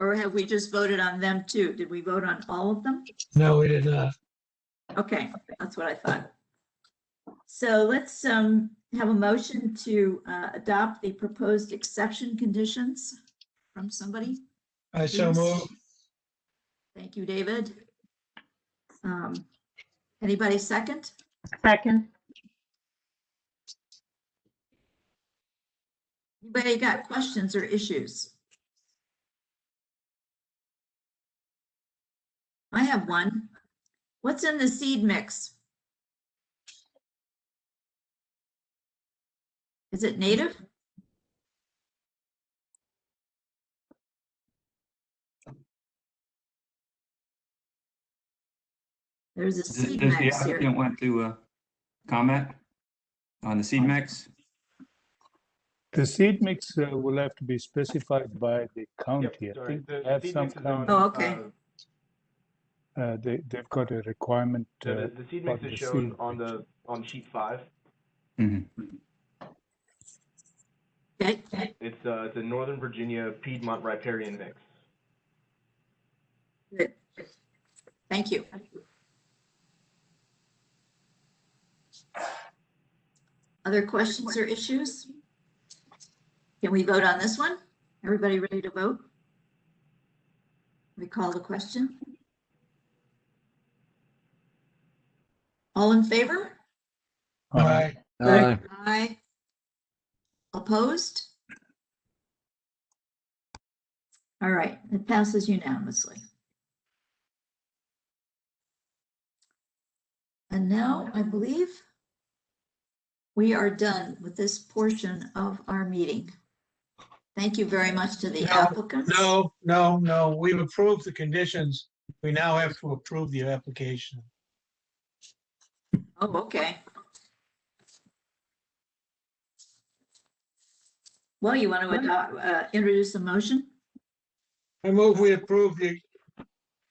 or have we just voted on them too? Did we vote on all of them? No, we did not. Okay, that's what I thought. So let's have a motion to adopt the proposed exception conditions from somebody. I so Please. move. Thank you, David. Anybody second? Second. Anybody got questions or issues? I have one. What's in the seed mix? Is it native? There's a seed Does the mix here. applicant want to comment on the seed mix? The seed mix will have to be specified by the county. I think they have some kind Oh, of, okay. they've got a requirement. The seed mix is shown on sheet 5. Mm-hmm. Okay. It's a Northern Virginia Piedmont riparian mix. Good. Thank you. Other questions or issues? Can we vote on this one? Everybody ready to vote? Recall the question. All in favor? Aye. Aye. Aye. Opposed? All right, it passes unanimously. And now I believe we are done with this portion of our meeting. Thank you very much to the applicants. No, we've approved the conditions. We now have to approve the application. Oh, okay. Well, you want to introduce a motion? I move we approve the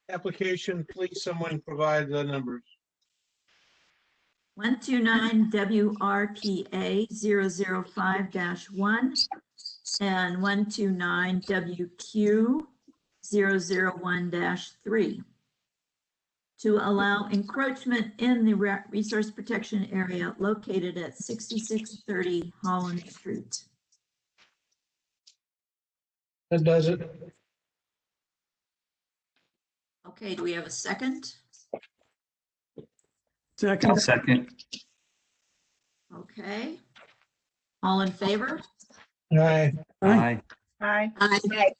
application. Please, someone provide the numbers. 129 WRPA 005-1 and 129 WQ 001-3 to allow encroachment in the resource protection area located at 6630 Holland Street. That does it. Okay, do we have a second? Second. Second. Okay. All in favor? Aye. Aye. Aye. Aye.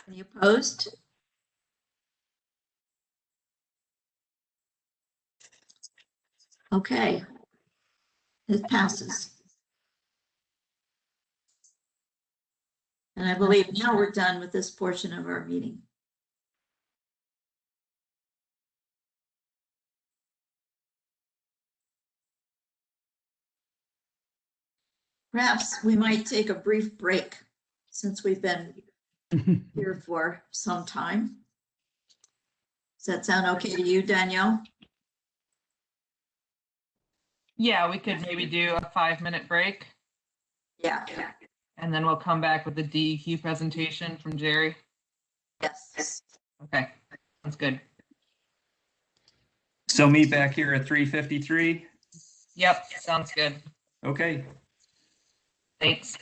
Any opposed? Okay. It passes. And I believe now we're done with this portion of our meeting. Perhaps we might take a brief break since we've been here for some time. Does that sound okay to you, Danielle? Yeah, we could maybe do a 5-minute break Yeah. and then we'll come back with the DEQ presentation from Jerry. Yes. Okay, that's good. So meet back here at 3:53. Yep, sounds good. Okay. Thanks.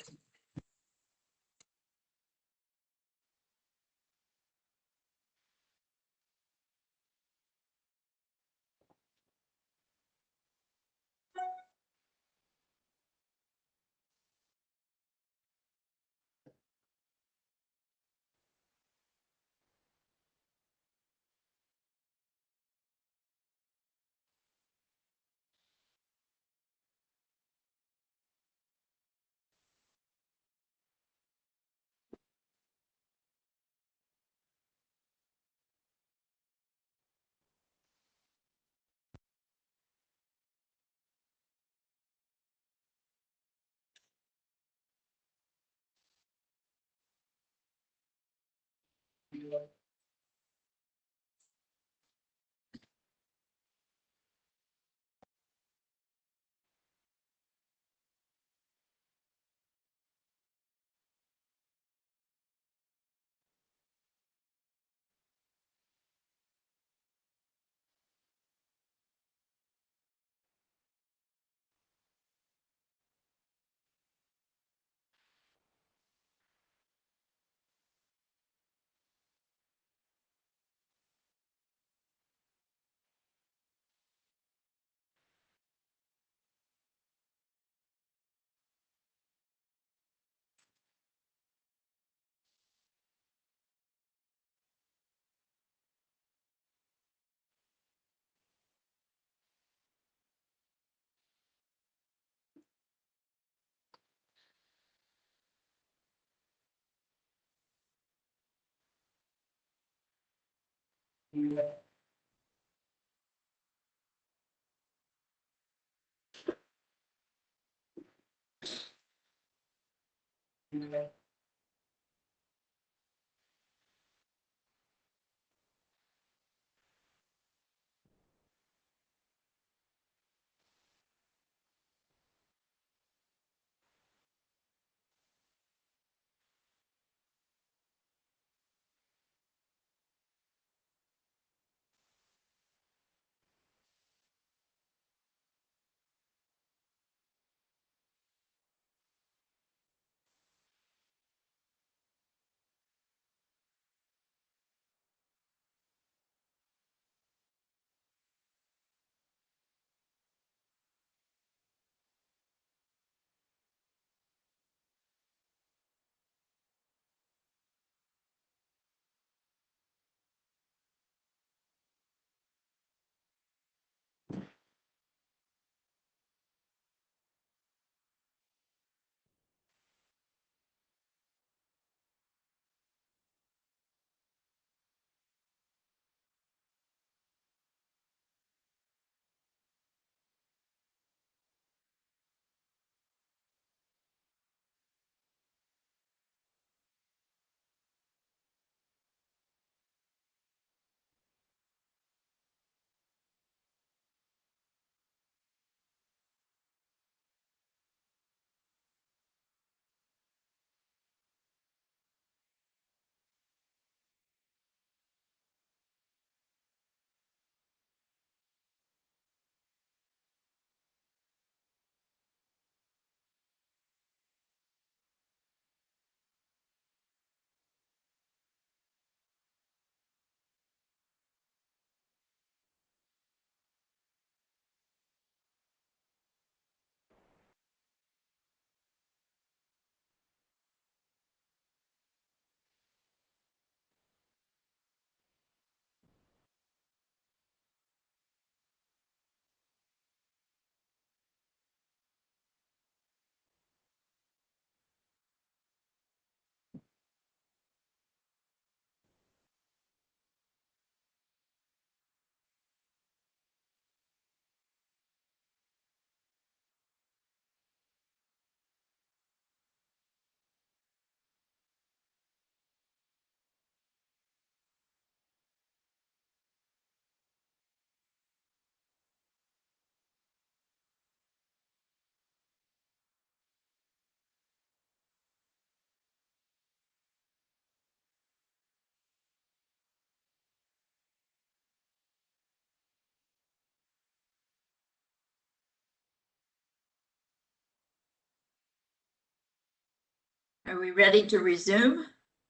Are we ready to resume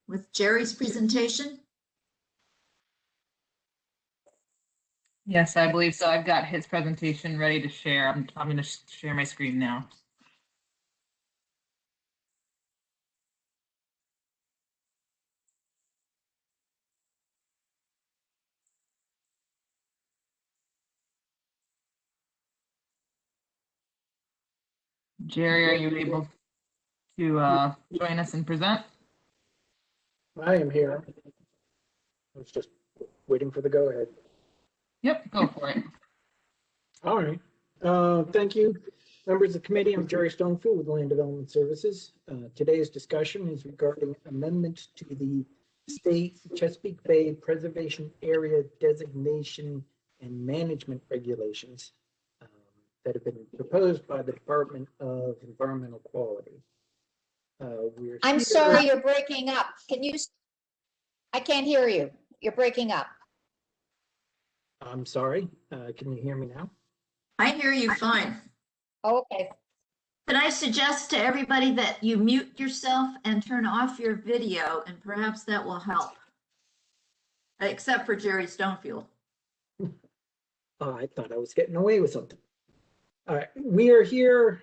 with Jerry's presentation? Yes, I believe so. I've got his presentation ready to share. I'm going to share my screen now. Jerry, are you able to join us and present? I am here. I was just waiting for the go ahead. Yep, go for it. All right. Thank you, members of the committee. I'm Jerry Stonefield with Land Development Services. Today's discussion is regarding amendments to the state Chesapeake Bay Preservation Area Designation and Management Regulations that have been proposed by the Department of Environmental Quality. I'm sorry, you're breaking up. I can't hear you. You're breaking up. I'm sorry. Can you hear me now? I hear you fine. Okay. Could I suggest to everybody that you mute yourself and turn off your video, and perhaps that will help? Except for Jerry Stonefield. I thought I was getting away with something. All right, we are here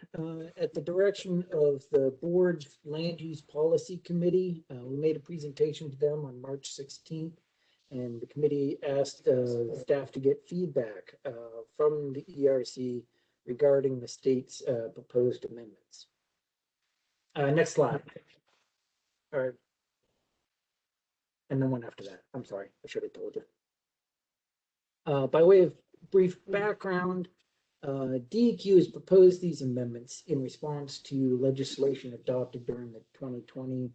at the direction of the board's Land Use Policy Committee. We made a presentation to them on March 16th, and the committee asked staff to get feedback from the ERC regarding the state's proposed amendments. Next slide. All right. And then one after that. I'm sorry, I should have told you. By way of brief background, DEQ has proposed these amendments in response to legislation adopted during the 2020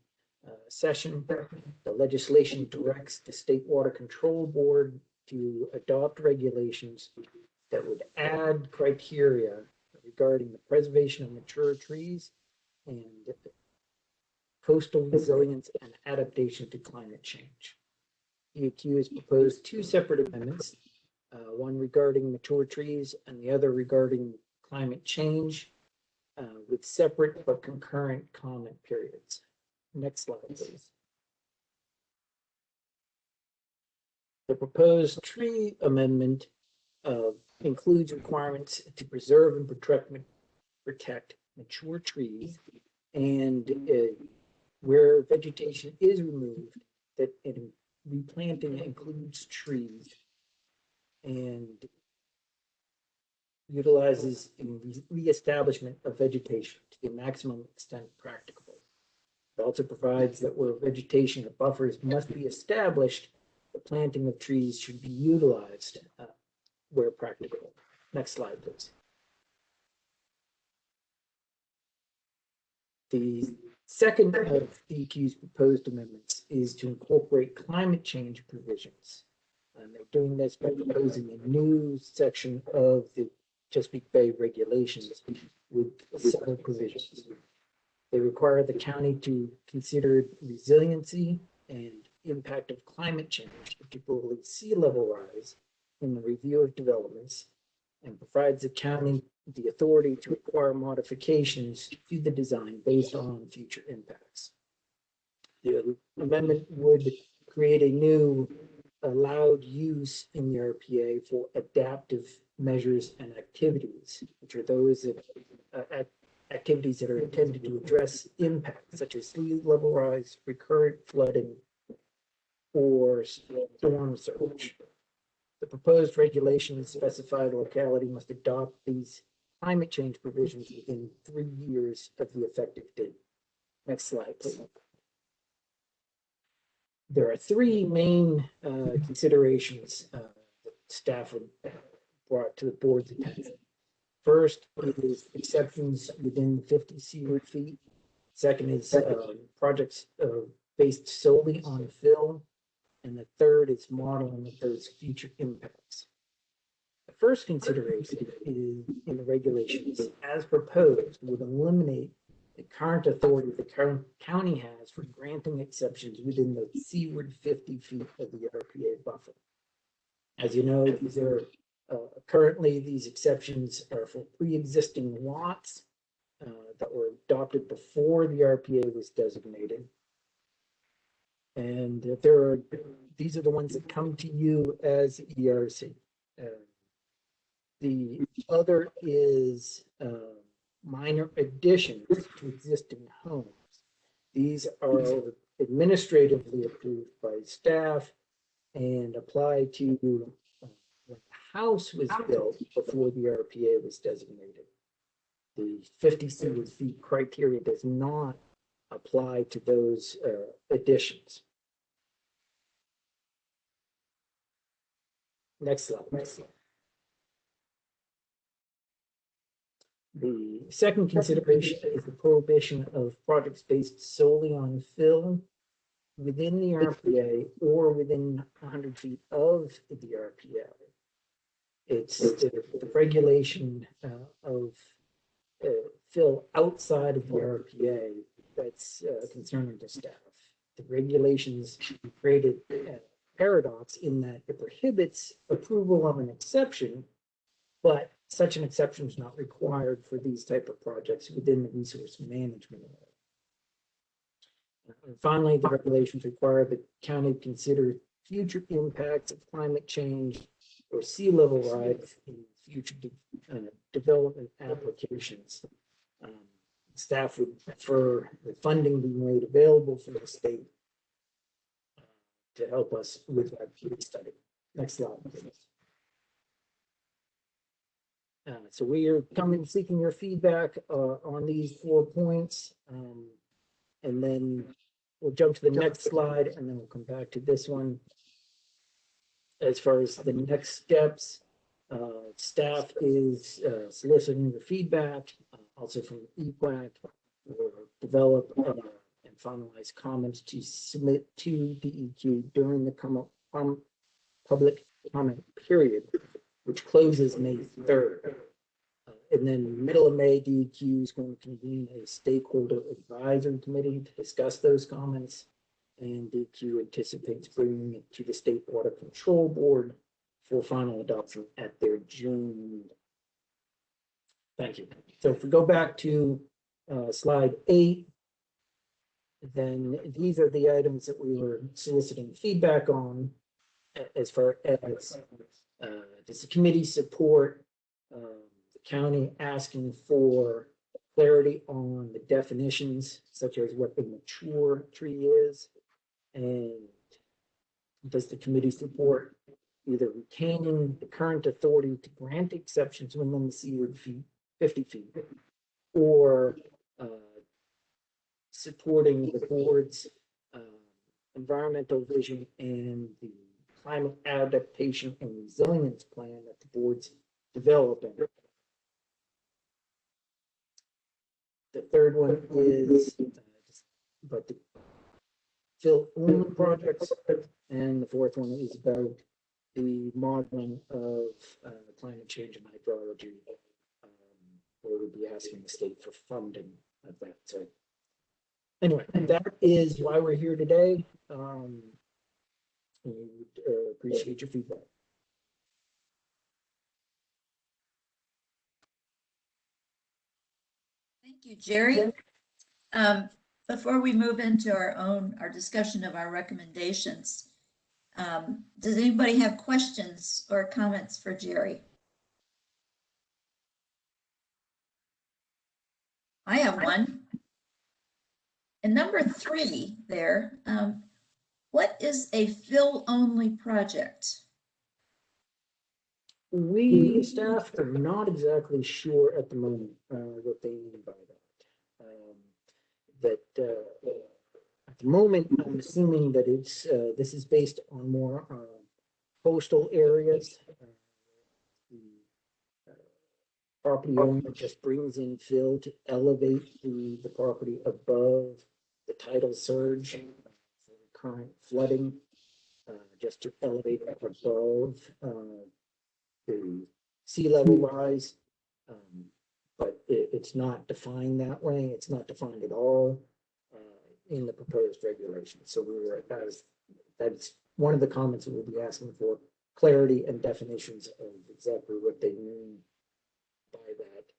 session. The legislation directs the State Water Control Board to adopt regulations that would add criteria regarding the preservation of mature trees and coastal resilience and adaptation to climate change. DEQ has proposed two separate amendments. One regarding mature trees and the other regarding climate change with separate but concurrent comment periods. Next slide, please. The proposed tree amendment includes requirements to preserve and protect mature trees, and where vegetation is removed, that replanting includes trees and utilizes reestablishment of vegetation to the maximum extent practicable. It also provides that where vegetation or buffers must be established, the planting of trees should be utilized where practicable. Next slide, please. The second of DEQ's proposed amendments is to incorporate climate change provisions. And they're doing this by proposing a new section of the Chesapeake Bay regulations with several provisions. They require the county to consider resiliency and impact of climate change, particularly sea level rise, in the review of developments, and provides the county the authority to require modifications to the design based on future impacts. The amendment would create a new allowed use in the RPA for adaptive measures and activities, which are those that activities that are intended to address impacts such as sea level rise, recurrent flooding, or storm surge. The proposed regulations specify the locality must adopt these climate change provisions within 3 years of the effective date. Next slide, please. There are three main considerations that staff brought to the board's attention. First is exceptions within 50 seaward feet. Second is projects based solely on fill. And the third is modeling of those future impacts. The first consideration is in the regulations as proposed would eliminate the current authority the county has for granting exceptions within the seaward 50 feet of the RPA buffer. As you know, these are currently these exceptions are for pre-existing lots that were adopted before the RPA was designated. And these are the ones that come to you as ERC. The other is minor additions to existing homes. These are administratively approved by staff and apply to when the house was built before the RPA was designated. The 50 single feet criteria does not apply to those additions. Next slide. The second consideration is the prohibition of projects based solely on fill within the RPA or within 100 feet of the RPA. It's the regulation of fill outside of the RPA that's concerning to staff. The regulations created a paradox in that it prohibits approval of an exception, but such an exception is not required for these type of projects within the resource management area. And finally, the regulations require the county to consider future impacts of climate change or sea level rise in future development applications. Staff would prefer the funding be made available from the state to help us with that case study. Next slide, please. So we are seeking your feedback on these 4 points, and then we'll jump to the next slide, and then we'll come back to this one. As far as the next steps, staff is soliciting your feedback, also from EQAC, or develop and finalize comments to submit to DEQ during the public comment period, which closes May 3rd. And then middle of May, DEQ is going to convene a stakeholder advisory committee to discuss those comments. And DEQ anticipates bringing it to the State Water Control Board for final adoption at their June meeting. Thank you. So if we go back to slide 8, then these are the items that we were soliciting feedback on as far as does the committee support the county asking for clarity on the definitions, such as what a mature tree is, and does the committee support either retaining the current authority to grant exceptions within the seaward 50 feet, or supporting the board's environmental vision and the climate adaptation and resilience plan that the board's developing. The third one is but the fill only projects, and the fourth one is about the modeling of climate change and hydrology, where we'll be asking the state for funding of that. So anyway, that is why we're here today. We would appreciate your feedback. Thank you, Jerry. Before we move into our discussion of our recommendations, does anybody have questions or comments for Jerry? I have one. And number 3 there, what is a fill-only project? We staff are not exactly sure at the moment what they mean by that. At the moment, I'm assuming that it's this is based on more coastal areas. The property owner just brings in fill to elevate the property above the tidal surge, current flooding, just to elevate up above the sea level rise. But it's not defined that way. It's not defined at all in the proposed regulation. So that's one of the comments that we'll be asking for clarity and definitions of exactly what they mean by that.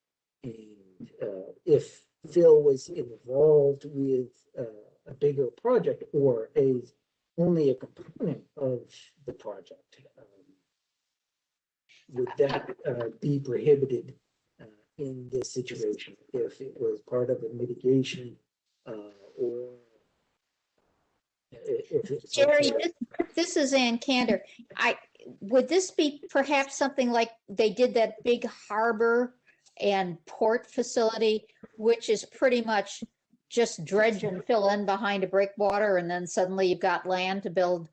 And if Phil was involved with a bigger project or only a component of the project, would that be prohibited in this situation if it was part of a mitigation or if it's Jerry, this is Ann Cantor. Would this be perhaps something like they did that big harbor and port facility, which is pretty much just dredge and fill in behind a breakwater, and then suddenly you've got land to build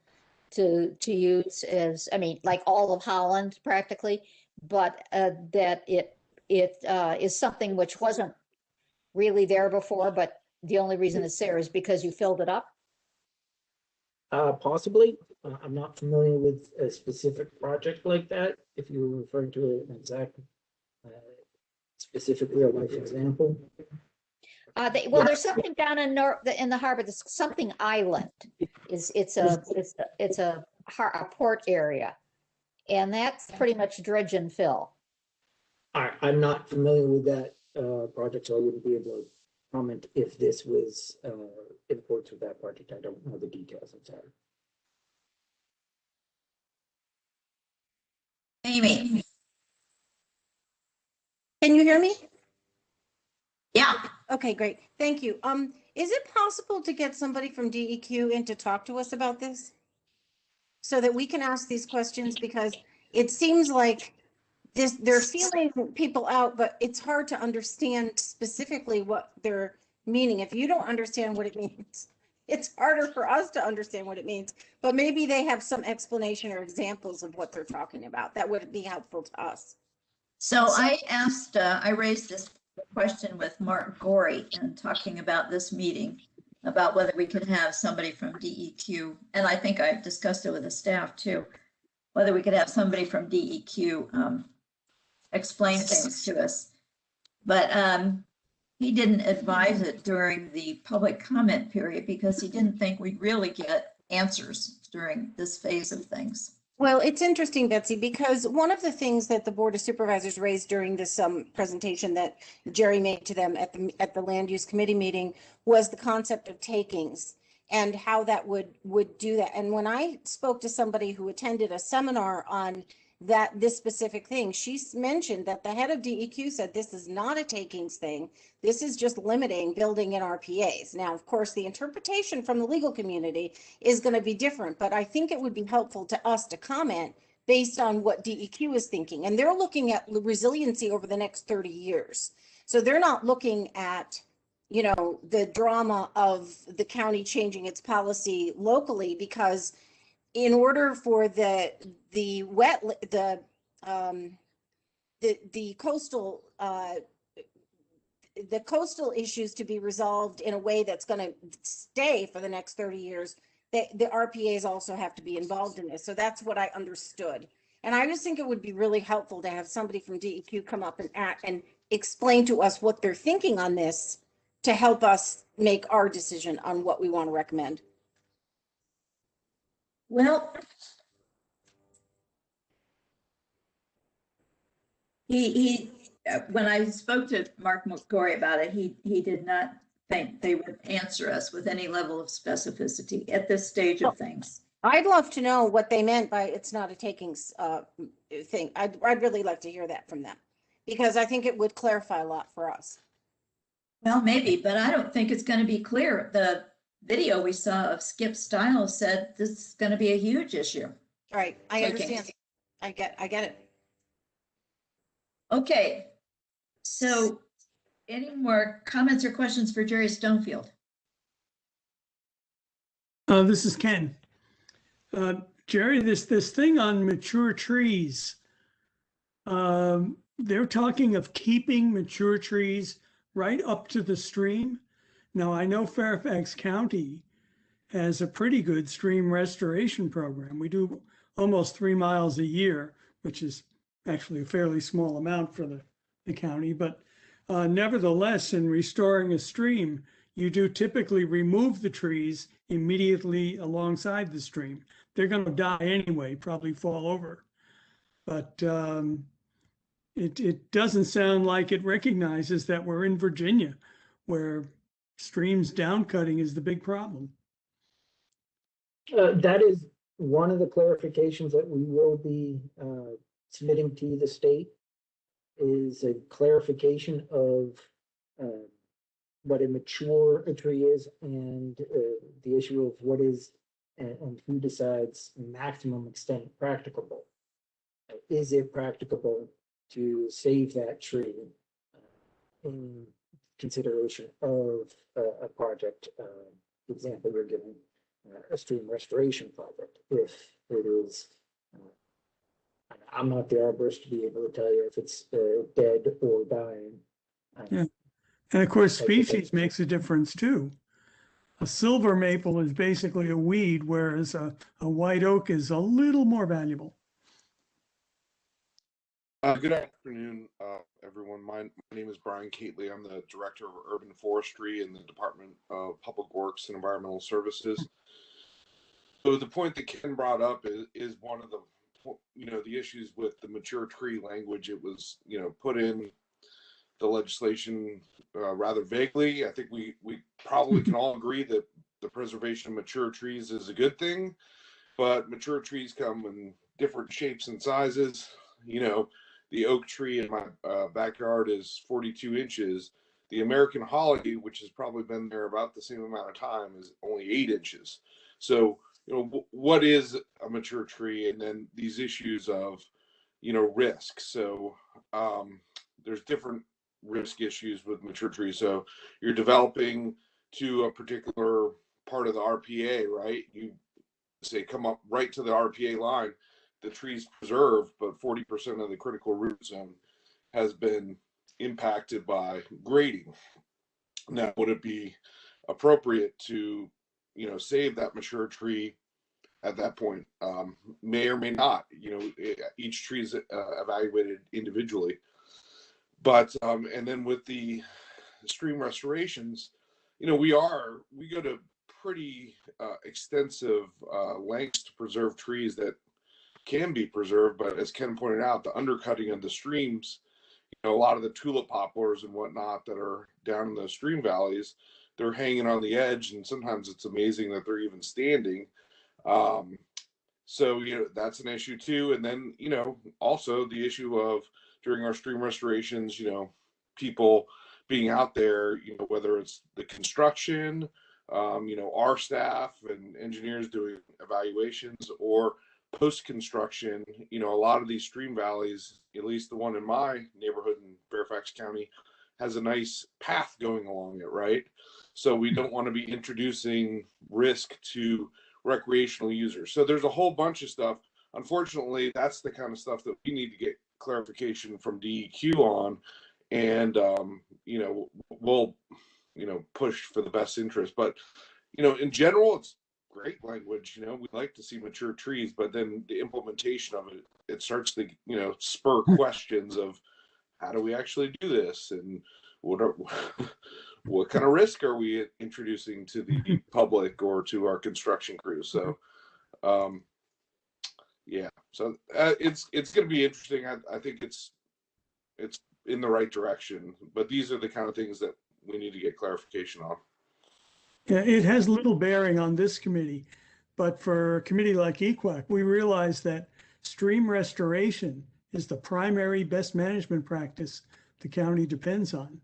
to use as, I mean, like all of Holland practically, but that it is something which wasn't really there before, but the only reason it's there is because you filled it up? Possibly. I'm not familiar with a specific project like that. If you were referring to an exact, specific real life example. Well, there's something down in the harbor. There's something island. It's a port area, and that's pretty much dredge and fill. I'm not familiar with that project, so I wouldn't be able to comment if this was in ports with that project. I don't know the details. I'm sorry. Amy. Can you hear me? Yeah. Okay, great. Thank you. Is it possible to get somebody from DEQ in to talk to us about this? So that we can ask these questions, because it seems like they're feeling people out, but it's hard to understand specifically what they're meaning. If you don't understand what it means, it's harder for us to understand what it means, but maybe they have some explanation or examples of what they're talking about. That would be helpful to us. So I raised this question with Mark Gorey and talking about this meeting, about whether we could have somebody from DEQ, and I think I've discussed it with the staff too, whether we could have somebody from DEQ explain things to us. But he didn't advise it during the public comment period because he didn't think we'd really get answers during this phase of things. Well, it's interesting, Betsy, because one of the things that the Board of Supervisors raised during this presentation that Jerry made to them at the Land Use Committee meeting was the concept of takings and how that would do that. And when I spoke to somebody who attended a seminar on this specific thing, she mentioned that the head of DEQ said this is not a takings thing. This is just limiting building in RPAs. Now, of course, the interpretation from the legal community is going to be different, but I think it would be helpful to us to comment based on what DEQ is thinking. And they're looking at resiliency over the next 30 years. So they're not looking at, you know, the drama of the county changing its policy locally, because in order for the coastal issues to be resolved in a way that's going to stay for the next 30 years, the RPAs also have to be involved in this. So that's what I understood. And I just think it would be really helpful to have somebody from DEQ come up and explain to us what they're thinking on this to help us make our decision on what we want to recommend. Well, when I spoke to Mark Gorey about it, he did not think they would answer us with any level of specificity at this stage of things. I'd love to know what they meant by it's not a takings thing. I'd really like to hear that from them, because I think it would clarify a lot for us. Well, maybe, but I don't think it's going to be clear. The video we saw of Skip Stiles said this is going to be a huge issue. All right, I understand. I get it. Okay, so any more comments or questions for Jerry Stonefield? This is Ken. Jerry, this thing on mature trees, they're talking of keeping mature trees right up to the stream. Now, I know Fairfax County has a pretty good stream restoration program. We do almost 3 miles a year, which is actually a fairly small amount for the county. But nevertheless, in restoring a stream, you do typically remove the trees immediately alongside the stream. They're going to die anyway, probably fall over. But It doesn't sound like it recognizes that we're in Virginia, where streams down cutting is the big problem. That is one of the clarifications that we will be submitting to the state, is a clarification of what a mature tree is, and the issue of what is and who decides maximum extent practicable. Is it practicable to save that tree in consideration of a project? Example, we're giving a stream restoration project. If it is, I'm not the arborist to be able to tell you if it's dead or dying. Yeah. And of course, species makes a difference too. A silver maple is basically a weed, whereas a white oak is a little more valuable. Good afternoon, everyone. My name is Brian Cately. I'm the Director of Urban Forestry in the Department of Public Works and Environmental Services. So the point that Ken brought up is one of the, the issues with the mature tree language. It was, put in the legislation rather vaguely. I think we probably can all agree that the preservation of mature trees is a good thing, but mature trees come in different shapes and sizes. The oak tree in my backyard is 42 inches. The American holly, which has probably been there about the same amount of time, is only 8 inches. So, what is a mature tree? And then these issues of, risk. So, there's different risk issues with mature trees. So, you're developing to a particular part of the RPA, right? You say come up right to the RPA line. The tree's preserved, but 40% of the critical root zone has been impacted by grading. Now, would it be appropriate to, save that mature tree at that point? May or may not. Each tree is evaluated individually. But and then with the stream restorations, we go to pretty extensive lengths to preserve trees that can be preserved, but as Ken pointed out, the undercutting of the streams, a lot of the tulip poplars and whatnot that are down in the stream valleys, they're hanging on the edge, and sometimes it's amazing that they're even standing. So that's an issue too. And then also the issue of during our stream restorations, people being out there, whether it's the construction, our staff and engineers doing evaluations, or post-construction, a lot of these stream valleys, at least the one in my neighborhood in Fairfax County, has a nice path going along it, right? So we don't want to be introducing risk to recreational users. So there's a whole bunch of stuff. Unfortunately, that's the kind of stuff that we need to get clarification from DEQ on, and we'll push for the best interest. But in general, it's great language. We like to see mature trees, but then the implementation of it starts to spur questions of how do we actually do this, and what kind of risk are we introducing to the public or to our construction crew? So yeah, so it's going to be interesting. I think it's in the right direction, but these are the kind of things that we need to get clarification on. Yeah, it has little bearing on this committee, but for a committee like EQUAC, we realize that stream restoration is the primary best management practice the county depends on.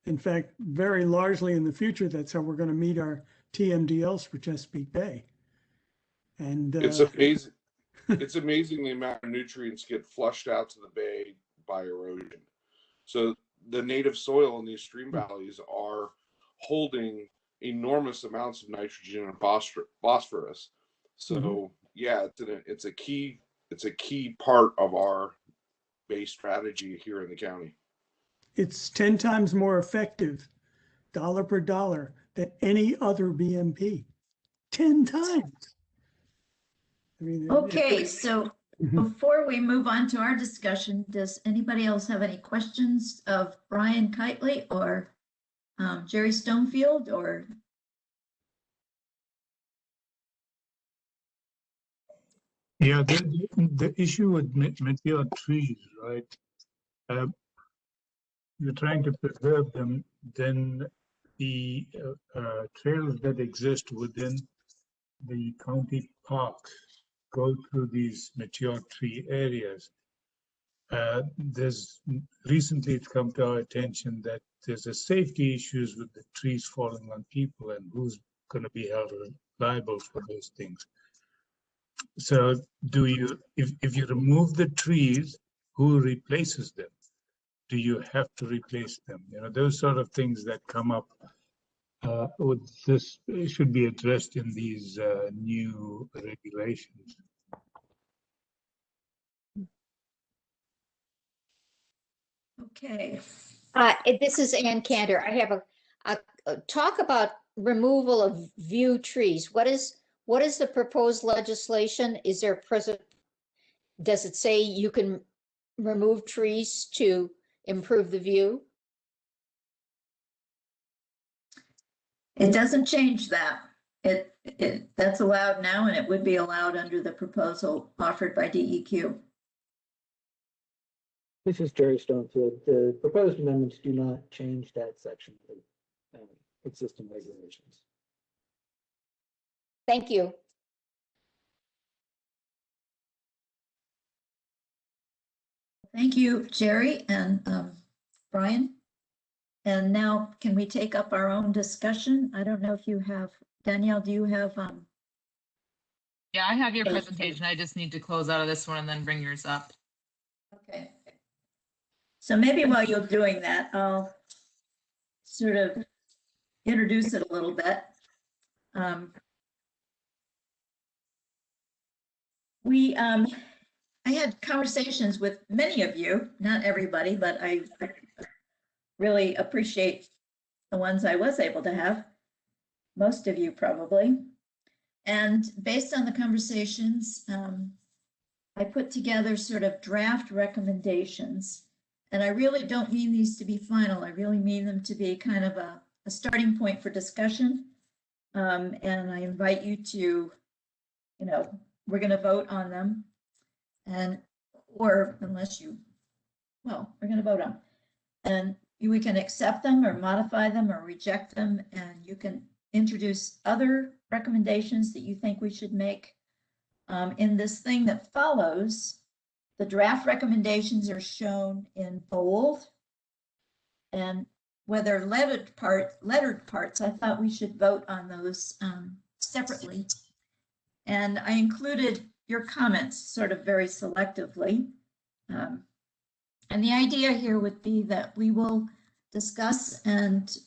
In fact, very largely in the future, that's how we're going to meet our TMDLs for Chesapeake Bay. And it's amazing. It's amazing the amount of nutrients get flushed out to the bay by erosion. So the native soil in these stream valleys are holding enormous amounts of nitrogen and phosphorus. So yeah, it's a key part of our base strategy here in the county. It's 10 times more effective, dollar per dollar, than any other BMP. 10 times. I mean, Okay, so before we move on to our discussion, does anybody else have any questions of Brian Kitely or Jerry Stonefield or? Yeah, the issue with mature trees, right? you're trying to preserve them, then the trails that exist within the county parks go through these mature tree areas. Recently it's come to our attention that there's a safety issues with the trees falling on people and who's going to be held liable for those things. So if you remove the trees, who replaces them? Do you have to replace them? You know, those sort of things that come up with this should be addressed in these new regulations. Okay. This is Ann Cantor. I have a talk about removal of view trees. What is the proposed legislation? Is there does it say you can remove trees to improve the view? It doesn't change that. That's allowed now, and it would be allowed under the proposal offered by DEQ. This is Jerry Stonefield. The proposed amendments do not change that section of existing regulations. Thank you. Thank you, Jerry and Brian. And now can we take up our own discussion? I don't know if you have, Danielle, do you have? Yeah, I have your presentation. I just need to close out of this one and then bring yours up. Okay. So maybe while you're doing that, I'll sort of introduce it a little bit. I had conversations with many of you, not everybody, but I really appreciate the ones I was able to have, most of you probably. And based on the conversations, I put together sort of draft recommendations. And I really don't mean these to be final. I really mean them to be kind of a starting point for discussion. And I invite you to, we're going to vote on them. Or unless you, well, we're going to vote on. And we can accept them or modify them or reject them. And you can introduce other recommendations that you think we should make. In this thing that follows, the draft recommendations are shown in bold. And whether lettered parts, I thought we should vote on those separately. And I included your comments sort of very selectively. And the idea here would be that we will discuss and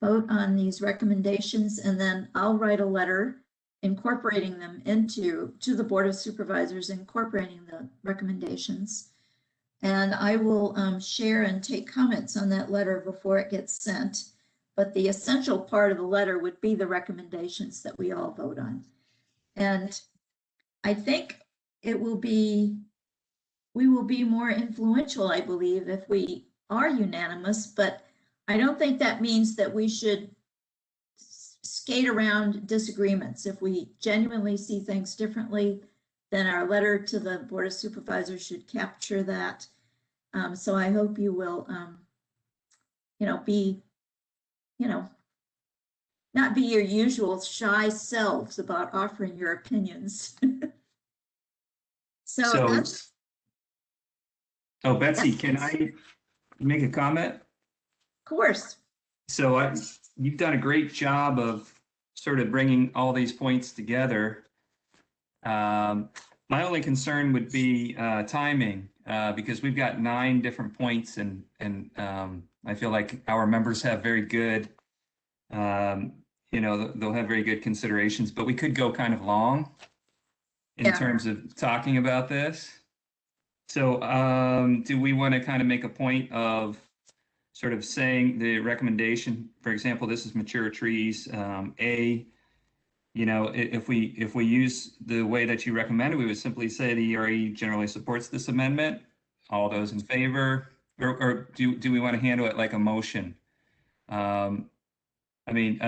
vote on these recommendations, and then I'll write a letter incorporating them to the Board of Supervisors, incorporating the recommendations. And I will share and take comments on that letter before it gets sent. But the essential part of the letter would be the recommendations that we all vote on. And I think we will be more influential, I believe, if we are unanimous, but I don't think that means that we should skate around disagreements. If we genuinely see things differently, then our letter to the Board of Supervisors should capture that. So I hope you will, not be your usual shy selves about offering your opinions. So that's, oh, Betsy, yes, can I make a comment? Of course. So you've done a great job of sort of bringing all these points together. My only concern would be timing, because we've got 9 different points, and I feel like our members have very good, they'll have very good considerations, but we could go kind of long in terms of talking about this. So do we want to kind of make a point of sort of saying the recommendation, for example, this is mature trees, if we use the way that you recommended, we would simply say the ERE generally supports this amendment. All those in favor, or do we want to handle it like a motion? I'm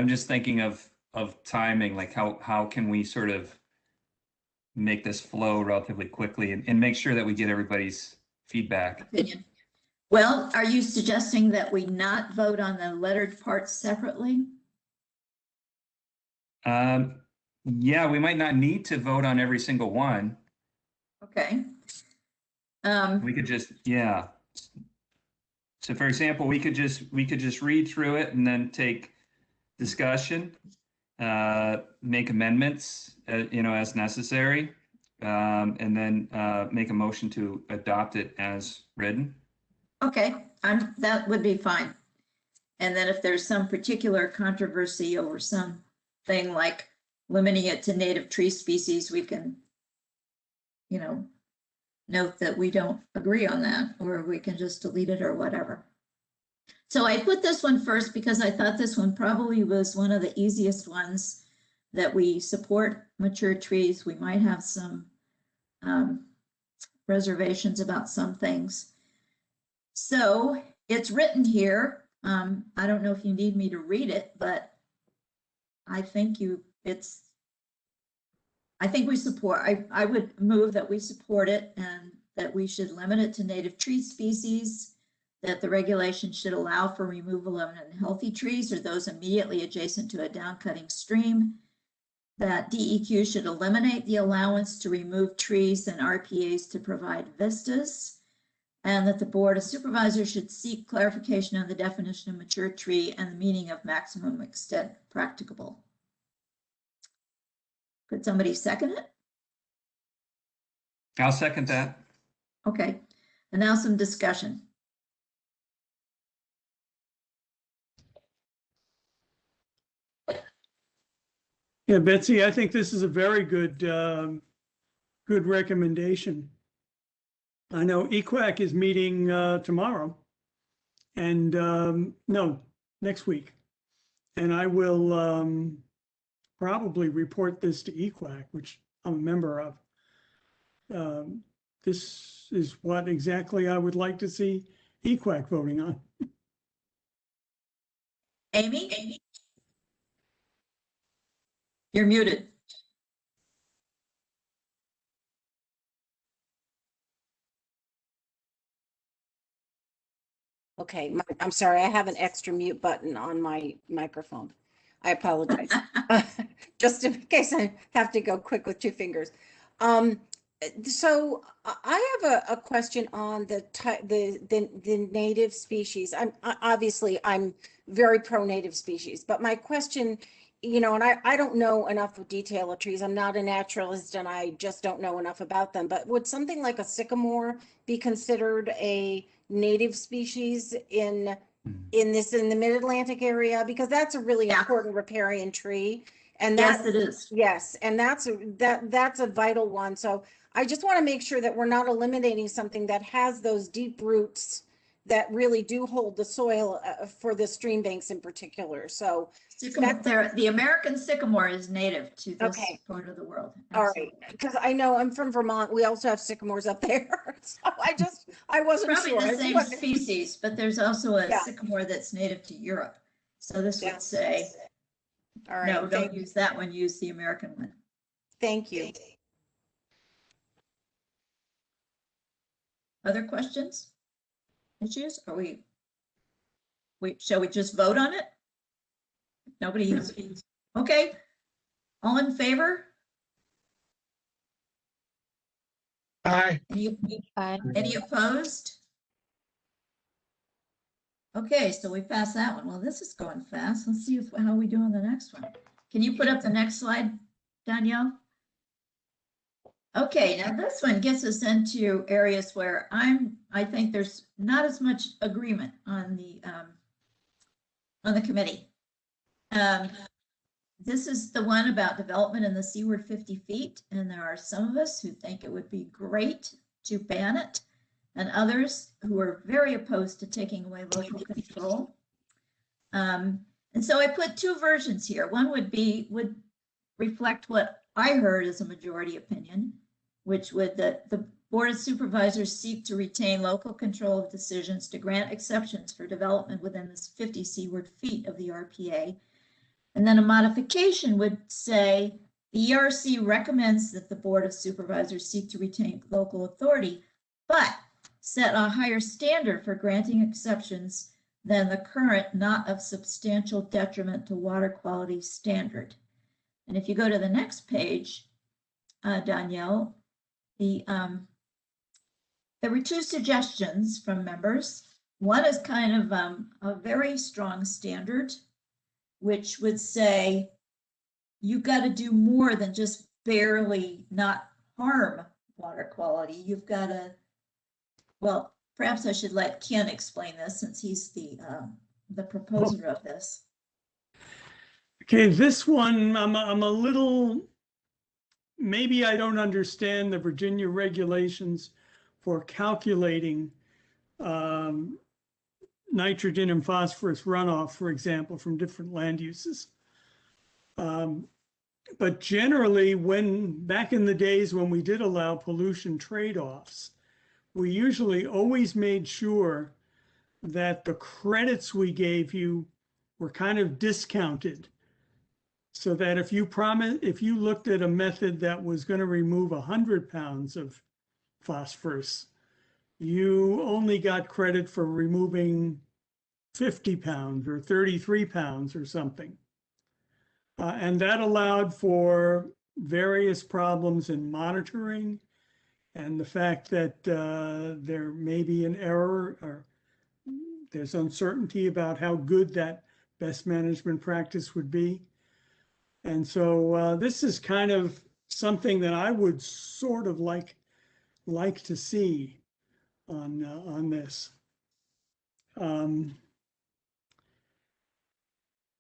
just thinking of timing, like how can we sort of make this flow relatively quickly and make sure that we get everybody's feedback. Opinion. Well, are you suggesting that we not vote on the lettered parts separately? Yeah, we might not need to vote on every single one. Okay. We could just, yeah. So for example, we could just read through it and then take discussion, make amendments, as necessary, and then make a motion to adopt it as written. Okay, that would be fine. And then if there's some particular controversy over something like limiting it to native tree species, we can, note that we don't agree on that, or we can just delete it or whatever. So I put this one first because I thought this one probably was one of the easiest ones that we support mature trees. We might have some reservations about some things. So it's written here. I don't know if you need me to read it, but I think we support, I would move that we support it and that we should limit it to native tree species, that the regulation should allow for removal of unhealthy trees or those immediately adjacent to a downcutting stream, that DEQ should eliminate the allowance to remove trees and RPAs to provide vistas, and that the Board of Supervisors should seek clarification on the definition of mature tree and the meaning of maximum extent practicable. Could somebody second it? I'll second that. Okay, and now some discussion. Yeah, Betsy, I think this is a very good recommendation. I know EQAC is meeting tomorrow and no, next week. And I will probably report this to EQAC, which I'm a member of. This is what exactly I would like to see EQAC voting on. Amy? You're muted. Okay, I'm sorry, I have an extra mute button on my microphone. I apologize. Just in case I have to go quick with two fingers. So I have a question on the native species. I'm very pro native species, but my question, and I don't know enough of detail of trees. I'm not a naturalist and I just don't know enough about them, but would something like a sycamore be considered a native species in the mid-Atlantic area? Because that's a really important riparian tree. And yes, it is. Yes, and that's a vital one. So I just want to make sure that we're not eliminating something that has those deep roots that really do hold the soil for the stream banks in particular. So the American sycamore is native to this part of the world. Absolutely. All right, because I know I'm from Vermont. We also have sycamores up there. So I wasn't probably sure. The same species, but there's also a sycamore that's native to Europe. So this would say, all right, no, don't use that one. Use the American one. Thank you. Other questions? Issues? Are shall we just vote on it? Nobody else. Okay. All in favor? Aye. Any opposed? Okay, so we passed that one. Well, this is going fast. Let's see how we do on the next one. Can you put up the next slide, Danielle? Okay, now this one gets us into areas where I think there's not as much agreement on the committee. This is the one about development in the seaward 50 feet, and there are some of us who think it would be great to ban it, and others who are very opposed to taking away local control. And so I put two versions here. One would reflect what I heard as a majority opinion, which would that the Board of Supervisors seek to retain local control of decisions to grant exceptions for development within this 50 seaward feet of the RPA. And then a modification would say the ERC recommends that the Board of Supervisors seek to retain local authority, but set a higher standard for granting exceptions than the current not of substantial detriment to water quality standard. And if you go to the next page, Danielle, there were two suggestions from members. One is kind of a very strong standard, which would say you've got to do more than just barely not harm water quality. You've got to, well, perhaps I should let Ken explain this since he's the proposer of this. Okay, this one, I'm a little, maybe I don't understand the Virginia regulations for calculating nitrogen and phosphorus runoff, for example, from different land uses. But generally, back in the days when we did allow pollution trade-offs, we usually always made sure that the credits we gave you were kind of discounted, so that if you looked at a method that was going to remove 100 pounds of phosphorus, you only got credit for removing 50 pounds or 33 pounds or something. And that allowed for various problems in monitoring and the fact that there may be an error or there's uncertainty about how good that best management practice would be. And so this is kind of something that I would sort of like to see on this.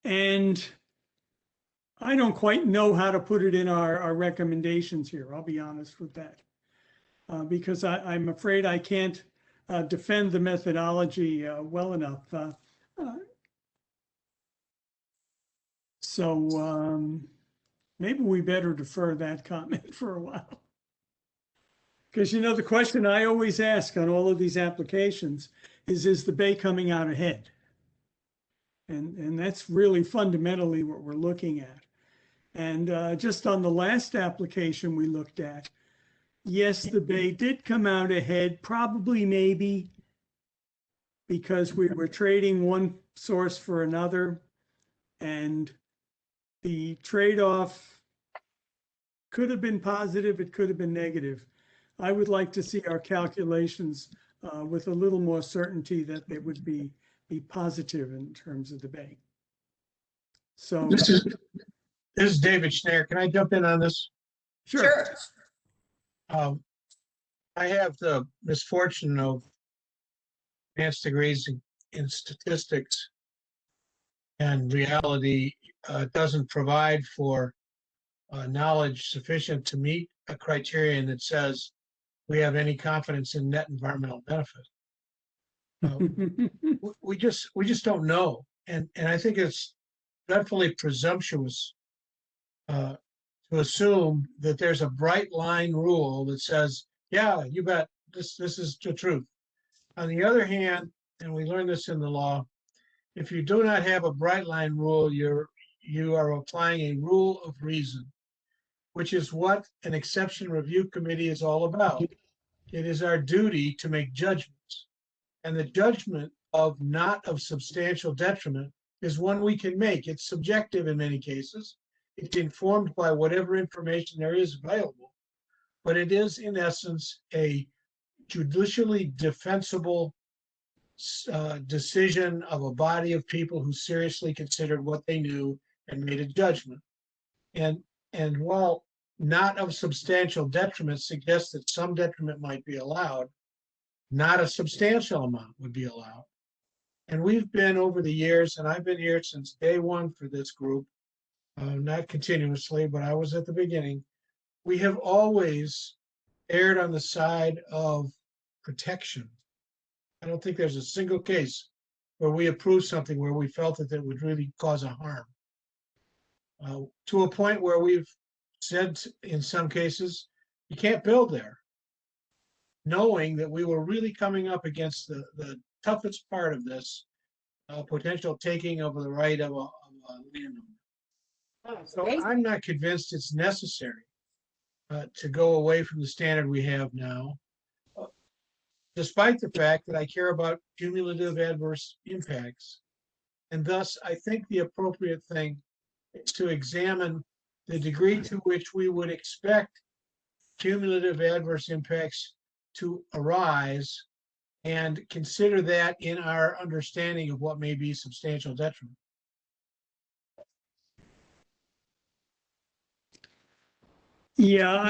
And I don't quite know how to put it in our recommendations here. I'll be honest with that, because I'm afraid I can't defend the methodology well enough. So maybe we better defer that comment for a while. Because, you know, the question I always ask on all of these applications is the bay coming out ahead? And that's really fundamentally what we're looking at. And just on the last application we looked at, yes, the bay did come out ahead, probably maybe because we were trading one source for another, and the trade-off could have been positive, it could have been negative. I would like to see our calculations with a little more certainty that they would be positive in terms of the bay. So This is David Schneer. Can I jump in on this? Sure. I have the misfortune of advanced degrees in statistics, and reality doesn't provide for knowledge sufficient to meet a criterion that says we have any confidence in net environmental benefit. We just don't know, and I think it's dreadfully presumptuous to assume that there's a bright line rule that says, yeah, you bet, this is the truth. On the other hand, and we learn this in the law, if you do not have a bright line rule, you are applying a rule of reason, which is what an exception review committee is all about. It is our duty to make judgments, and the judgment of not of substantial detriment is one we can make. It's subjective in many cases. It's informed by whatever information there is available, but it is in essence a judicially defensible decision of a body of people who seriously considered what they knew and made a judgment. And while not of substantial detriment suggests that some detriment might be allowed, not a substantial amount would be allowed. And we've been over the years, and I've been here since day one for this group, not continuously, but I was at the beginning. We have always erred on the side of protection. I don't think there's a single case where we approved something where we felt that it would really cause a harm. To a point where we've said in some cases, you can't build there, knowing that we were really coming up against the toughest part of this, potential taking of the right of a landowner. So I'm not convinced it's necessary to go away from the standard we have now. despite the fact that I care about cumulative adverse impacts. And thus, I think the appropriate thing is to examine the degree to which we would expect cumulative adverse impacts to arise and consider that in our understanding of what may be substantial detriment. Yeah,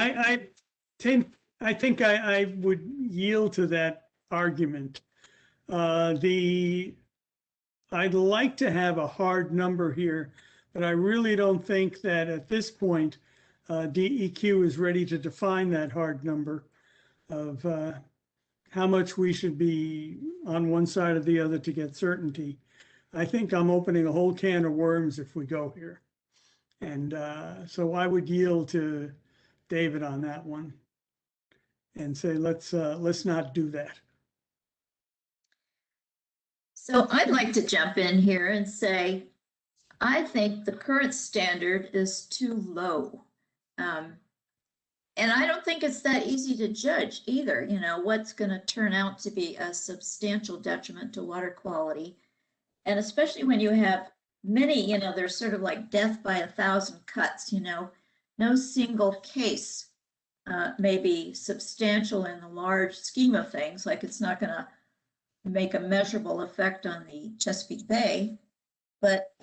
I think I would yield to that argument. I'd like to have a hard number here, but I really don't think that at this point, DEQ is ready to define that hard number of how much we should be on one side or the other to get certainty. I think I'm opening a whole can of worms if we go here. And so I would yield to David on that one and say, let's not do that. So I'd like to jump in here and say, I think the current standard is too low. And I don't think it's that easy to judge either, you know, what's going to turn out to be a substantial detriment to water quality. And especially when you have many, you know, they're sort of like death by 1,000 cuts, you know, no single case may be substantial in the large scheme of things, like it's not going to make a measurable effect on the Chesapeake Bay, but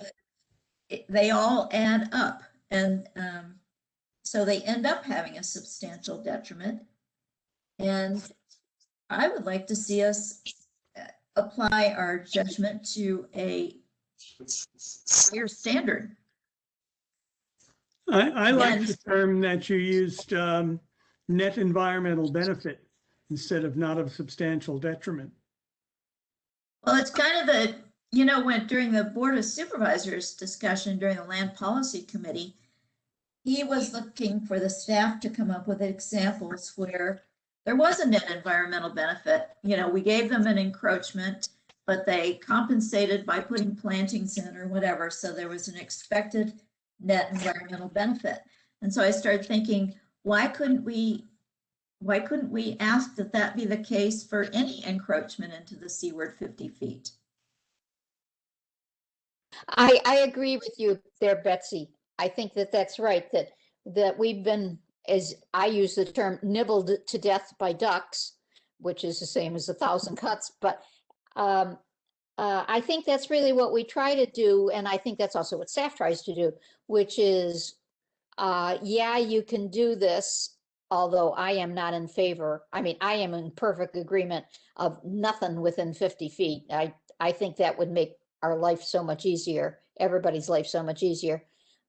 they all add up. And so they end up having a substantial detriment. And I would like to see us apply our judgment to a higher standard. I like the term that you used, net environmental benefit instead of not of substantial detriment. Well, it's kind of the, you know, when during the Board of Supervisors discussion during the Land Policy Committee, he was looking for the staff to come up with examples where there was a net environmental benefit. You know, we gave them an encroachment, but they compensated by putting plantings in or whatever. So there was an expected net environmental benefit. And so I started thinking, why couldn't we ask that that be the case for any encroachment into the seaward 50 feet? I agree with you there, Betsy. I think that that's right, that we've been, as I use the term, nibbled to death by ducks, which is the same as 1,000 cuts. But I think that's really what we try to do. And I think that's also what staff tries to do, which is, yeah, you can do this, although I am not in favor. I mean, I am in perfect agreement of nothing within 50 feet. I think that would make our life so much easier, everybody's life so much easier.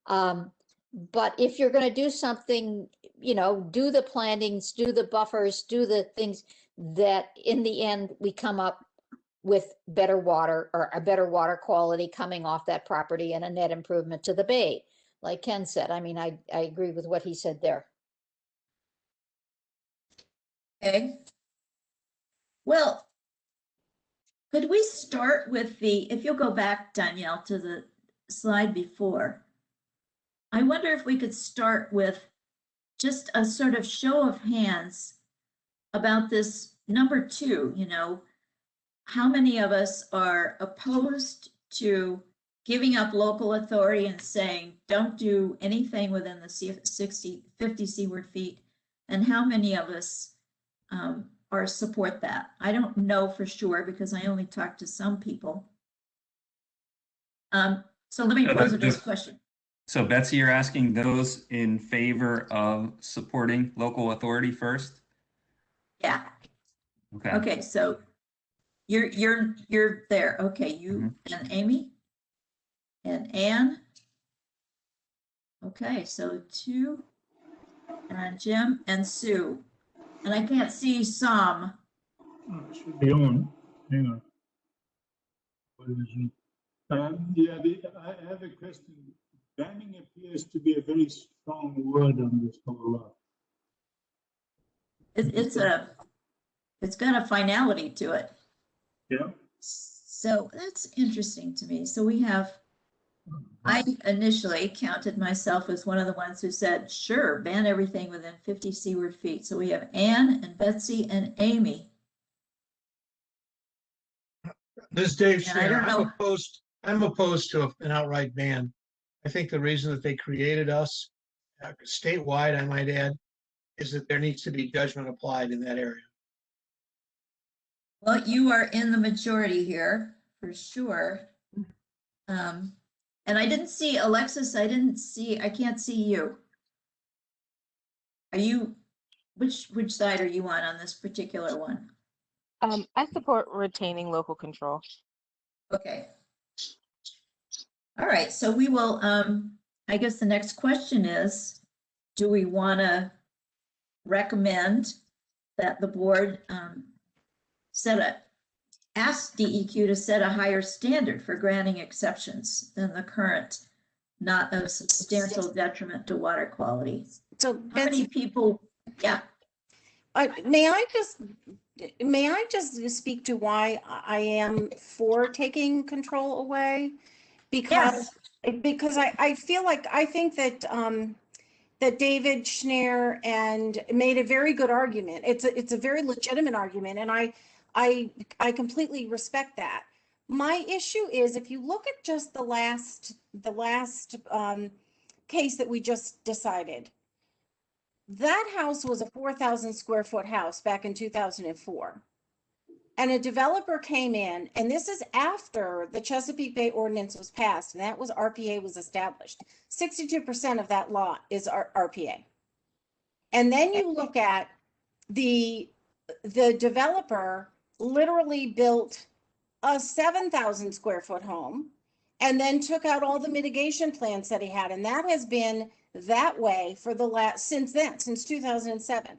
But if you're going to do something, you know, do the plantings, do the buffers, do the things that in the end we come up with better water or a better water quality coming off that property and a net improvement to the bay. Like Ken said, I mean, I agree with what he said there. Okay. Well, could we start with if you'll go back, Danielle, to the slide before. I wonder if we could start with just a sort of show of hands about this number 2, you know, how many of us are opposed to giving up local authority and saying, don't do anything within the 50 seaward feet, and how many of us are support that? I don't know for sure because I only talked to some people. So let me pose this question. So Betsy, you're asking those in favor of supporting local authority first? Yeah. Okay. Okay, so you're there. Okay, you and Amy and Anne. Okay, so 2 and Jim and Sue. And I can't see Sam. Oh, it should be on. Hang on. What is it? Yeah, I have a question. Banning appears to be a very strong word on this whole lot. It's got a finality to it. Yeah. So that's interesting to me. So we have, I initially counted myself as one of the ones who said, sure, ban everything within 50 seaward feet. So we have Anne and Betsy and Amy. This is Dave And I Schneider. don't know. I'm opposed to an outright ban. I think the reason that they created us, statewide, I might add, is that there needs to be judgment applied in that area. Well, you are in the majority here, for sure. And I didn't see Alexis, I can't see you. Are you, which side are you on this particular one? I support retaining local control. Okay. All right, so we will, I guess the next question is, do we want to recommend that the board ask DEQ to set a higher standard for granting exceptions than the current, not of substantial detriment to water quality? So how many people, yeah. May I just speak to why I am for taking control away? Because I feel like, I think that that David Schneider and made a very good argument. It's a very legitimate argument, and I completely respect that. My issue is, if you look at just the last case that we just decided, that house was a 4,000 square foot house back in 2004. And a developer came in, and this is after the Chesapeake Bay Ordinance was passed, and that was RPA was established. 62% of that lot is RPA. And then you look at the developer literally built a 7,000 square foot home and then took out all the mitigation plans that he had. And that has been that way for since 2007.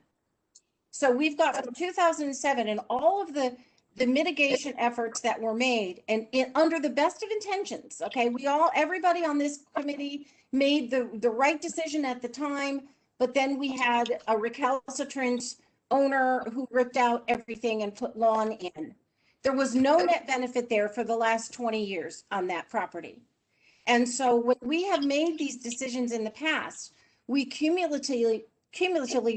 So we've got from 2007 and all of the mitigation efforts that were made, and under the best of intentions. Okay, everybody on this committee made the right decision at the time, but then we had a recalcitrant owner who ripped out everything and put lawn in. There was no net benefit there for the last 20 years on that property. And so when we have made these decisions in the past, we cumulatively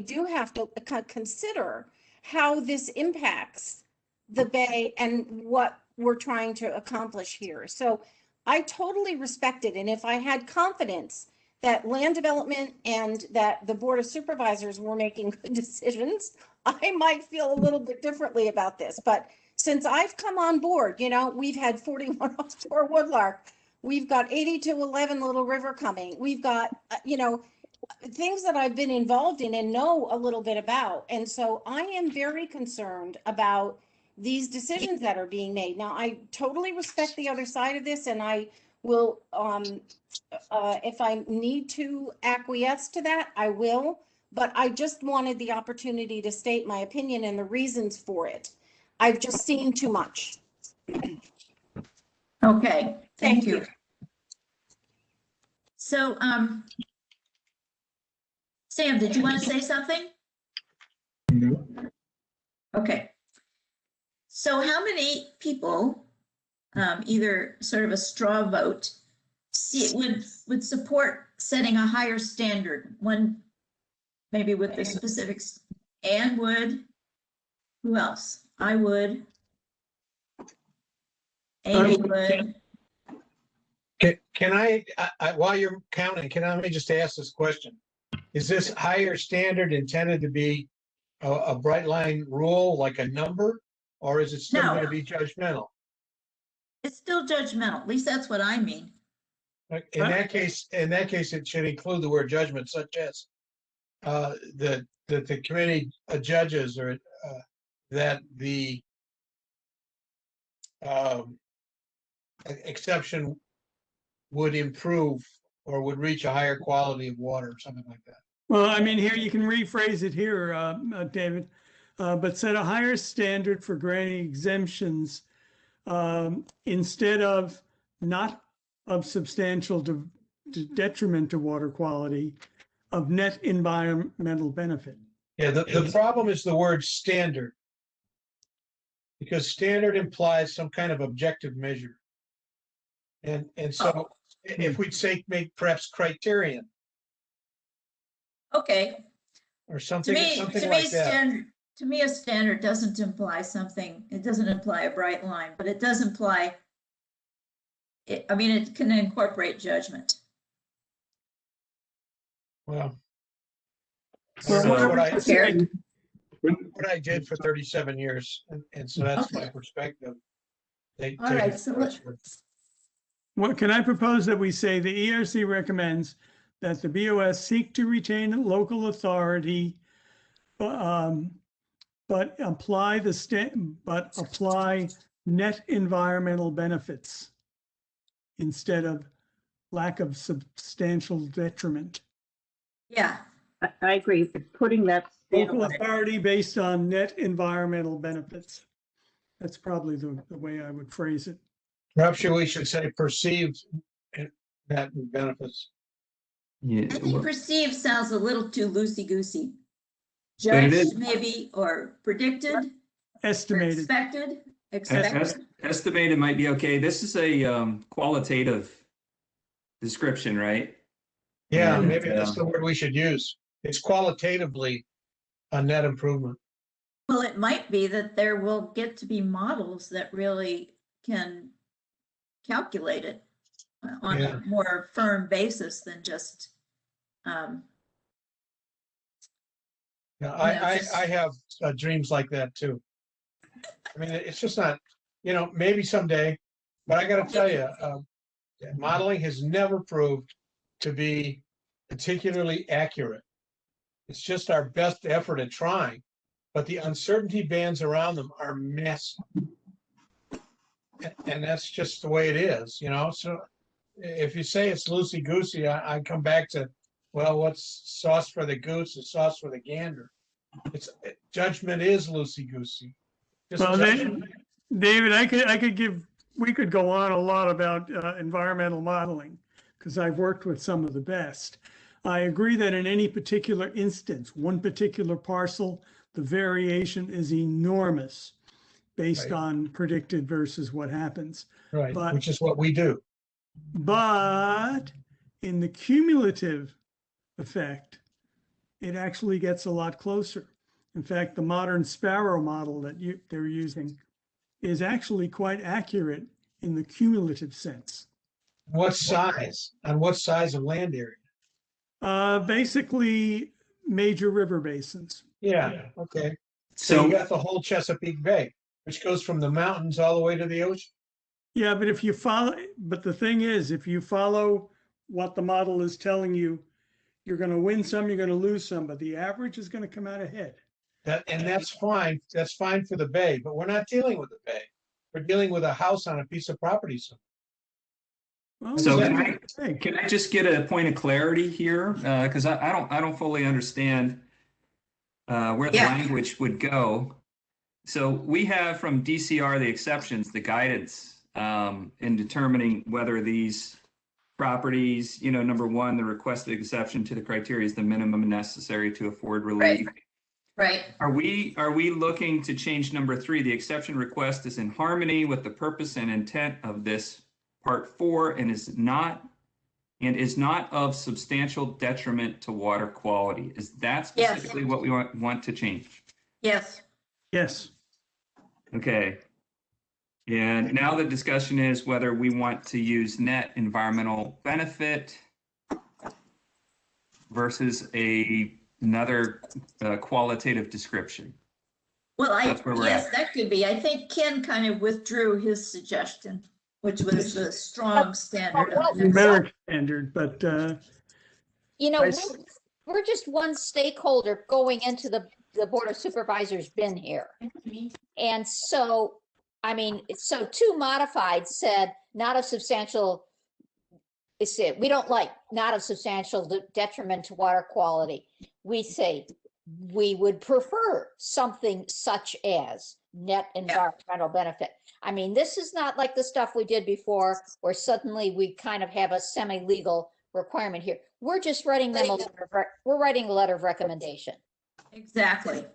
do have to consider how this impacts the Bay and what we're trying to accomplish here. So I totally respect it. And if I had confidence that land development and that the Board of Supervisors were making good decisions, I might feel a little bit differently about this. But since I've come on board, we've had 41 offshore woodlark. We've got 8211 Little River coming. We've got, things that I've been involved in and know a little bit about. And so I am very concerned about these decisions that are being made. Now, I totally respect the other side of this, and I will, if I need to acquiesce to that, I will. But I just wanted the opportunity to state my opinion and the reasons for it. I've just seen too much. Okay, thank you. So, Sam, did you want to say something? No. Okay. So how many people, either sort of a straw vote, would support setting a higher standard? One, maybe with the specifics. Anne would. Who else? I would. Amy would. Can I, while you're counting, let me just ask this question. Is this higher standard intended to be a bright line rule, like a number, or is it still going to be judgmental? It's still judgmental. At least that's what I mean. In that case, it should include the word judgment, such as that the committee judges or that the exception would improve or would reach a higher quality of water or something like that. Well, I mean, here you can rephrase it here, David, but set a higher standard for granting exemptions instead of not of substantial detriment to water quality, of net environmental benefit. Yeah, the problem is the word standard, because standard implies some kind of objective measure. And so if we'd say make perhaps criterion. Okay. Or something, To me, like that. to me, a standard doesn't imply something, it doesn't imply a bright line, but it does imply, I mean, it can incorporate judgment. Well, Well, that's what what are I, we saying? what I did for 37 years. And so that's my Okay. perspective. They All take right, it so for what it's worth. What can I propose that we say the ERC recommends that the BOS seek to retain local authority, but apply net environmental benefits instead of lack of substantial detriment. Yeah, I agree. Putting that Local standard, authority based on net environmental benefits. That's probably the way I would phrase it. Perhaps we should say perceived net benefits. Yeah, I think perceived sounds a little too loosey-goosey. But it is- Judged maybe, or predicted, or Estimated. expected. Estimated might be okay. This is a qualitative description, right? Yeah, And, maybe that's the word we should use. It's qualitatively a net improvement. Well, it might be that there will get to be models that really can calculate it on Yeah. a more firm basis than just, Yeah, just- I have dreams like that too. I mean, it's just not, maybe someday, but I gotta tell you, modeling has never proved to be particularly accurate. It's just our best effort at trying, but the uncertainty bands around them are massive. And that's just the way it is, so if you say it's loosey-goosey, I come back to, well, what's sauce for the goose is sauce for the gander. Judgment is loosey-goosey. Just Well, judgment. David, we could go on a lot about environmental modeling because I've worked with some of the best. I agree that in any particular instance, one particular parcel, the variation is enormous based Right. on predicted versus what happens. Right, But- which is what we do. But in the cumulative effect, it actually gets a lot closer. In fact, the modern sparrow model that they're using is actually quite accurate in the cumulative sense. What size? On what size of land area? Basically, major river basins. Yeah, okay. So So you got the whole Chesapeake Bay, which goes from the mountains all the way to the ocean. Yeah, but the thing is, if you follow what the model is telling you, you're going to win some, you're going to lose some, but the average is going to come out ahead. And that's fine. That's fine for the bay, but we're not dealing with the bay. We're dealing with a house on a piece of property. Well, So that's can I just get a point of clarity here? Because I don't fully understand where the Yeah. language would go. So we have from DCR the exceptions, the guidance in determining whether these properties, number one, the requested exception to the criteria is the minimum necessary to afford relief. Right. Are we looking to change number 3? The exception request is in harmony with the purpose and intent of this part 4 and is not of substantial detriment to water quality. Is that Yes. specifically what we want to change? Yes. Yes. Okay. And now the discussion is whether we want to use net environmental benefit versus another qualitative description. Well, That's where we're yes, at. that could be. I think Ken kind of withdrew his suggestion, which was the strong standard. Numeric standard, but We're just one stakeholder going into the Board of Supervisors bin here. And so, so 2 modified said not of substantial, we don't like not of substantial detriment to water quality. We say we would prefer something such as net environmental benefit. This is not like the stuff we did before where suddenly we kind of have a semi-legal requirement here. We're just writing them we're writing a letter of recommendation. Exactly.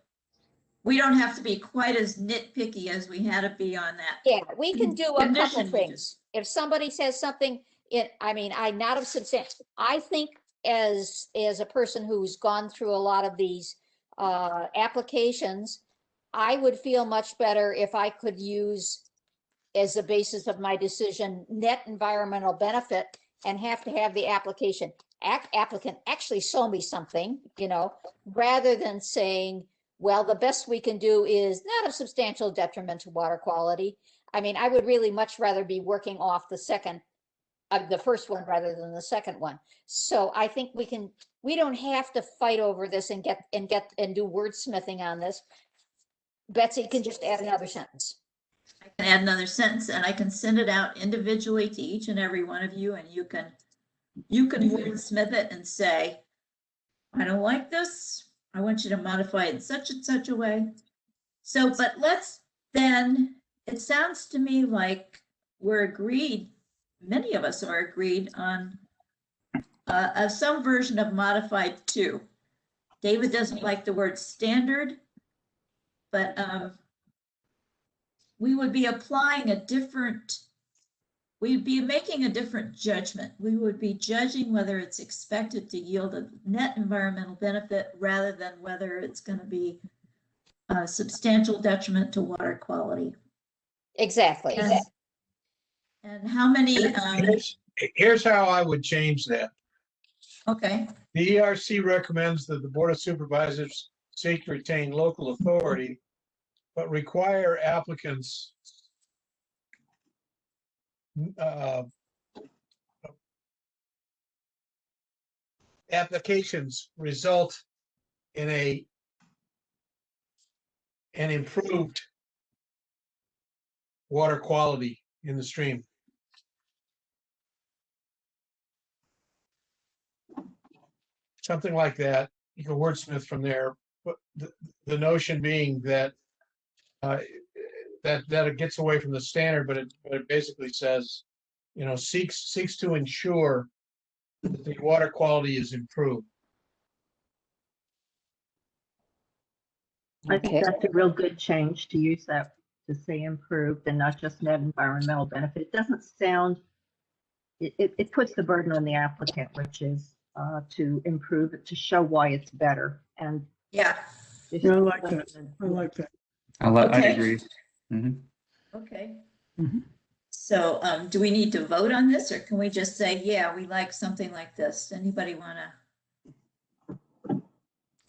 We don't have to be quite as nitpicky as we had to be on that. Yeah, we can do a couple Condition things. If somebody says something, not of substantial, I think as a person who's gone through a lot of these applications, I would feel much better if I could use as the basis of my decision, net environmental benefit, and have to have the applicant actually show me something, rather than saying, well, the best we can do is not a substantial detriment to water quality. I mean, I would really much rather be working off the first one rather than the second one. So I think we don't have to fight over this and do wordsmithing on this. Betsy can just add another sentence. I can add another sentence and I can send it out individually to each and every one of you, and you can wordsmith it and say, I don't like this. I want you to modify it in such and such a way. So, but it sounds to me like we're agreed, many of us are agreed on some version of modified 2. David doesn't like the word standard, but we would be making a different judgment. We would be judging whether it's expected to yield a net environmental benefit rather than whether it's going to be a substantial detriment to water quality. Exactly. And how many? Here's how I would change that. Okay. The ERC recommends that the Board of Supervisors seek to retain local authority, but require applicants applications result in an improved water quality in the stream. Something like that. You can wordsmith from there, but the notion being that that it gets away from the standard, but it basically says, seeks to ensure that the water quality is improved. I think that's a real good change to use that, to say improved and not just net environmental benefit. It doesn't sound, it puts the burden on the applicant, which is to improve it, to show why it's better. And yeah, I like that. I like that. I agree. Mm-hmm. Okay. Mm-hmm. So do we need to vote on this, or can we just say, yeah, we like something like this? Anybody want to?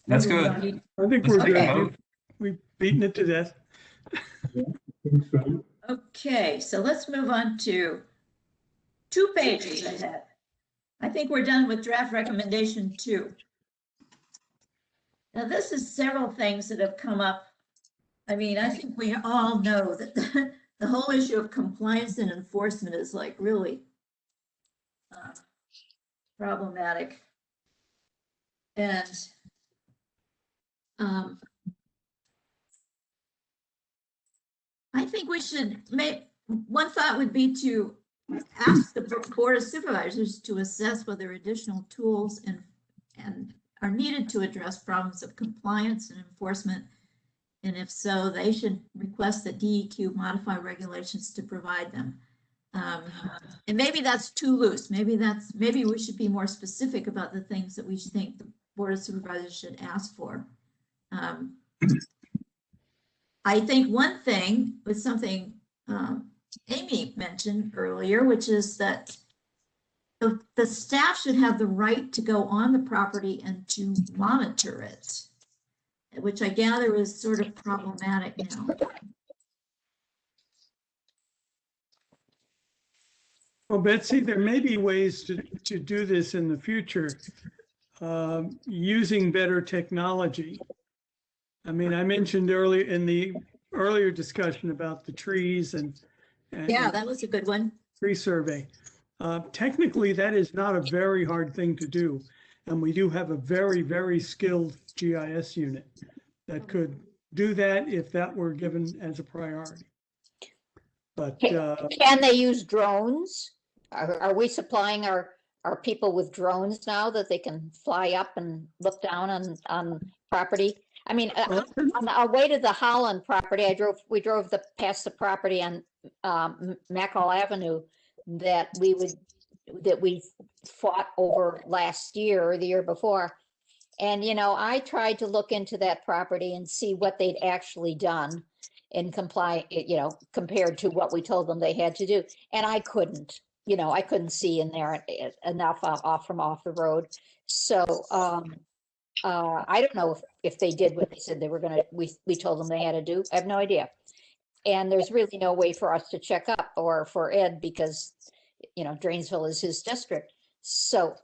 That's good. I think we're Okay. good. We've beaten it to death. Okay, so let's move on to 2 pages ahead. I think we're done with draft recommendation 2. Now, this is several things that have come up. I mean, I think we all know that the whole issue of compliance and enforcement is like really problematic. And I think we should one thought would be to ask the Board of Supervisors to assess whether additional tools and are needed to address problems of compliance and enforcement. And if so, they should request that DEQ modify regulations to provide them. And maybe that's too loose. Maybe we should be more specific about the things that we think the Board of Supervisors should ask for. I think one thing was something Amy mentioned earlier, which is that the staff should have the right to go on the property and to monitor it, which I gather is sort of problematic now. Well, Betsy, there may be ways to do this in the future using better technology. I mean, I mentioned earlier in the earlier discussion about the trees and yeah, that was a good one. Tree survey. Technically, that is not a very hard thing to do. And we do have a very, very skilled GIS unit that could do that if that were given as a priority. But can they use drones? Are we supplying our people with drones now that they can fly up and look down on property? I mean, on our way to the Holland property, we drove past the property on Mackall Avenue that we fought over last year or the year before. And, you know, I tried to look into that property and see what they'd actually done in you know, compared to what we told them they had to do. And I couldn't, you know, I couldn't see in there enough off the road. So, I don't know if they did what they said they were gonna, we told them they had to do. I have no idea. And there's really no way for us to check up or for Ed because, you know, Drainsville is his district. So,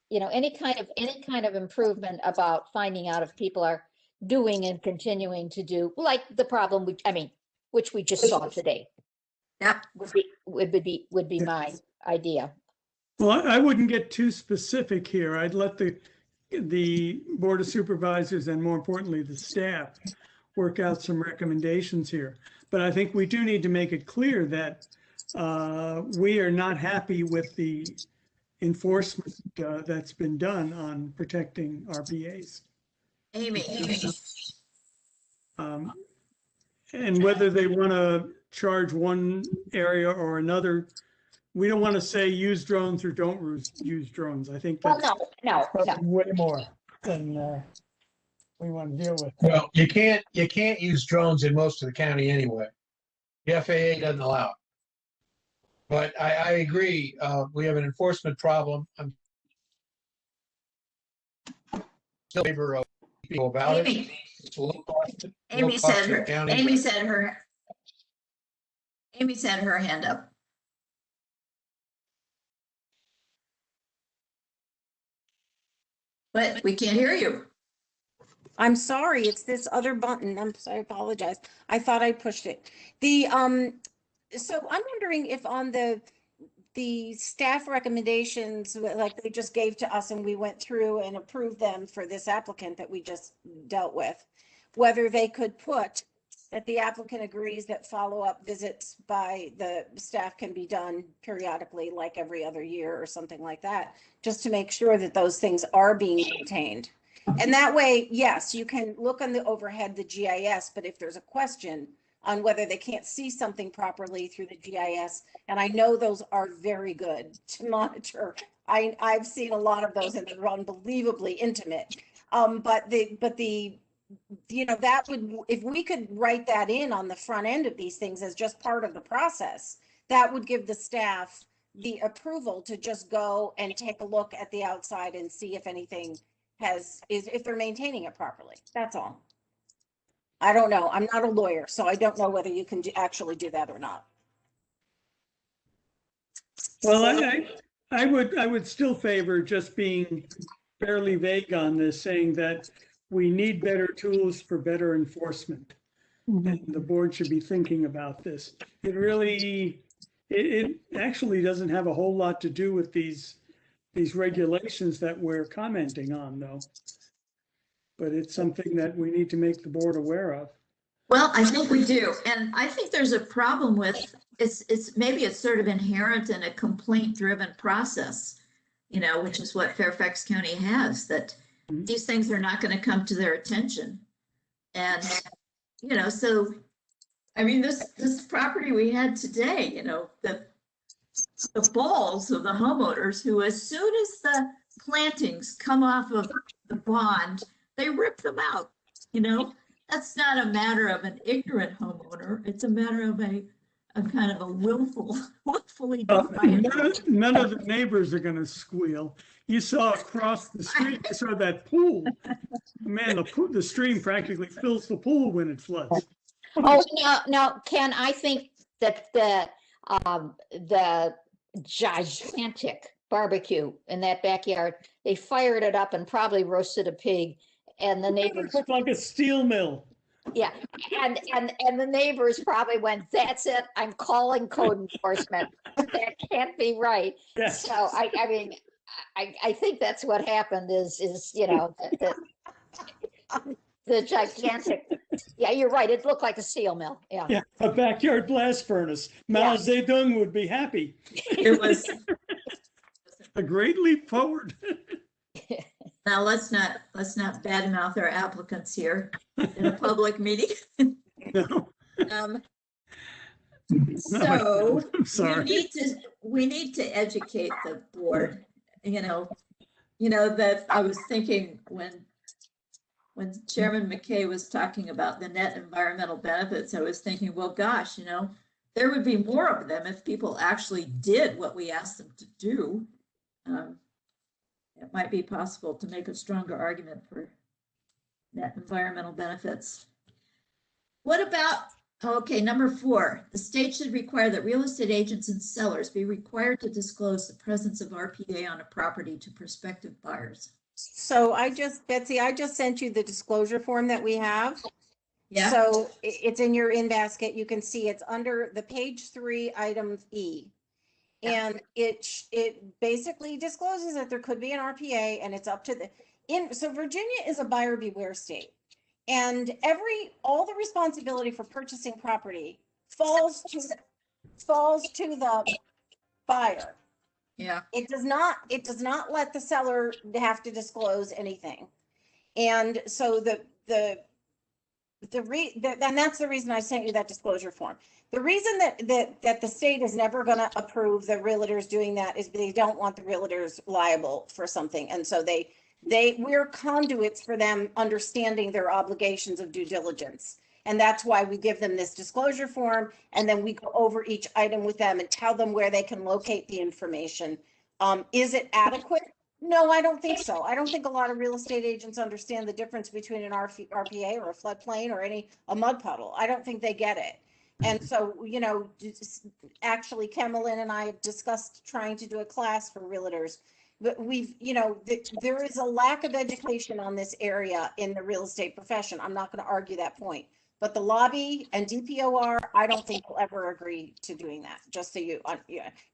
you know, any kind of improvement about finding out if people are doing and continuing to do, like the problem, which we just saw today. Yeah. Would be my idea. Well, I wouldn't get too specific here. I'd let the Board of Supervisors and more importantly, the staff work out some recommendations here. But I think we do need to make it clear that we are not happy with the enforcement that's been done on protecting RPAs. Amy. And whether they want to charge one area or another, we don't want to say use drones or don't use drones. I think that's no. way more than we want to deal with. Well, you can't use drones in most of the county anyway. The FAA doesn't allow it. But I agree, we have an enforcement problem. I'm still in favor of people about it. It's a low cost. Amy said her hand up. But we can't hear you. I'm sorry, it's this other button. I'm sorry, I apologize. I thought I pushed it. So I'm wondering if on the staff recommendations, like they just gave to us and we went through and approved them for this applicant that we just dealt with, whether they could put that the applicant agrees that follow-up visits by the staff can be done periodically, like every other year or something like that, just to make sure that those things are being maintained. And that way, yes, you can look on the overhead, the GIS, but if there's a question on whether they can't see something properly through the GIS, and I know those are very good to monitor. I've seen a lot of those and they're unbelievably intimate. But you know, that would, if we could write that in on the front end of these things as just part of the process, that would give the staff the approval to just go and take a look at the outside and see if anything if they're maintaining it properly. That's all. I don't know. I'm not a lawyer, so I don't know whether you can actually do that or not. Well, I would still favor just being fairly vague on this, saying that we need better tools for better enforcement. And the board should be thinking about this. It actually doesn't have a whole lot to do with these regulations that we're commenting on, though. But it's something that we need to make the board aware of. Well, I think we do. And I think there's a problem with, maybe it's sort of inherent in a complaint-driven process, you know, which is what Fairfax County has, that these things are not going to come to their attention. And, you know, so, I mean, this property we had today, you know, the balls of the homeowners who, as soon as the plantings come off of the pond, they rip them out. You know, that's not a matter of an ignorant homeowner. It's a matter of a kind of a willfully defiant. None of the neighbors are going to squeal. You saw across the street, you saw that pool. Man, the stream practically fills the pool when it floods. Oh, no, Ken, I think that the gigantic barbecue in that backyard, they fired it up and probably roasted a pig, and the neighbors looked like a steel mill. Yeah, and the neighbors probably went, "That's it, I'm calling code enforcement. That can't be right." Yes. So I mean, I think that's what happened is you know the gigantic. Yeah, you're right. It looked like a steel mill. Yeah. Yeah, a backyard blast furnace. Mao Zedong would be happy. It was a great leap forward. Now let's not badmouth our applicants here in a public meeting. No. So I'm sorry. we need to educate the board, you know, You know, that I was thinking when Chairman McKay was talking about the net environmental benefits, I was thinking, well, gosh, you know, there would be more of them if people actually did what we asked them to do. It might be possible to make a stronger argument for net environmental benefits. What about, okay, number 4, the state should require that real estate agents and sellers be required to disclose the presence of RPA on a property to prospective buyers. So Betsy, I just sent you the disclosure form that we have. Yeah. So it's in your in basket. You can see it's under the page 3, item E. And it basically discloses that there could be an RPA, and it's up to so Virginia is a buyer beware state. And all the responsibility for purchasing property falls to the buyer. Yeah. It does not let the seller have to disclose anything. And so and that's the reason I sent you that disclosure form. The reason that the state is never going to approve the realtors doing that is they don't want the realtors liable for something. And so we're conduits for them understanding their obligations of due diligence. And that's why we give them this disclosure form. And then we go over each item with them and tell them where they can locate the information. Is it adequate? No, I don't think so. I don't think a lot of real estate agents understand the difference between an RPA or a floodplain or a mud puddle. I don't think they get it. And so, you know, actually Kemelin and I have discussed trying to do a class for realtors, but there is a lack of education on this area in the real estate profession. I'm not going to argue that point, but the lobby and DPOR, I don't think will ever agree to doing that. Just so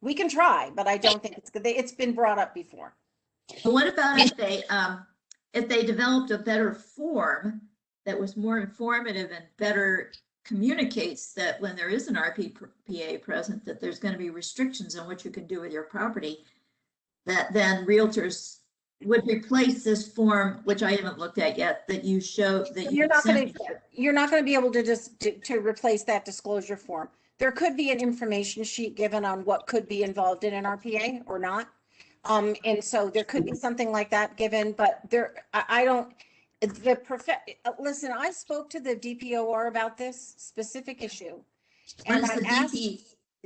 we can try, but I don't think it's been brought up before. But what about if they developed a better form that was more informative and better communicates that when there is an RPA present, that there's going to be restrictions on what you can do with your property, that then realtors would replace this form, which I haven't looked at yet, that you show that you're not going to be able to just to replace that disclosure form. There could be an information sheet given on what could be involved in an RPA or not. And so there could be something like that given, but listen, I spoke to the DPOR about this specific issue. And I asked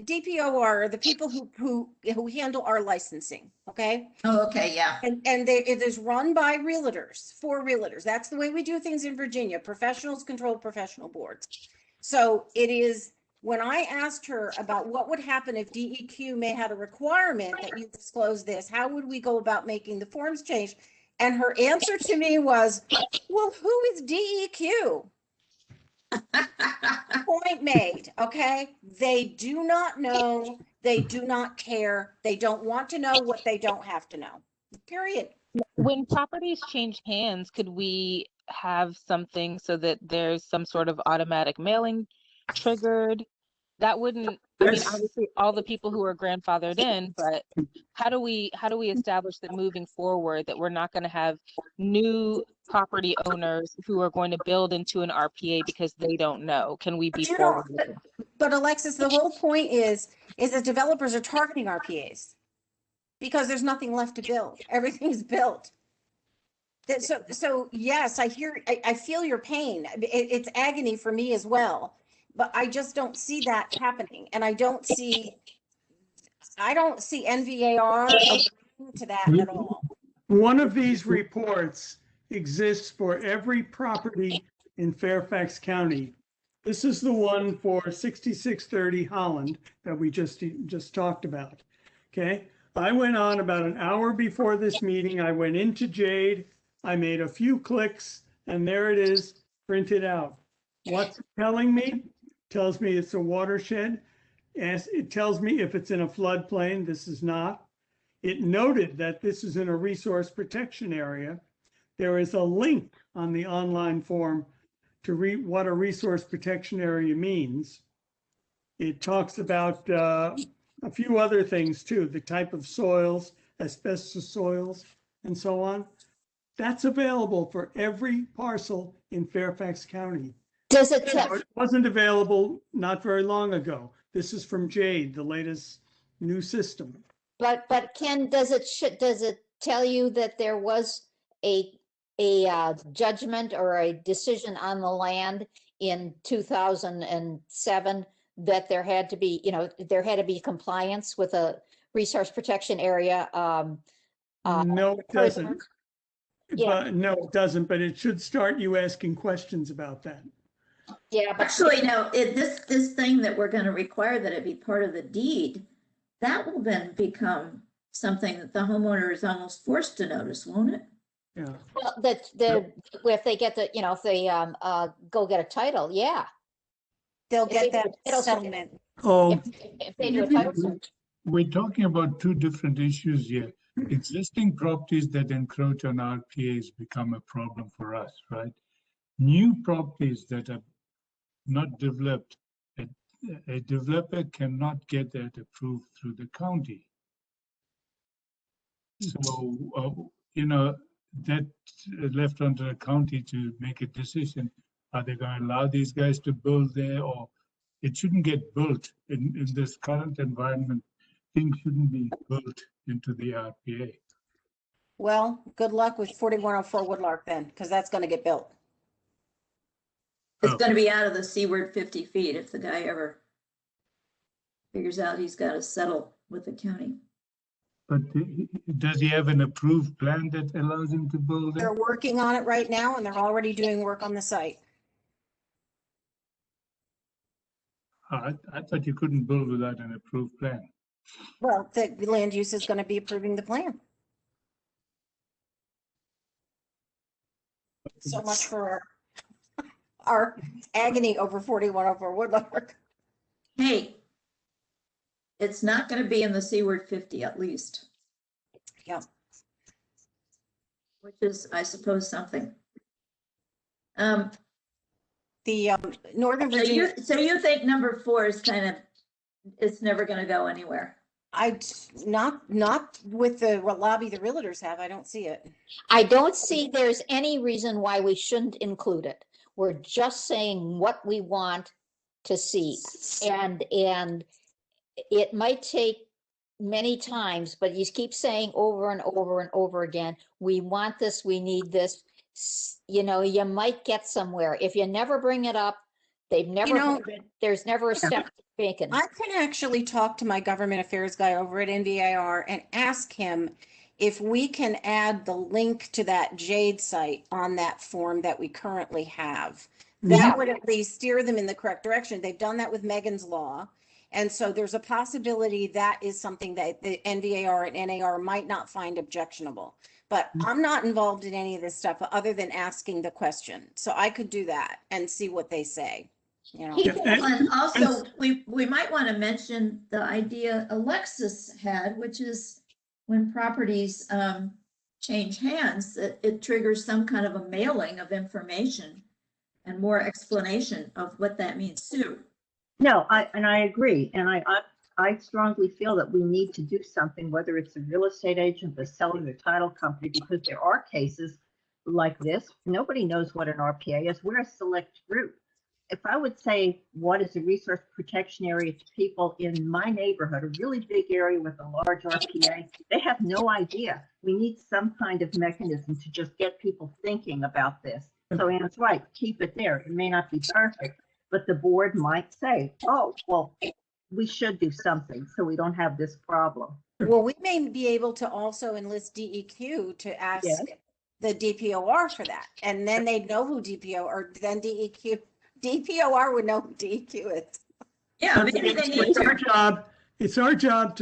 DPOR, the people who handle our licensing. Okay. Oh, okay. Yeah. And it is run by realtors, for realtors. That's the way we do things in Virginia. Professionals control professional boards. So it is, when I asked her about what would happen if DEQ may have a requirement that you disclose this, how would we go about making the forms change? And her answer to me was, well, who is DEQ? Point made, okay? They do not know. They do not care. They don't want to know what they don't have to know, period. When properties change hands, could we have something so that there's some sort of automatic mailing triggered? That wouldn't, I mean, obviously all the people who are grandfathered in, but how do we establish that moving forward that we're not going to have new property owners who are going to build into an RPA because they don't know? Can we be forward looking? But Alexis, the whole point is that developers are targeting RPAs because there's nothing left to build. Everything's built. So yes, I feel your pain. It's agony for me as well. But I just don't see that happening. And I don't see NVAR agreeing to that at all. One of these reports exists for every property in Fairfax County. This is the one for 6630 Holland that we just talked about. Okay. I went on about an hour before this meeting. I went into Jade. I made a few clicks and there it is printed out. What's it telling me? Tells me it's a watershed. It tells me if it's in a floodplain. This is not. It noted that this is in a resource protection area. There is a link on the online form to read what a resource protection area means. It talks about a few other things too, the type of soils, asbestos soils, and so on. That's available for every parcel in Fairfax County. Does it? It wasn't available not very long ago. This is from Jade, the latest new system. But Ken, does it tell you that there was a judgment or a decision on the land in 2007 that there had to be, there had to be compliance with a resource protection area. No, it doesn't. Yeah. But no, it doesn't, but it should start you asking questions about that. Yeah, but Actually, no, this thing that we're going to require that it be part of the deed, that will then become something that the homeowner is almost forced to notice, won't it? Yeah. well, if they get the, if they go get a title, yeah. They'll If get they- that it'll- settlement. Oh, If they do a title search. We're talking about two different issues here. Existing properties that encroach on RPAs become a problem for us, right? New properties that are not developed, a developer cannot get that approved through the county. So, that's left onto the county to make a decision. Are they going to allow these guys to build there, or it shouldn't get built in this current environment? Things shouldn't be built into the RPA. Well, good luck with 4104 Woodlark then, because that's going to get built. It's going to be out of the seaward 50 feet if the guy ever figures out he's got to settle with the county. But does he have an approved plan that allows him to build it? They're working on it right now and they're already doing work on the site. I thought you couldn't build without an approved plan. Well, the land use is going to be approving the plan. So much for our agony over 4104 Woodlark. Hey, it's not going to be in the seaward 50 at least. Yeah. Which is, I suppose, something. The Northern So Virginia. you think number 4 is kind of, it's never going to go anywhere? Not with the lobby the realtors have. I don't see it. I don't see there's any reason why we shouldn't include it. We're just saying what we want to see. And it might take many times, but you keep saying over and over and over again, we want this, we need this. You might get somewhere. If you never bring it up, they've never heard it, there's never a step taken. I can actually talk to my government affairs guy over at NVIR and ask him if we can add the link to that Jade site on that form that we currently have. That would at least steer them in the correct direction. They've done that with Megan's Law. And so there's a possibility that is something that the NVAR and NAR might not find objectionable. But I'm not involved in any of this stuff other than asking the question. So I could do that and see what they say. And also, we might want to mention the idea Alexis had, which is when properties change hands, it triggers some kind of a mailing of information and more explanation of what that means too. No, I agree. And I strongly feel that we need to do something, whether it's a real estate agent, the seller, the title company, because there are cases like this. Nobody knows what an RPA is. We're a select group. If I would say, what is a resource protection area to people in my neighborhood, a really big area with a large RPA, they have no idea. We need some kind of mechanism to just get people thinking about this. So Anne's right, keep it there. It may not be perfect, but the board might say, oh, well, we should do something so we don't have this problem. Well, we may be able to also enlist DEQ to ask the DPOR for that. And then they'd know who DPO or then DPOR would know who DEQ is. Yeah, maybe they need it's our job. It's our job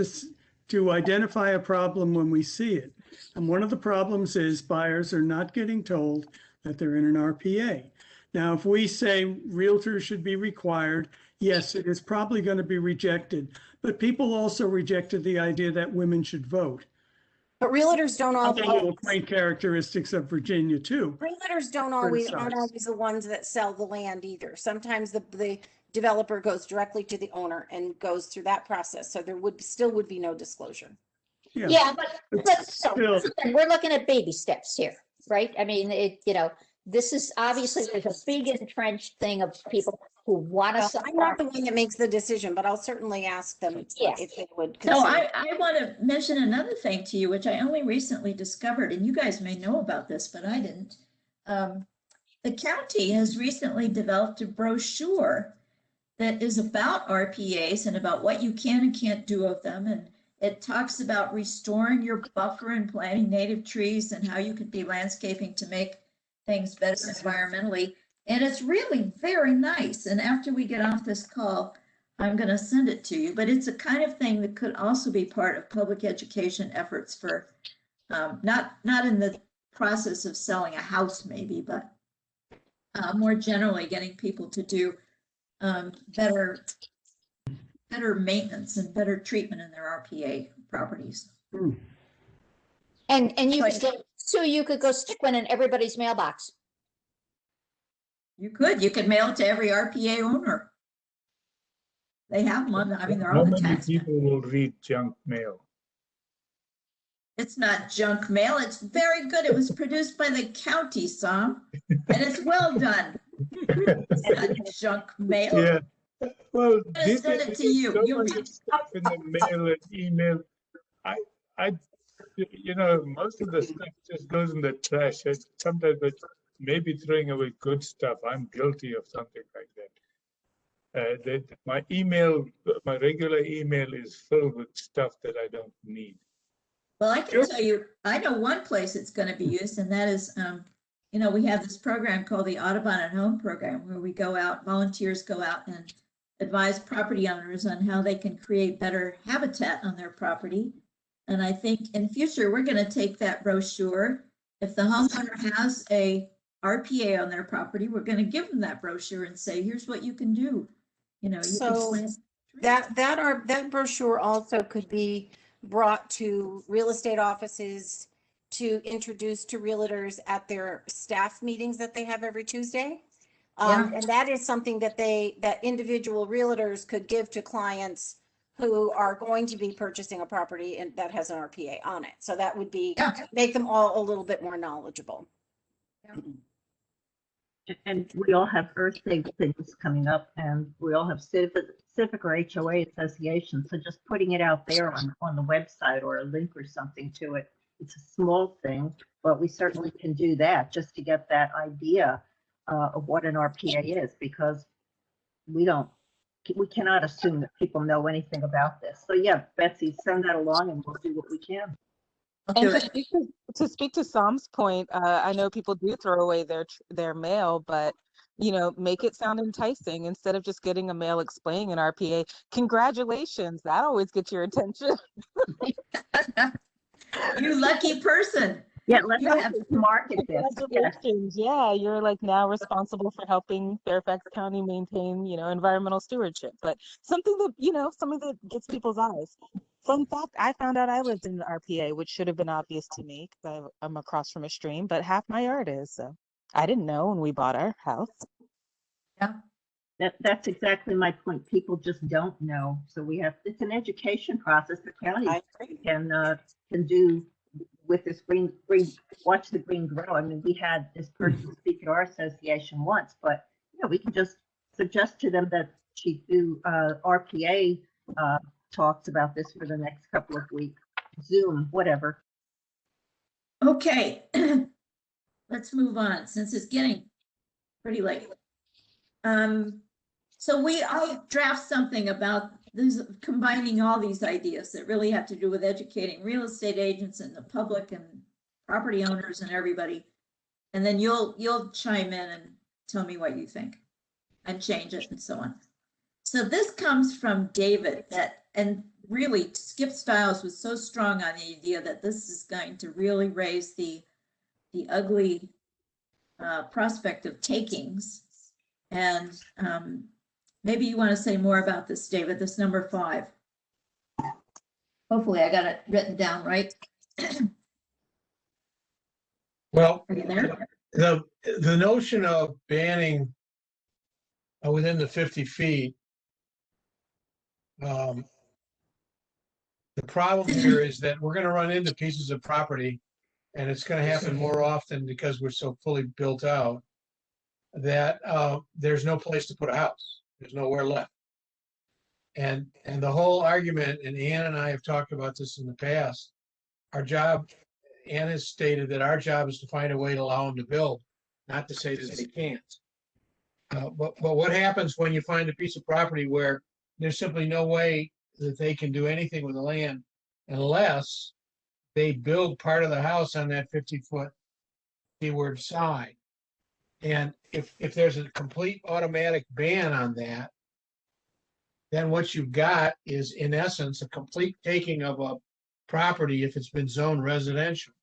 to identify a problem when we see it. And one of the problems is buyers are not getting told that they're in an RPA. Now, if we say realtors should be required, yes, it is probably going to be rejected. But people also rejected the idea that women should vote. But realtors don't always. Great characteristics of Virginia too. Realtors aren't always the ones that sell the land either. Sometimes the developer goes directly to the owner and goes through that process. So there still would be no disclosure. Yeah, but we're looking at baby steps here, right? I mean, this is obviously there's a big entrenched thing of people who want to Well, sell I'm not the property. one that makes the decision, but I'll certainly ask them Yes. if they would So consider. I want to mention another thing to you, which I only recently discovered, and you guys may know about this, but I didn't. The county has recently developed a brochure that is about RPAs and about what you can and can't do of them. And it talks about restoring your buffer and planting native trees and how you could be landscaping to make things better environmentally. And it's really very nice. And after we get off this call, I'm going to send it to you. But it's a kind of thing that could also be part of public education efforts for not in the process of selling a house maybe, but more generally getting people to do better maintenance and better treatment in their RPA properties. And you could, so you could go stick one in everybody's mailbox. You could mail it to every RPA owner. They have them on, I mean, they're How on the many tax. people will read junk mail? It's not junk mail. It's very good. It was produced by the county, Sam, and it's well done. It's not junk mail. Yeah. Well, I'm gonna send it to you. so You'll much read. stuff in the mail and email. You know, most of the stuff just goes in the trash. Sometimes it's maybe throwing away good stuff. I'm guilty of something like that. My regular email is filled with stuff that I don't need. Well, I can tell you, I know one place it's going to be used, and that is, we have this program called the Audubon at Home program, where we go out, volunteers go out and advise property owners on how they can create better habitat on their property. And I think in future, we're going to take that brochure. If the homeowner has a RPA on their property, we're going to give them that brochure and say, here's what you can do. So that brochure also could be brought to real estate offices to introduce to realtors at their staff meetings that they have every Tuesday. And that is something that individual realtors could give to clients who are going to be purchasing a property and that has an RPA on it. So that would be, make them all a little bit more knowledgeable. And we all have Earth Day things coming up, and we all have civic or HOA associations. So just putting it out there on the website or a link or something to it, it's a small thing, but we certainly can do that just to get that idea of what an RPA is, because we cannot assume that people know anything about this. So yeah, Betsy, send that along and we'll do what we can. And to speak to Sam's point, I know people do throw away their mail, but make it sound enticing instead of just getting a mail explaining an RPA. Congratulations, that always gets your attention. You lucky person. Yeah, let's market this. Congratulations. Yeah, you're like now responsible for helping Fairfax County maintain, environmental stewardship. But something that gets people's eyes. Fun fact, I found out I lived in an RPA, which should have been obvious to me because I'm across from a stream, but half my yard is. So I didn't know when we bought our house. Yeah. That's exactly my point. People just don't know. So it's an education process the county can do with this green, watch the green grow. I mean, we had this person speak at our association once, but we can just suggest to them that she do RPA talks about this for the next couple of weeks, Zoom, whatever. Okay, let's move on since it's getting pretty late. So I'll draft something about this, combining all these ideas that really have to do with educating real estate agents and the public and property owners and everybody. And then you'll chime in and tell me what you think and change it and so on. So this comes from David and really Skip Stiles was so strong on the idea that this is going to really raise the ugly prospect of takings. And maybe you want to say more about this, David, this number 5. Hopefully I got it written down right. Well, are you there? The notion of banning within the 50 feet, the problem here is that we're going to run into pieces of property, and it's going to happen more often because we're so fully built out, that there's no place to put a house. There's nowhere left. And the whole argument, and Ann and I have talked about this in the past, our job, Ann has stated that our job is to find a way to allow them to build, not to say that they can't. But what happens when you find a piece of property where there's simply no way that they can do anything with the land unless they build part of the house on that 50-foot seaward side? And if there's a complete automatic ban on that, then what you've got is, in essence, a complete taking of a property if it's been zoned residential,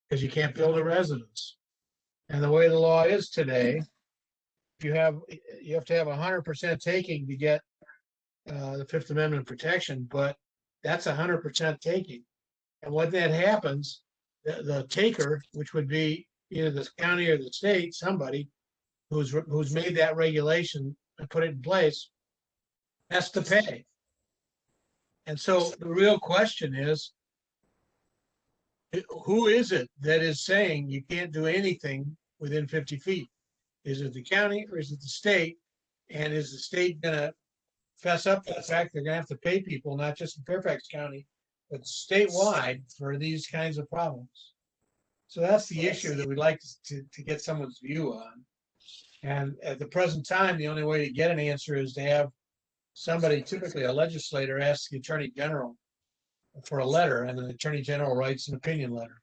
because you can't build a residence. And the way the law is today, you have to have 100% taking to get the Fifth Amendment protection, but that's 100% taking. And when that happens, the taker, which would be either the county or the state, somebody who's made that regulation and put it in place, has to pay. And so the real question is, who is it that is saying you can't do anything within 50 feet? Is it the county or is it the state? And is the state going to fess up to the fact they're going to have to pay people, not just in Fairfax County, but statewide for these kinds of problems? So that's the issue that we'd like to get someone's view on. And at the present time, the only way to get an answer is to have somebody, typically a legislator, ask the Attorney General for a letter, and the Attorney General writes an opinion letter.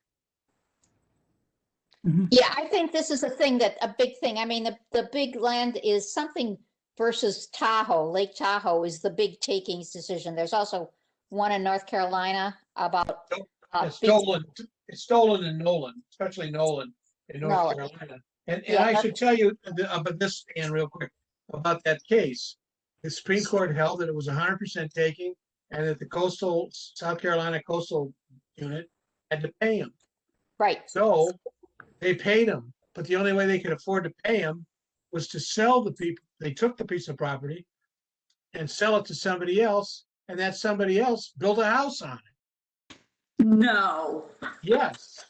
Yeah, I think this is a big thing. I mean, the big land is something versus Tahoe. Lake Tahoe is the big takings decision. There's also one in North Carolina about. It's stolen in Nolan, especially Nolan in North Carolina. And I should tell you about this, Ann, real quick, about that case. The Supreme Court held that it was 100% taking, and that the South Carolina coastal unit had to pay him. Right. So they paid him, but the only way they could afford to pay him was to sell the people. They took the piece of property and sell it to somebody else, and that somebody else built a house on it. No. Yes.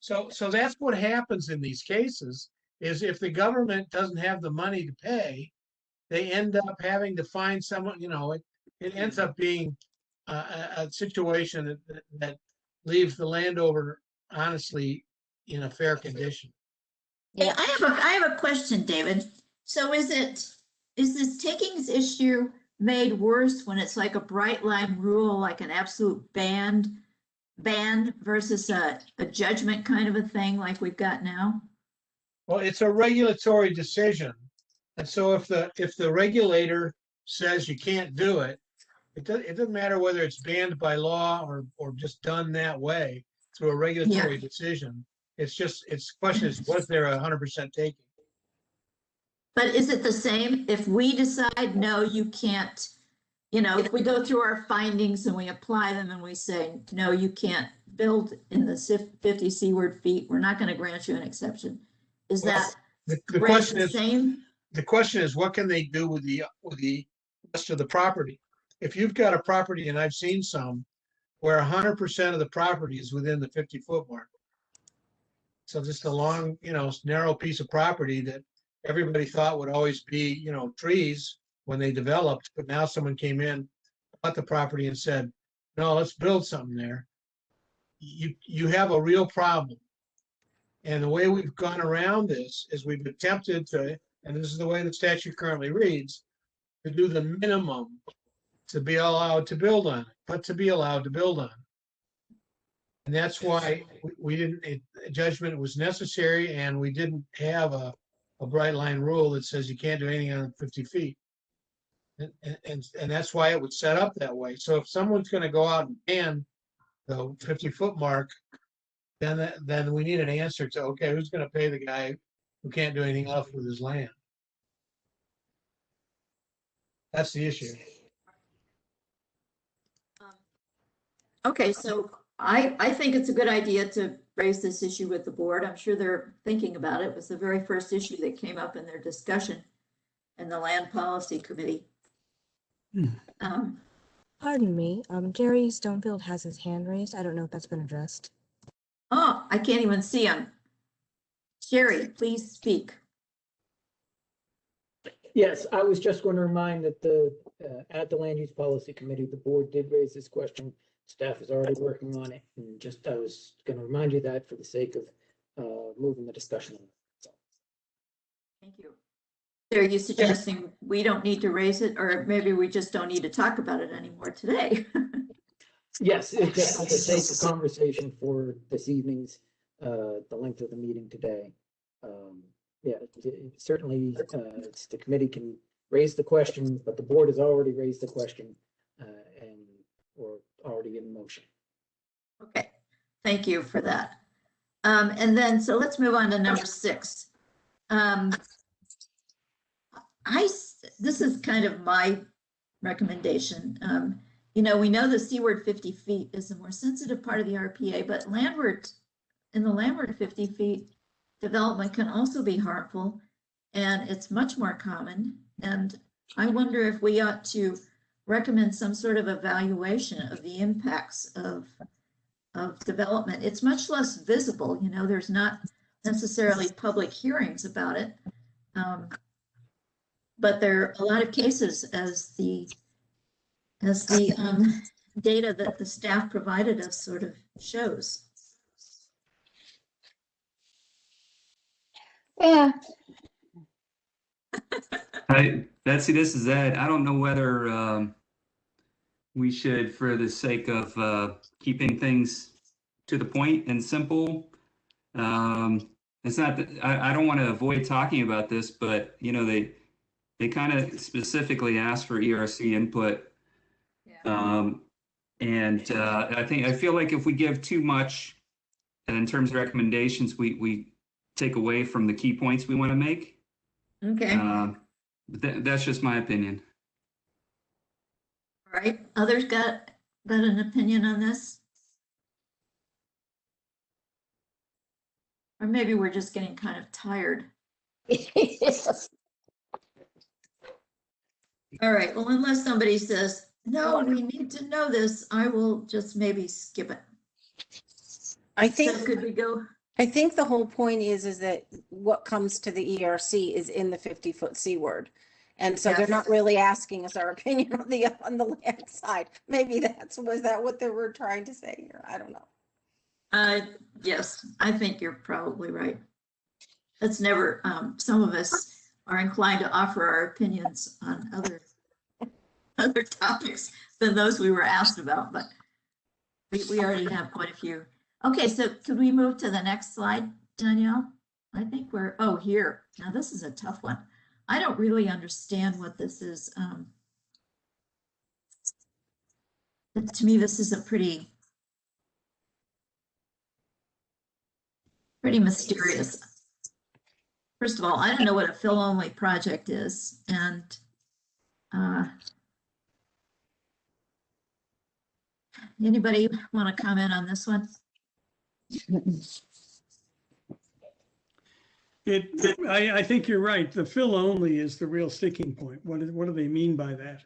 So that's what happens in these cases, is if the government doesn't have the money to pay, they end up having to find someone, it ends up being a situation that leaves the landowner, honestly, in a fair condition. Yeah. I have a question, David. So is this takings issue made worse when it's like a bright line rule, like an absolute ban versus a judgment kind of a thing like we've got now? Well, it's a regulatory decision. And so if the regulator says you can't do it, it doesn't matter whether it's banned by law or just done that way through a regulatory decision. It's question is, was there 100% taking? But is it the same if we decide, no, you can't, if we go through our findings and we apply them and we say, no, you can't build in the 50 seaward feet, we're not going to grant you an exception. Is that the question is same? The question is, what can they do with the rest of the property? If you've got a property, and I've seen some, where 100% of the property is within the 50-foot mark. So just a long, narrow piece of property that everybody thought would always be, trees when they developed, but now someone came in, bought the property and said, no, let's build something there. You have a real problem. And the way we've gone around this is we've attempted to, and this is the way the statute currently reads, to do the minimum to be allowed to build on it, but to be allowed to build on it. And that's why judgment was necessary, and we didn't have a bright line rule that says you can't do anything on 50 feet. And that's why it was set up that way. So if someone's going to go out and ban the 50-foot mark, then we need an answer to, okay, who's going to pay the guy who can't do anything else with his land? That's the issue. Okay, so I think it's a good idea to raise this issue with the board. I'm sure they're thinking about it. It was the very first issue that came up in their discussion in the Land Policy Committee. Pardon me, Jerry Stonefield has his hand raised. I don't know if that's been addressed. Oh, I can't even see him. Jerry, please speak. Yes, I was just going to remind that at the Land Use Policy Committee, the board did raise this question. Staff is already working on it, and I was going to remind you that for the sake of moving the discussion on. Thank you. Are you suggesting we don't need to raise it, or maybe we just don't need to talk about it anymore today? Yes, it's just for the sake of conversation for this evening's, the length of the meeting today. Yeah, certainly the committee can raise the question, but the board has already raised the question and we're already in motion. Okay, thank you for that. And then, so let's move on to number 6. This is kind of my recommendation. You know, we know the seaward 50 feet is the more sensitive part of the RPA, but landward, in the landward 50 feet, development can also be harmful, and it's much more common. And I wonder if we ought to recommend some sort of evaluation of the impacts of development. It's much less visible, you know, there's not necessarily public hearings about it. But there are a lot of cases, as the data that the staff provided us sort of shows. Yeah. Betsy, this is Ed. I don't know whether we should, for the sake of keeping things to the point and simple, it's not that I don't want to avoid talking about this, but you know, they kind of specifically asked for ERC input. Yeah. And I feel like if we give too much in terms of recommendations, we take away from the key points we want to make. Okay. But that's just my opinion. All right. Others got an opinion on this? Or maybe we're just getting kind of tired. Yes. All right. Well, unless somebody says, no, we need to know this, I will just maybe skip it. I think. So could we go? I think the whole point is that what comes to the ERC is in the 50-foot seaward. And so they're not really asking us our opinion on the land side. Maybe was that what they were trying to say here? I don't know. Yes, I think you're probably right. That's never, some of us are inclined to offer our opinions on other topics than those we were asked about, but we already have quite a few. Okay, so could we move to the next slide, Danielle? I think here. Now this is a tough one. I don't really understand what this is. To me, this is a pretty mysterious. First of all, I don't know what a fill-only project is, and anybody want to comment on this one? I think you're right. The fill only is the real sticking point. What do they mean by that?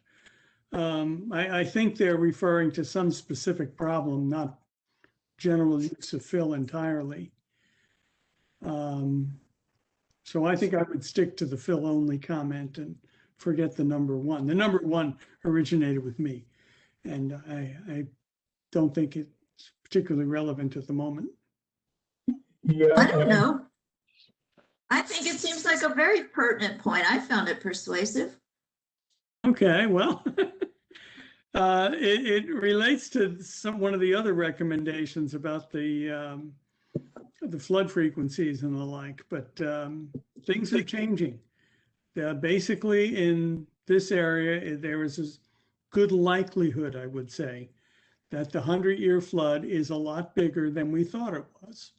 I think they're referring to some specific problem, not general use of fill entirely. So I think I would stick to the fill only comment and forget the number 1. The number 1 originated with me, and I don't think it's particularly relevant at the moment. Yeah. I don't know. I think it seems like a very pertinent point. I found it persuasive. Okay, well, it relates to one of the other recommendations about the flood frequencies and the like, but things are changing. Basically, in this area, there is a good likelihood, I would say, that the 100-year flood is a lot bigger than we thought it was.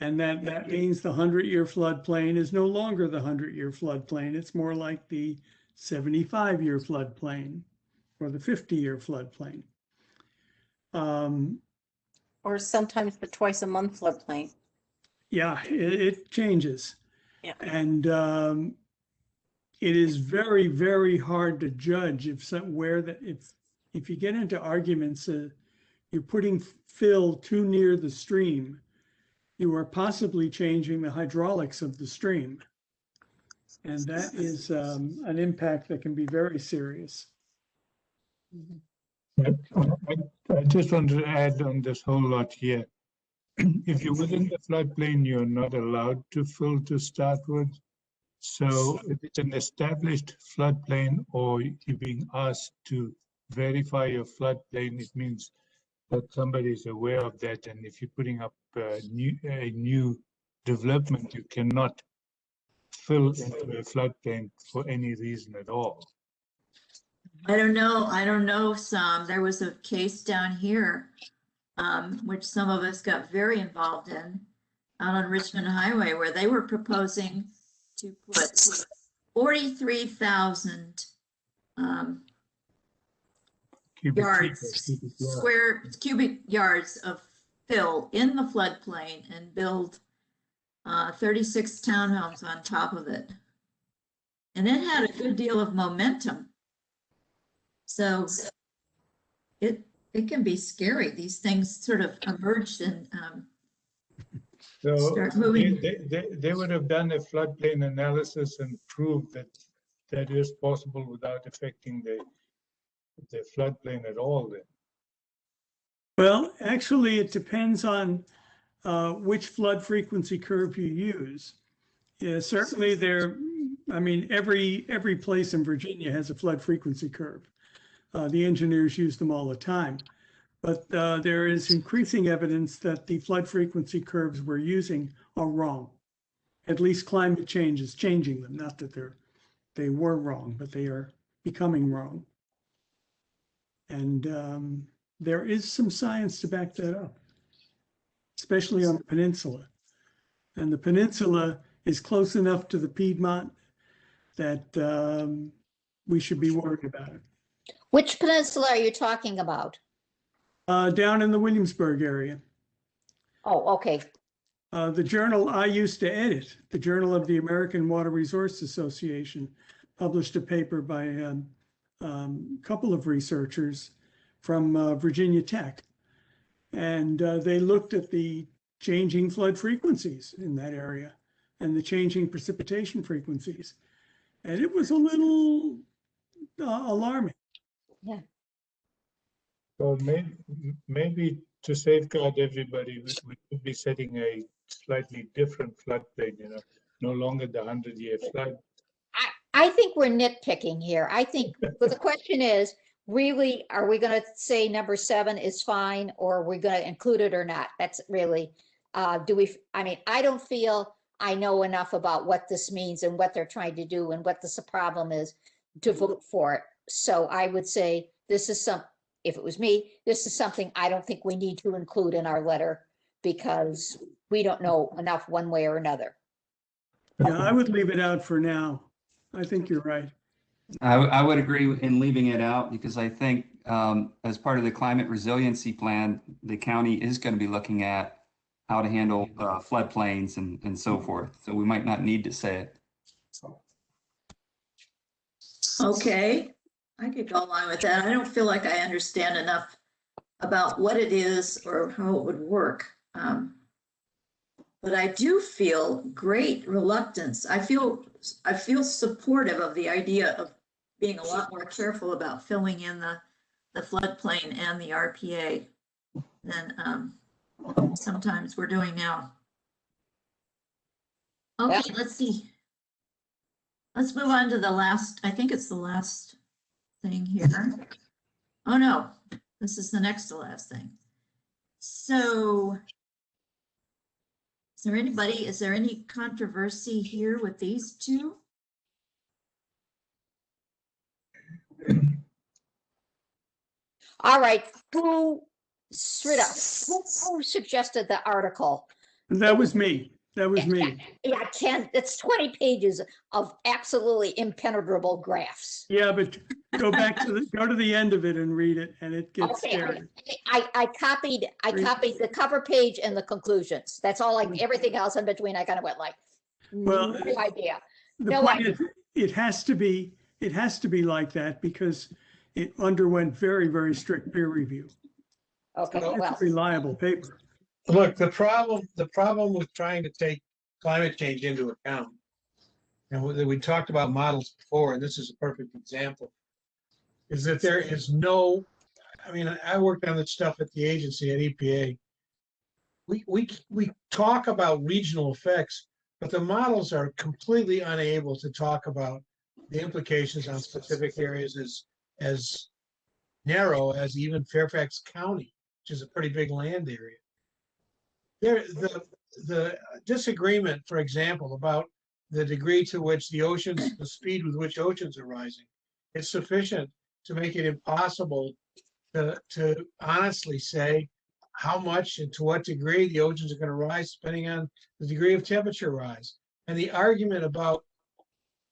And that means the 100-year floodplain is no longer the 100-year floodplain. It's more like the 75-year floodplain or the 50-year floodplain. Or sometimes the twice-a-month floodplain. Yeah, it changes. Yeah. And it is very, very hard to judge if you get into arguments, you're putting fill too near the stream, you are possibly changing the hydraulics of the stream. And that is an impact that can be very serious. I just want to add on this whole lot here. If you're within the floodplain, you're not allowed to fill to start with. So if it's an established floodplain or you're being asked to verify your floodplain, it means that somebody is aware of that. And if you're putting up a new development, you cannot fill into a floodplain for any reason at all. I don't know, Sam. There was a case down here, which some of us got very involved in, out on Richmond Highway, where they were proposing to put 43,000 cubic yards of fill in the floodplain and build 36 townhomes on top of it. And it had a good deal of momentum. So it can be scary. These things sort of emerged and So start moving. they would have done a floodplain analysis and proved that that is possible without affecting the floodplain at all then. Well, actually, it depends on which flood frequency curve you use. Yeah, certainly every place in Virginia has a flood frequency curve. The engineers use them all the time. But there is increasing evidence that the flood frequency curves we're using are wrong. At least climate change is changing them. Not that they were wrong, but they are becoming wrong. And there is some science to back that up, especially on the peninsula. And the peninsula is close enough to the Piedmont that we should be worried about it. Which peninsula are you talking about? Down in the Williamsburg area. Oh, okay. The journal I used to edit, the Journal of the American Water Resource Association, published a paper by a couple of researchers from Virginia Tech. And they looked at the changing flood frequencies in that area and the changing precipitation frequencies. And it was a little alarming. Yeah. So maybe to safeguard everybody, we could be setting a slightly different floodplain, no longer the 100-year flood. I think we're nitpicking here. I think, but the question is, really, are we going to say number 7 is fine, or are we going to include it or not? That's really, I don't feel I know enough about what this means and what they're trying to do and what the problem is to vote for it. So I would say this is if it was me, this is something I don't think we need to include in our letter because we don't know enough one way or another. Yeah, I would leave it out for now. I think you're right. I would agree in leaving it out because I think as part of the climate resiliency plan, the county is going to be looking at how to handle floodplains and so forth. So we might not need to say it. Okay, I could go along with that. I don't feel like I understand enough about what it is or how it would work. But I do feel great reluctance. I feel supportive of the idea of being a lot more careful about filling in the floodplain and the RPA than sometimes we're doing now. Okay, let's see. Let's move on to the last, I think it's the last thing here. Oh no, this is the next to last thing. So is there any controversy here with these two? All right, who suggested the article? That was me. That was me. Yeah, Ken, it's 20 pages of absolutely impenetrable graphs. Yeah, but go to the end of it and read it, and it gets scary. I copied the cover page and the conclusions. That's all. Everything else in between, I kind of went like, well, no idea. No idea. It has to be like that because it underwent very, very strict peer review. Okay, so it's a reliable paper. Look, the problem with trying to take climate change into account and we talked about models before, and this is a perfect example, is that there is no, I mean, I worked on this stuff at the agency at EPA. We talk about regional effects, but the models are completely unable to talk about the implications on specific areas as narrow as even Fairfax County, which is a pretty big land area. The disagreement, for example, about the degree to which the speed with which oceans are rising, is sufficient to make it impossible to honestly say how much and to what degree the oceans are going to rise, depending on the degree of temperature rise. And the argument about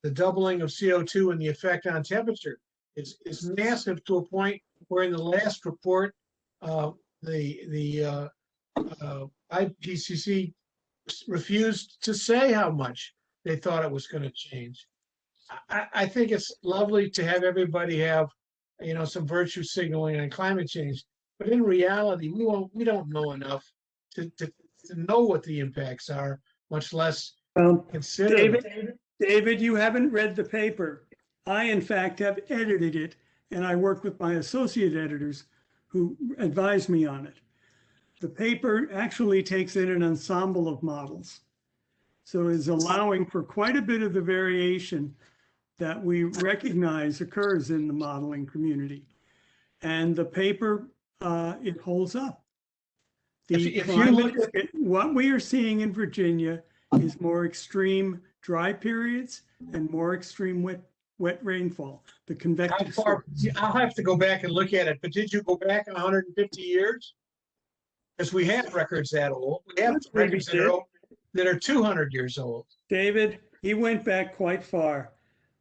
the doubling of CO2 and the effect on temperature is massive, to a point where in the last report, the IPCC refused to say how much they thought it was going to change. I think it's lovely to have everybody have, some virtue signaling on climate change, but in reality, we don't know enough to know what the impacts are, much less consider. David, you haven't read the paper. I, in fact, have edited it, and I work with my associate editors who advise me on it. The paper actually takes in an ensemble of models, so is allowing for quite a bit of the variation that we recognize occurs in the modeling community. And the paper, it holds up. If you look at what we are seeing in Virginia is more extreme dry periods and more extreme wet rainfall. The convective storms. I'll have to go back and look at it, but did you go back 150 years? Because we have records that old. We have records that are 200 years old. David, he went back quite far.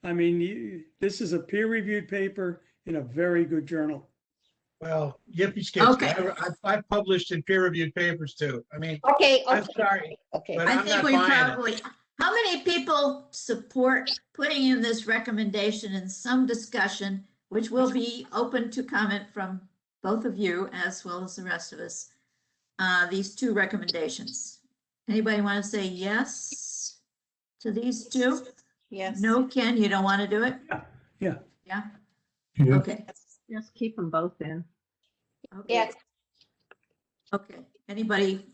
I mean, this is a peer-reviewed paper in a very good journal. Well, yippee skips. Okay. I've published in peer-reviewed papers too. I mean, Okay. I'm sorry, Okay. but I I'm think not we buying probably, how many people support putting in this recommendation in some discussion, which will be open to comment from both of you as well as the rest of us, these two recommendations? Anybody want to say yes to these two? Yes. No, Ken, you don't want to do it? Yeah. Yeah? Yeah. Okay. Just keep them both in. Okay. Yes. Okay. Anybody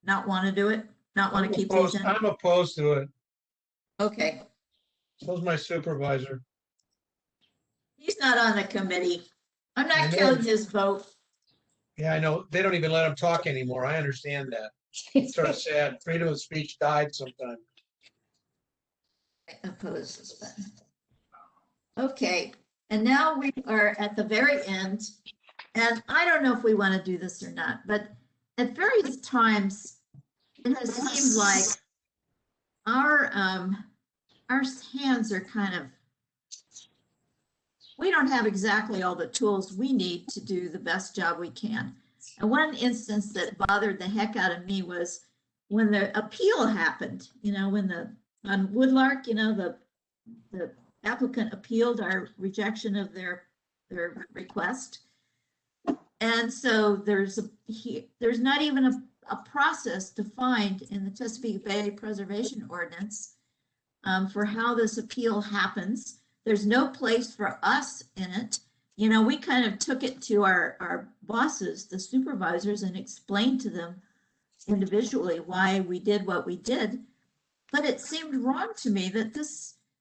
not want to do it? Not want to keep these in? I'm opposed to it. Okay. So's my supervisor. He's not on the committee. I'm I not know. counting his vote. Yeah, I know. They don't even let him talk anymore. I understand that. It's sort of sad. Freedom of speech died sometime. Oppose this button. Okay, and now we are at the very end, and I don't know if we want to do this or not, but at various times, it has seemed like our hands are kind of, we don't have exactly all the tools we need to do the best job we can. And one instance that bothered the heck out of me was when the appeal happened, on Woodlark, the applicant appealed our rejection of their request. And so there's not even a process defined in the Chesapeake Bay Preservation Ordinance for how this appeal happens. There's no place for us in it. We kind of took it to our bosses, the supervisors, and explained to them individually why we did what we did. But it seemed wrong to me that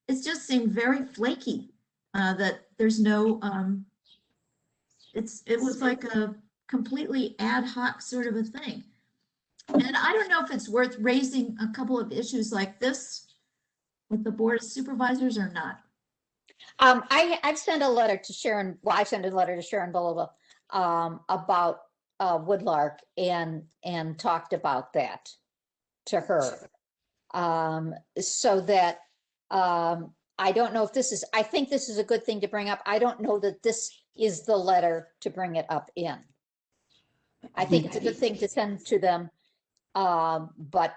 it just seemed very flaky, that there's no, it was like a completely ad hoc sort of a thing. And I don't know if it's worth raising a couple of issues like this with the Board of Supervisors or not. I've sent a letter to Sharon. Well, I sent a letter to Sharon Bolova about Woodlark and talked about that to her. So that I don't know if this is, I think this is a good thing to bring up. I don't know that this is the letter to bring it up in. I think it's a good thing to send to them. But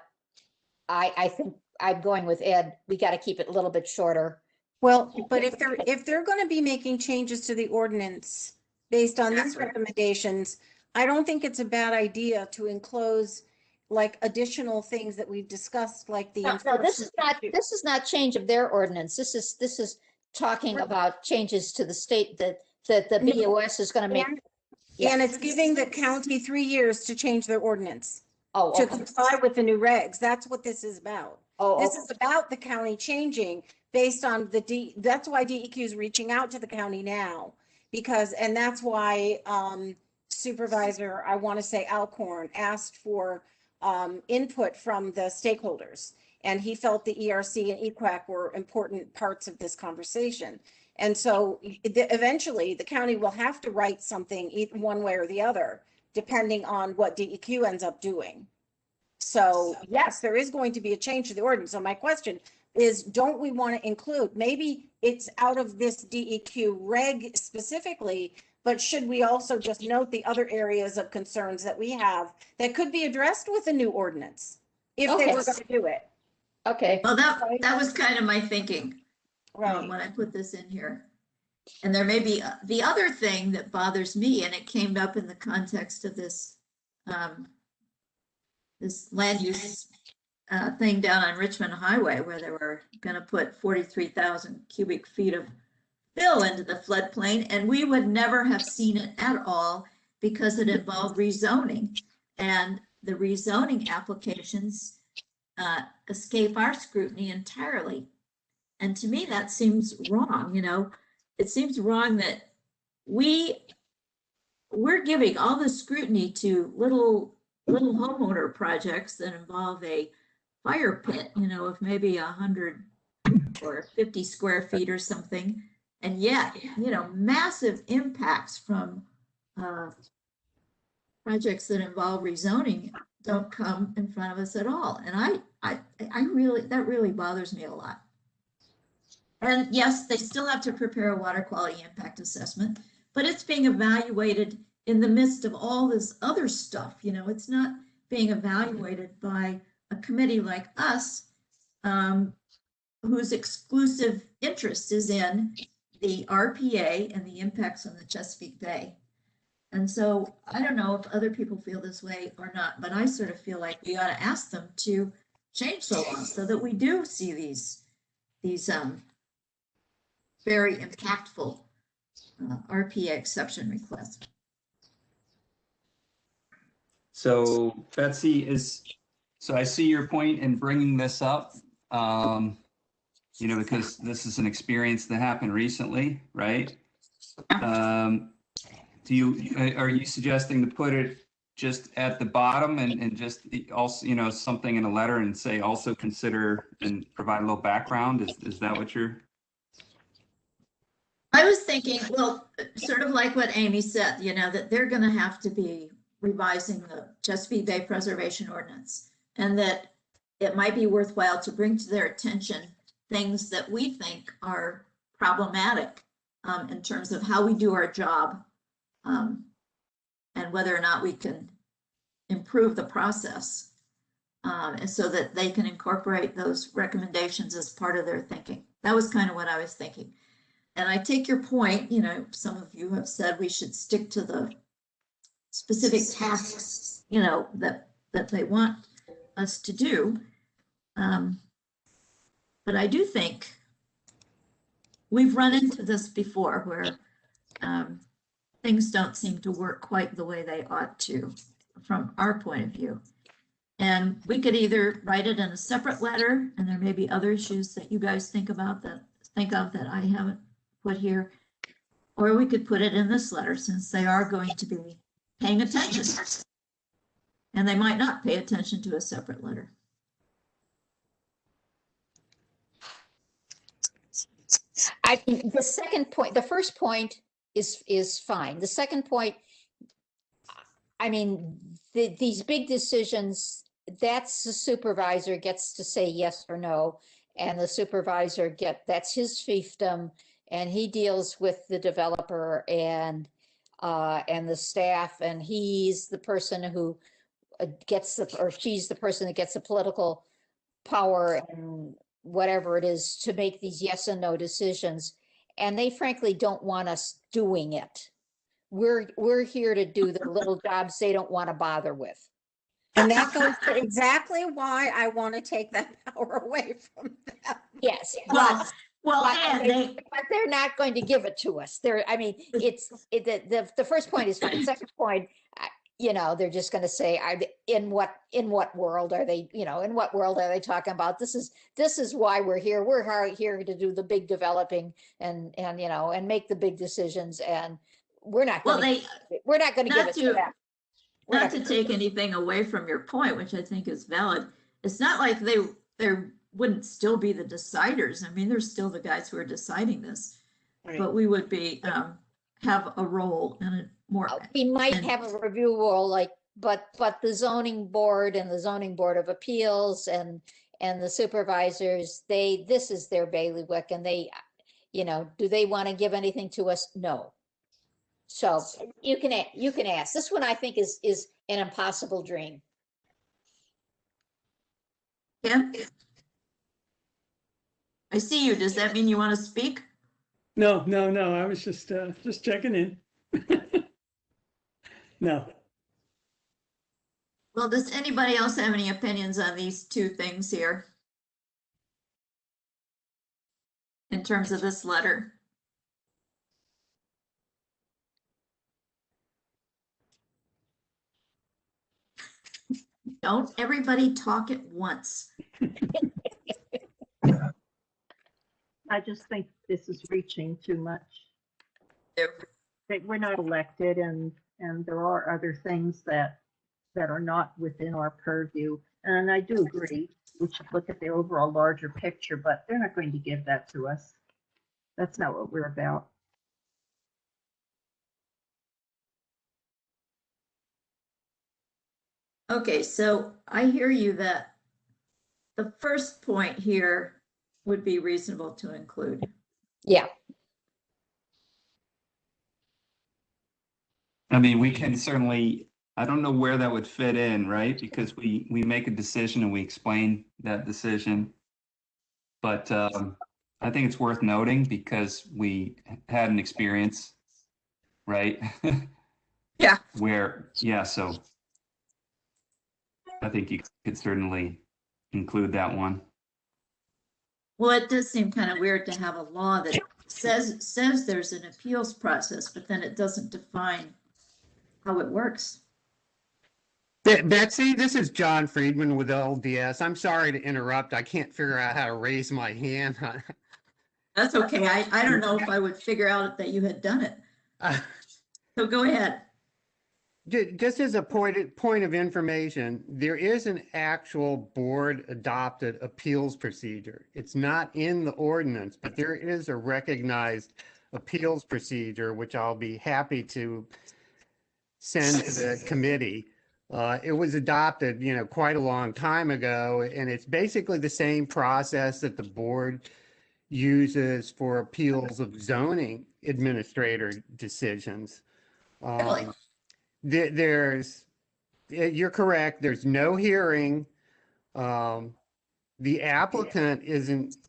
I think I'm going with Ed. We got to keep it a little bit shorter. Well, but if they're going to be making changes to the ordinance based on these recommendations, I don't think it's a bad idea to enclose like additional things that we've discussed, like the. No, this is not change of their ordinance. This is talking about changes to the state that the BOS is going to make. And it's giving the county 3 years to change their ordinance. Oh, to okay. comply with the new regs. That's what this is about. Oh, This okay. is about the county changing based on that's why DEQ is reaching out to the county now. Because, and that's why Supervisor, I want to say Alcorn, asked for input from the stakeholders. And he felt the ERC and EQUAC were important parts of this conversation. And so eventually the county will have to write something one way or the other, depending on what DEQ ends up doing. So yes, there is going to be a change to the ordinance. So my question is, don't we want to include, maybe it's out of this DEQ reg specifically, but should we also just note the other areas of concerns that we have that could be addressed with a new ordinance if they were going to do it? Okay. Well, that was kind of my thinking right. When I put this in here. And there may be the other thing that bothers me, and it came up in the context of this this land use thing down on Richmond Highway, where they were going to put 43,000 cubic feet of fill into the floodplain, and we would never have seen it at all because it involved rezoning, and the rezoning applications escape our scrutiny entirely. And to me, that seems wrong. You know, it seems wrong that we're giving all the scrutiny to little homeowner projects that involve a fire pit, you know, of maybe 100 or 50 square feet or something. And yet, you know, massive impacts from projects that involve rezoning don't come in front of us at all. And that really bothers me a lot. And yes, they still have to prepare a water quality impact assessment, but it's being evaluated in the midst of all this other stuff. You know, it's not being evaluated by a committee like us, whose exclusive interest is in the RPA and the impacts on the Chesapeake Bay. And so I don't know if other people feel this way or not, but I sort of feel like we ought to ask them to change the law so that we do see these very impactful RPA exception requests. So Betsy, so I see your point in bringing this up, you know, because this is an experience that happened recently, right? Are you suggesting to put it just at the bottom and just also, you know, something in a letter and say also consider and provide a little background? Is that what you're? I was thinking, well, sort of like what Amy said, you know, that they're going to have to be revising the Chesapeake Bay Preservation Ordinance, and that it might be worthwhile to bring to their attention things that we think are problematic in terms of how we do our job, and whether or not we can improve the process, and so that they can incorporate those recommendations as part of their thinking. That was kind of what I was thinking. And I take your point, you know, some of you have said we should stick to the specific tasks, you know, that they want us to do. But I do think we've run into this before where things don't seem to work quite the way they ought to from our point of view. And we could either write it in a separate letter, and there may be other issues that you guys think of that I haven't put here, or we could put it in this letter since they are going to be paying attention, and they might not pay attention to a separate letter. The second point, the first point is fine. The second point, I mean, these big decisions, that's the supervisor gets to say yes or no, and the supervisor that's his fiefdom, and he deals with the developer and the staff, and he's the person who she's the person that gets the political power and whatever it is to make these yes and no decisions. And they frankly don't want us doing it. We're here to do the little jobs they don't want to bother with. And that goes to exactly why I want to take that power away from them. Yes, Well, but and but they're not going to give it to us. I mean, the first point is fine. Second point, they're just going to say, in what world are they, in what world are they talking about? This is why we're here. We're here to do the big developing and make the big decisions. And we're not going to give it to them. Not to take anything away from your point, which I think is valid. It's not like they wouldn't still be the deciders. I mean, there's still the guys who are deciding this, Right. but we would be have a role in it more. We might have a review role, but the zoning board and the zoning board of appeals and the supervisors, this is their bailiwick, and they, do they want to give anything to us? No. So you can ask. This one I think is an impossible dream. Yeah. I see you. Does that mean you want to speak? No. I was just checking in. No. Well, does anybody else have any opinions on these two things here? In terms of this letter? Don't everybody talk at once. I just think this is reaching too much. We're not elected, and there are other things that are not within our purview. And I do agree, we should look at the overall larger picture, but they're not going to give that to us. That's not what we're about. Okay, so I hear you that the first point here would be reasonable to include. Yeah. I mean, we can certainly, I don't know where that would fit in, right? Because we make a decision and we explain that decision. But I think it's worth noting because we had an experience, right? Yeah. So I think you could certainly include that one. Well, it does seem kind of weird to have a law that says there's an appeals process, but then it doesn't define how it works. Betsy, this is John Friedman with LDS. I'm sorry to interrupt. I can't figure out how to raise my hand. That's okay. I don't know if I would figure out that you had done it. So go ahead. Just as a point of information, there is an actual board adopted appeals procedure. It's not in the ordinance, but there is a recognized appeals procedure, which I'll be happy to send to the committee. It was adopted, quite a long time ago, and it's basically the same process that the board uses for appeals of zoning administrator decisions. Really? You're correct. There's no hearing. The applicant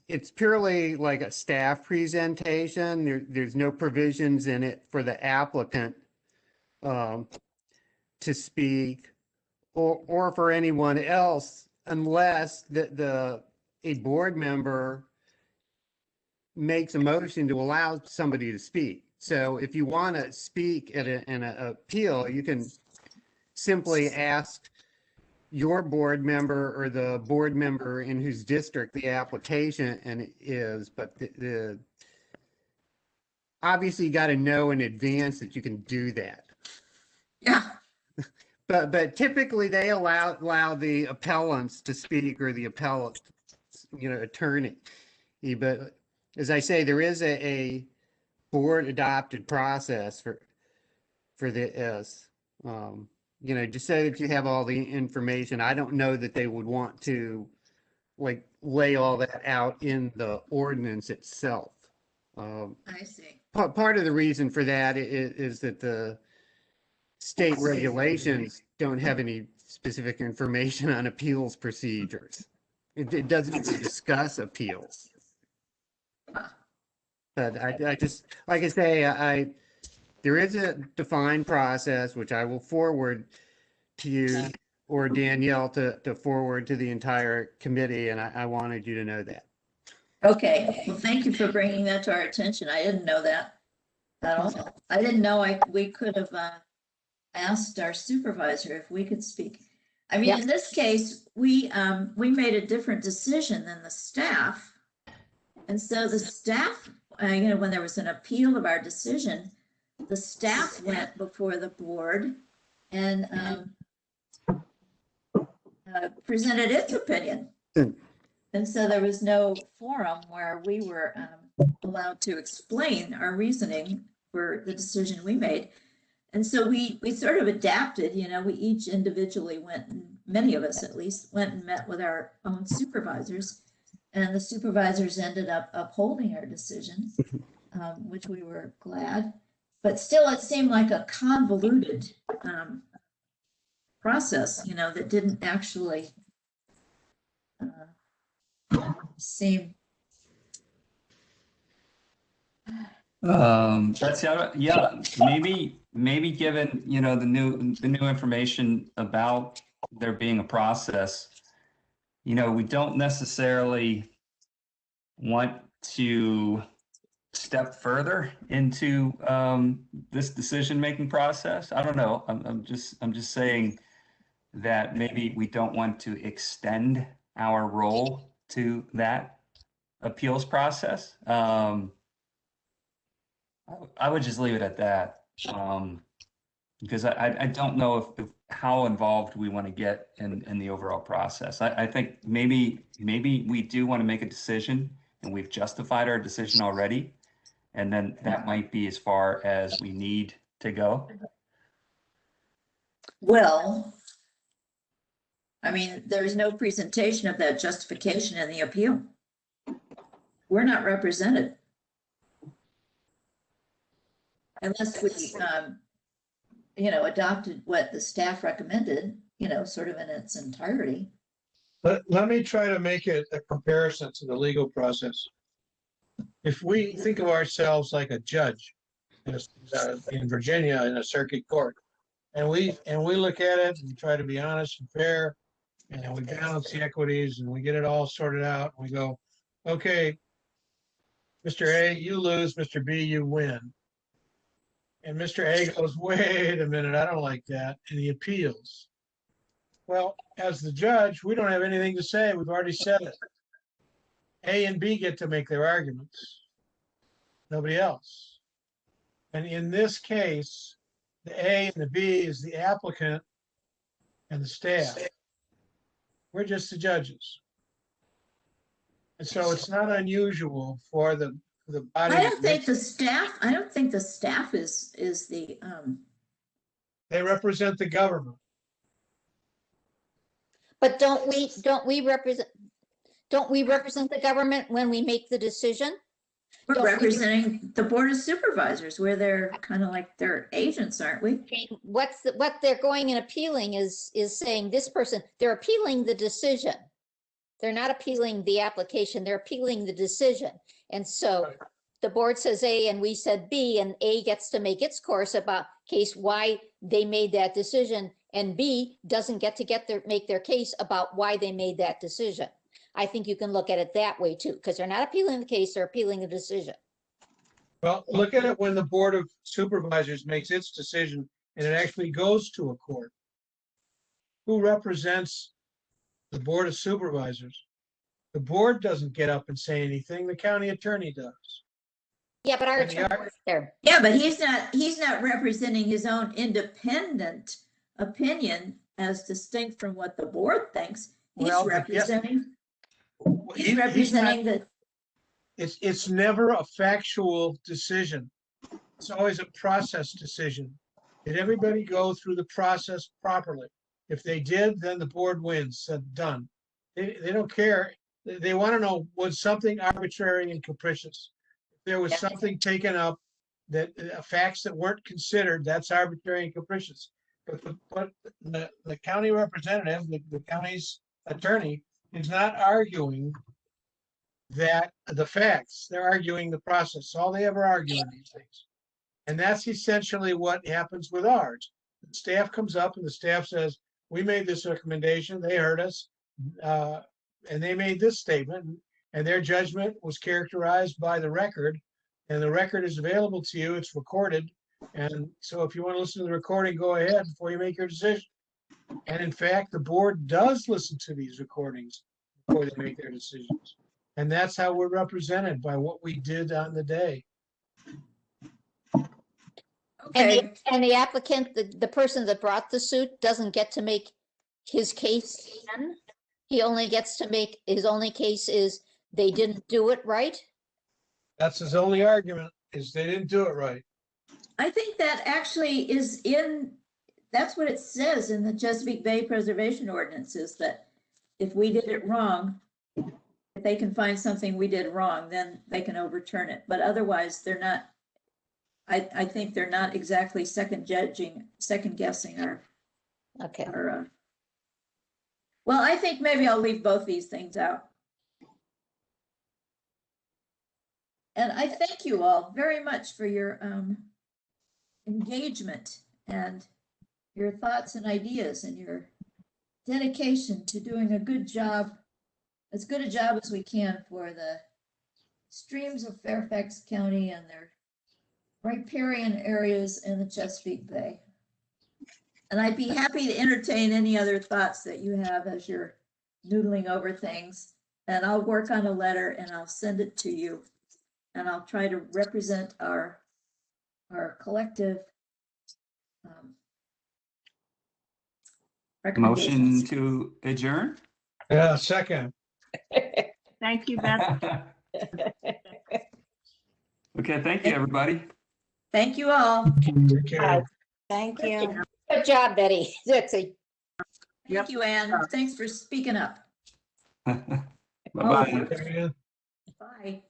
it's purely like a staff presentation. There's no provisions in it for the applicant to speak or for anyone else unless a board member makes a motion to allow somebody to speak. So if you want to speak in an appeal, you can simply ask your board member or the board member in whose district the application is, but obviously you got to know in advance that you can do that. Yeah. But typically they allow the appellants to speak or the appellant, attorney. But as I say, there is a board adopted process for this. Just so that you have all the information. I don't know that they would want to lay all that out in the ordinance itself. I see. Part of the reason for that is that the state regulations don't have any specific information on appeals procedures. It doesn't even discuss appeals. But I just, like I say, there is a defined process, which I will forward to you, or Danielle to forward to the entire committee, and I wanted you to know that. Okay, well, thank you for bringing that to our attention. I didn't know that at all. I didn't know we could have asked our supervisor if we could speak. I mean, in this case, we made a different decision than the staff. And so the staff, when there was an appeal of our decision, the staff went before the board and presented its opinion. And so there was no forum where we were allowed to explain our reasoning for the decision we made. And so we sort of adapted, we each individually went, and many of us at least, went and met with our own supervisors. And the supervisors ended up upholding our decision, which we were glad. But still, it seemed like a convoluted process, that didn't actually seem. That's yeah. Maybe given the new information about there being a process, we don't necessarily want to step further into this decision-making process. I don't know. I'm just saying that maybe we don't want to extend our role to that appeals process. I would just leave it at that, because I don't know if how involved we want to get in the overall process. I think maybe we do want to make a decision, and we've justified our decision already, and then that might be as far as we need to go. Well, I mean, there's no presentation of that justification in the appeal. We're not represented. Unless we, adopted what the staff recommended, sort of in its entirety. Let me try to make it a comparison to the legal process. If we think of ourselves like a judge in Virginia in a circuit court, and we look at it and we try to be honest and fair, and we balance the equities and we get it all sorted out, and we go, okay, Mr. A, you lose, Mr. B, you win. And Mr. A goes, wait a minute, I don't like that, and he appeals. Well, as the judge, we don't have anything to say. We've already said it. A and B get to make their arguments. Nobody else. And in this case, the A and the B is the applicant and the staff. We're just the judges. And so it's not unusual for the body. I don't think the staff is the They represent the government. But don't we represent the government when we make the decision? We're representing the Board of Supervisors. We're their kind of like their agents, aren't we? What they're going and appealing is saying this person, they're appealing the decision. They're not appealing the application, they're appealing the decision. And so the board says A and we said B, and A gets to make its course about case why they made that decision, and B doesn't get to make their case about why they made that decision. I think you can look at it that way too, because they're not appealing the case, they're appealing the decision. Well, look at it when the Board of Supervisors makes its decision and it actually goes to a court. Who represents the Board of Supervisors? The board doesn't get up and say anything, the county attorney does. Yeah, but our attorney there. Yeah, but he's not representing his own independent opinion as distinct from what the board thinks. He's representing. He's representing the. It's never a factual decision. It's always a process decision. Did everybody go through the process properly? If they did, then the board wins. Said done. They don't care. They want to know, was something arbitrary and capricious? If there was something taken up that facts that weren't considered, that's arbitrary and capricious. But the county representative, the county's attorney, is not arguing that the facts. They're arguing the process. All they ever argue in these things. And that's essentially what happens with ours. The staff comes up and the staff says, we made this recommendation, they heard us, and they made this statement, and their judgment was characterized by the record, and the record is available to you, it's recorded. And so if you want to listen to the recording, go ahead before you make your decision. And in fact, the board does listen to these recordings before they make their decisions. And that's how we're represented, by what we did on the day. Okay, And the applicant, the person that brought the suit doesn't get to make his case again? He only gets to make, his only case is they didn't do it right? That's his only argument, is they didn't do it right. I think that actually is that's what it says in the Chesapeake Bay Preservation Ordinance, is that if we did it wrong, if they can find something we did wrong, then they can overturn it. But otherwise, they're not, I think they're not exactly second guessing our. Okay. Well, I think maybe I'll leave both these things out. And I thank you all very much for your engagement and your thoughts and ideas and your dedication to doing a good job, as good a job as we can for the streams of Fairfax County and their riparian areas in the Chesapeake Bay. And I'd be happy to entertain any other thoughts that you have as you're noodling over things. And I'll work on a letter and I'll send it to you. And I'll try to represent our collective Motion to adjourn? Yeah, second. Thank you, Beth. Okay, thank you, everybody. Thank you all. Thank you. Good job, Betty. Dixie. Thank you, Ann. Thanks for speaking up. Bye-bye. Bye.